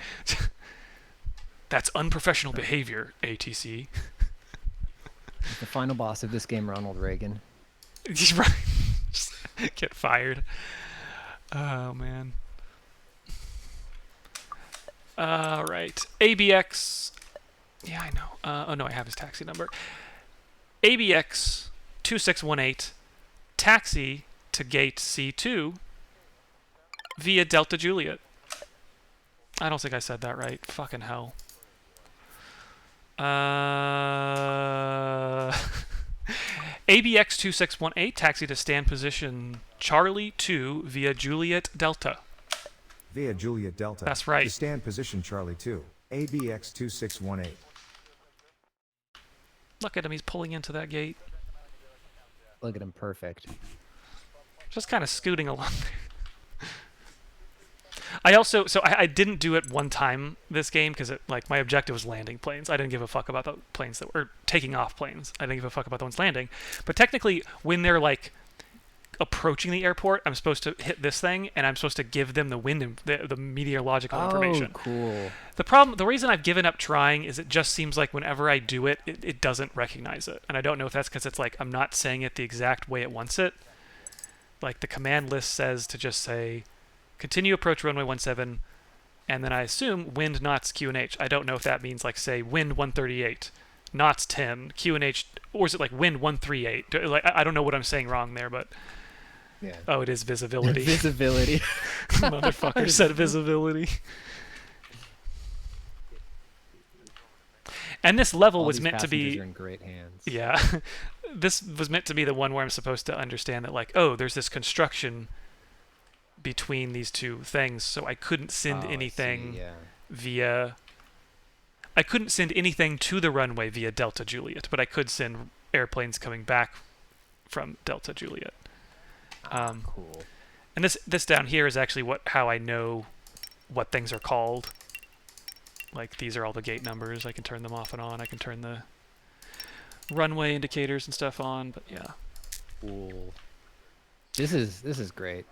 That's unprofessional behavior, ATC. The final boss of this game, Ronald Reagan. He's right. Just get fired. Oh man. Right. ABX. Yeah, I know. Oh no, I have his taxi number. ABX 2618. Taxi to gate C2 via Delta Juliet. I don't think I said that right. Fucking hell. ABX 2618, taxi to stand position Charlie 2 via Juliet Delta. Via Juliet Delta. That's right. To stand position Charlie 2. ABX 2618. Look at him, he's pulling into that gate. Look at him, perfect. Just kind of scooting along there. I didn't do it one time this game because like my objective was landing planes. I didn't give a fuck about the planes that were taking off planes. I didn't give a fuck about the ones landing. But technically, when they're like approaching the airport, I'm supposed to hit this thing, and I'm supposed to give them the wind, the meteorological information. Oh, cool. The reason I've given up trying is it just seems like whenever I do it, it doesn't recognize it, and I don't know if that's because it's like I'm not saying it the exact way it wants it. Like the command list says to just say, continue approach runway 17, and then I assume wind knots QNH. I don't know if that means like say wind 138, knots 10, QNH, or is it like wind 138? Like I don't know what I'm saying wrong there, but. Yeah. Oh, it is visibility. Visibility. Motherfucker said visibility. And this level All was these meant to passengers be. are in great hands. Yeah. This was meant to be the one where I'm supposed to understand that, like, oh, there's this construction between these two things, so I couldn't send anything via. I couldn't send anything to the runway via Delta Juliet, but I could send airplanes coming back from Delta Juliet. Cool. And this down here is actually how I know what things are called. Like these are all the gate numbers. I can turn them off and on. I can turn the runway indicators and stuff on. But yeah. Cool. This is great.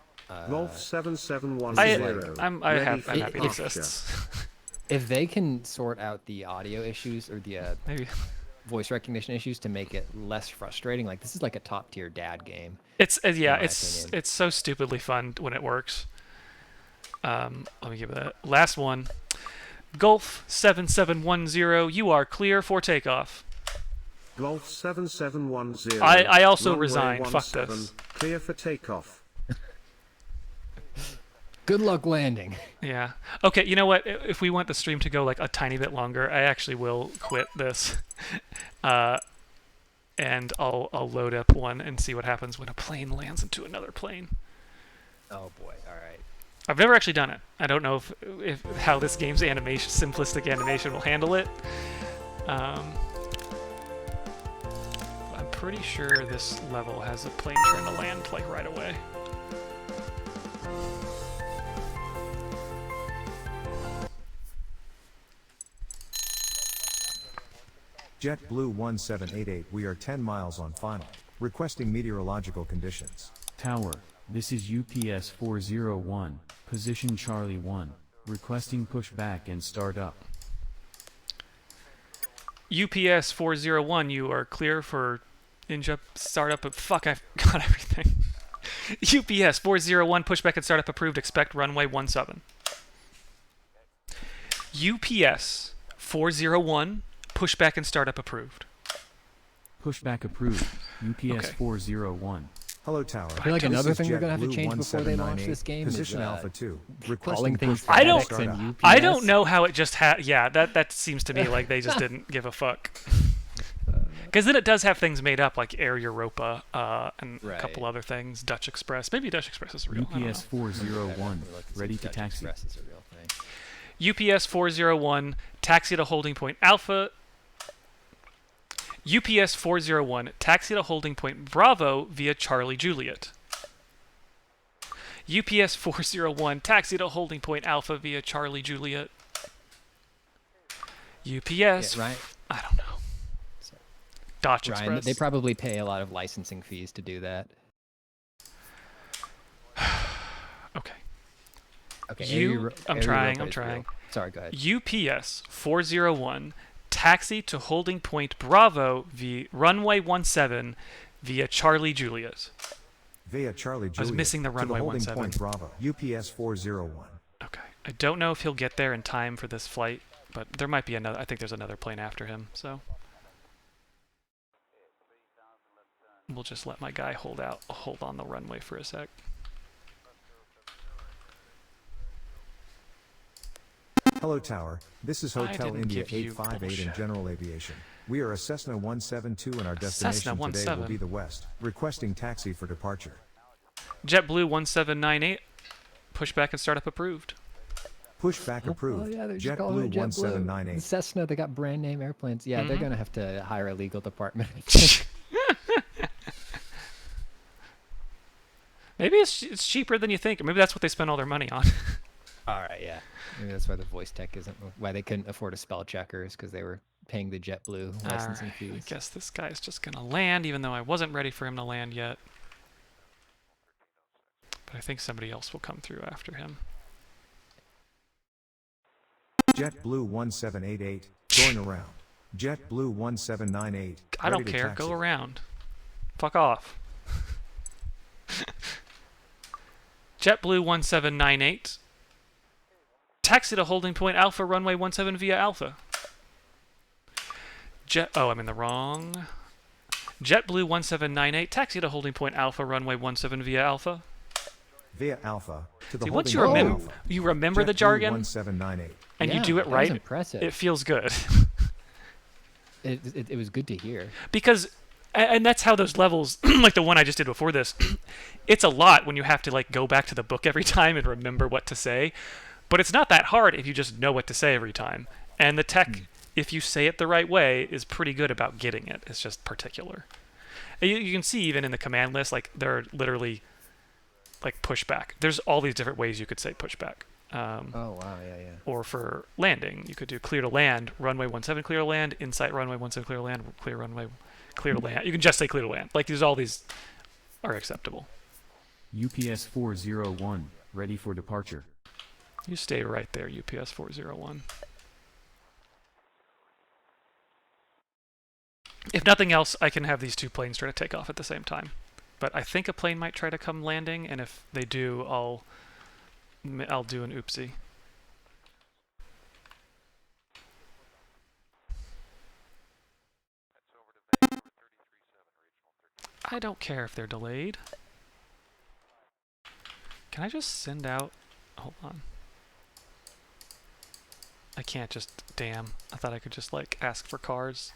Golf 7710. I'm happy it exists. If they can sort out the audio issues or the Maybe. voice recognition issues to make it less frustrating, like this is like a top tier dad game. It's yeah, my it's opinion. it's so stupidly fun when it works. Let me give it that last one. Golf 7710, you are clear for takeoff. Golf 7710. I also runway resign. Fuck 17, this. Clear for takeoff. Good luck landing. Yeah. Okay, you know what? If we want the stream to go like a tiny bit longer, I actually will quit this. And I'll load up one and see what happens when a plane lands into another plane. Oh boy, alright. I've never actually done it. I don't know if how this game's animation, simplistic animation, will handle it. I'm pretty sure this level has a plane trying to land like right away. JetBlue 1788, we are 10 miles on final. Requesting meteorological conditions. Tower, this is UPS 401, position Charlie 1, requesting pushback and start up. UPS 401, you are clear for startup. Fuck, I've got everything. UPS 401, pushback and startup approved. Expect runway 17. UPS 401, pushback and startup approved. Pushback approved, UPS Okay. 401. Hello tower. I feel like This another is thing they're gonna have to JetBlue change before they launch 1798, this game is, Position Alpha 2. calling Requesting things pushback I don't- and FedEx startup. and UPS. I don't know how it just had. Yeah, that seems to me like they just didn't give a fuck. Because then it does have things made up like Air Europa and a couple Right. other things. Dutch Express. Maybe Dutch Express is real. I don't UPS know. 401, ready to Dutch taxi. Express is a real thing. UPS 401, taxi to holding point Alpha. UPS 401, taxi to holding point Bravo via Charlie Juliet. UPS 401, taxi to holding point Alpha via Charlie Juliet. UPS. Yeah, Ryan, I don't know. Dutch Ryan, Express. they probably pay a lot of licensing fees to do that. Okay. Okay, I'm trying. Sorry, go ahead. UPS 401, taxi to holding point Bravo via runway 17 via Charlie Juliet. Via Charlie Juliet. I was missing the to runway holding 17. point Bravo. UPS 401. Okay. I don't know if he'll get there in time for this flight, but there might be another. I think there's another plane after him, so we'll just let my guy hold on the runway for a sec. Hello tower. This is I Hotel didn't India give you 858 in bullshit. General Aviation. We are a Cessna 172 and our Cessna destination today will 17. be the west. Requesting taxi for departure. JetBlue 1798, pushback and startup approved. Pushback approved. Oh yeah, they're just calling JetBlue it JetBlue. 1798. Cessna, they got brand name airplanes. Yeah, they're Mhm. gonna have to hire a legal department. Maybe it's cheaper than you think. Maybe that's what they spend all their money on. All right, yeah. Maybe that's why the voice tech isn't. Why they couldn't afford a spell checkers because they were paying the JetBlue licensing Alright, fees. I guess this guy's just gonna land, even though I wasn't ready for him to land yet. But I think somebody else will come through after him. JetBlue 1788. Going around. JetBlue 1798. I don't ready to care. taxi. Go around. Fuck off. JetBlue 1798. Taxi to holding point Alpha runway 17 via Alpha. I'm in the wrong. JetBlue 1798. Taxi to holding point Alpha runway 17 via Alpha. Via Alpha. To the See, once holding you point remember, Alpha. you remember the JetBlue jargon 1798. and you Yeah, do it that was right. impressive. It feels good. It was good to hear. Because and that's how those levels like the one I just did before this, it's a lot when you have to like go back to the book every time and remember what to say, but it's not that hard if you just know what to say every time. And the tech, if you say it the right way, is pretty good about getting it. It's just particular. And you can see even in the command list, like there are literally like pushback. There's all these different ways you could say pushback. Oh wow, yeah. Or for landing, you could do clear to land, runway 17 clear to land, insight runway 17 clear to land, clear runway clear to land. You can just say clear to land. Like there's all these are acceptable. UPS 401, ready for departure. You stay right there, UPS 401. If nothing else, I can have these two planes try to take off at the same time. But I think a plane might try to come landing, and if they do, I'll do an oopsie. I don't care if they're delayed. Can I just send out... Hold on. I can't just... Damn. I thought I could just, like, ask for cars.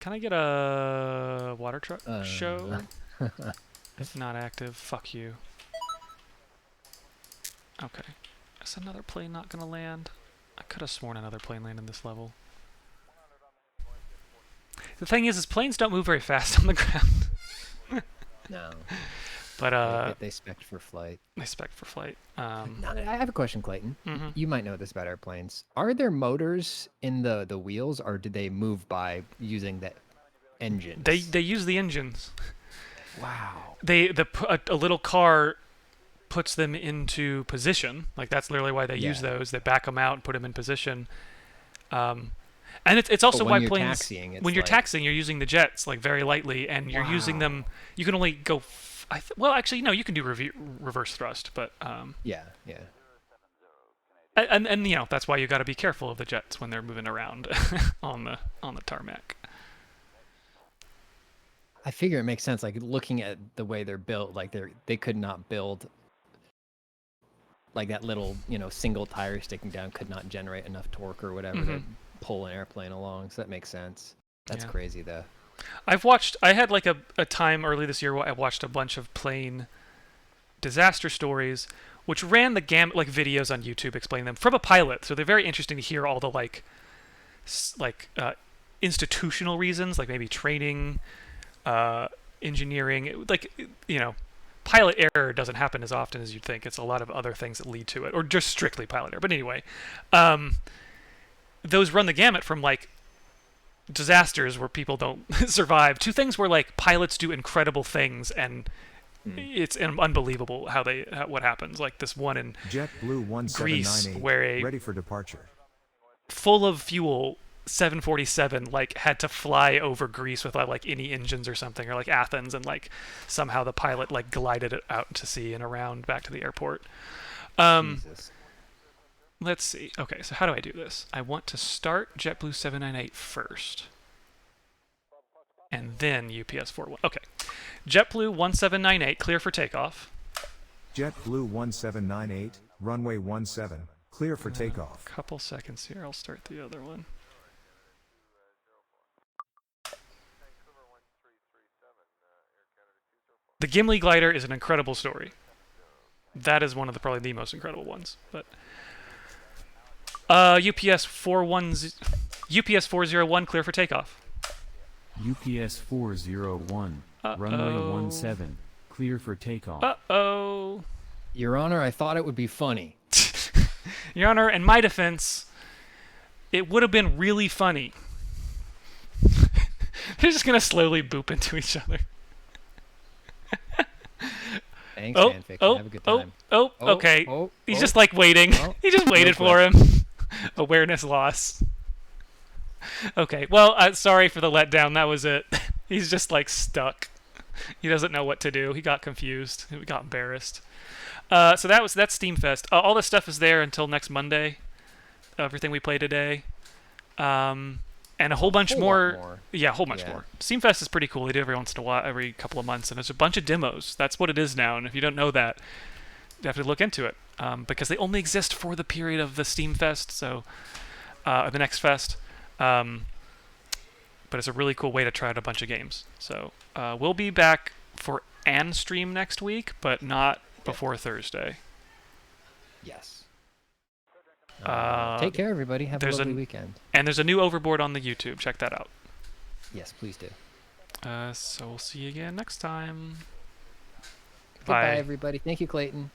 Can I get a water truck show? It's not active. Fuck you. Okay. Is another plane not gonna land? I could have sworn another plane landed this level. The thing is planes don't move very fast on the ground. No. But they spec for flight. They spec for flight. I have a question, Clayton. Mm-hmm. You might know this about airplanes. Are there motors in the wheels, or do they move by using the engines? They use the engines. Wow. A little car puts them into position. Like that's literally why they use those. They back them out and put them in position. And it's also why planes, when you're taxiing, you're using the jets like very lightly, and you're using them. You can only go. Well, actually, no, you can do reverse thrust, but yeah. And you know that's why you got to be careful of the jets when they're moving around on the tarmac. I figure it makes sense. Like looking at the way they're built, like they could not build like that little single tire sticking down could not generate enough torque or whatever to pull an airplane along. So that makes sense. That's crazy though. I had like a time early this year where I watched a bunch of plane disaster stories, which ran the gamut, like videos on YouTube explaining them from a pilot. So they're very interesting to hear all the like institutional reasons, like maybe training, engineering, like pilot error doesn't happen as often as you'd think. It's a lot of other things that lead to it, or just strictly pilot error. But anyway, those run the gamut from like disasters where people don't survive to things where like pilots do incredible things and it's unbelievable what happens. Like this one in Greece where ready for departure, full of fuel 747 like had to fly over Greece without like any engines or something, or like Athens, and like somehow the pilot like glided it out to sea and around back to the airport. Jesus. Let's see. Okay, so how do I do this? I want to start JetBlue 798 first. And then UPS 41. Okay. JetBlue 1798, clear for takeoff. JetBlue 1798, runway 17, clear for takeoff. Couple seconds here. I'll start the other one. The Gimli glider is an incredible story. That is one of probably the most incredible ones. But UPS 401, clear for takeoff. UPS 401, runway 17, clear for takeoff. Uh-oh. Your Honor, I thought it would be funny. Your Honor, in my defense, it would have been really funny. They're just going to slowly boop into each other. Thanks, fanfiction. Have a good time. Okay. He's just like waiting. He just waited for him. Awareness loss. Okay, well, sorry for the letdown. That was it. He's just like stuck. He doesn't know what to do. He got confused. He got embarrassed. So that's SteamFest. All this stuff is there until next Monday. Everything we played today. And a whole bunch more. Yeah, a whole bunch more. SteamFest is pretty cool. They do every once in a while, every couple of months, and there's a bunch of demos. That's what it is now. And if you don't know that, you have to look into it because they only exist for the period of the SteamFest, so the NextFest. But it's a really cool way to try out a bunch of games. So we'll be back for an stream next week, but not before Thursday. Yes. Take care, everybody. Have a lovely weekend. And there's a new overboard on the YouTube. Check that out. Yes, please do. So we'll see you again next time. Goodbye, everybody. Thank you, Clayton.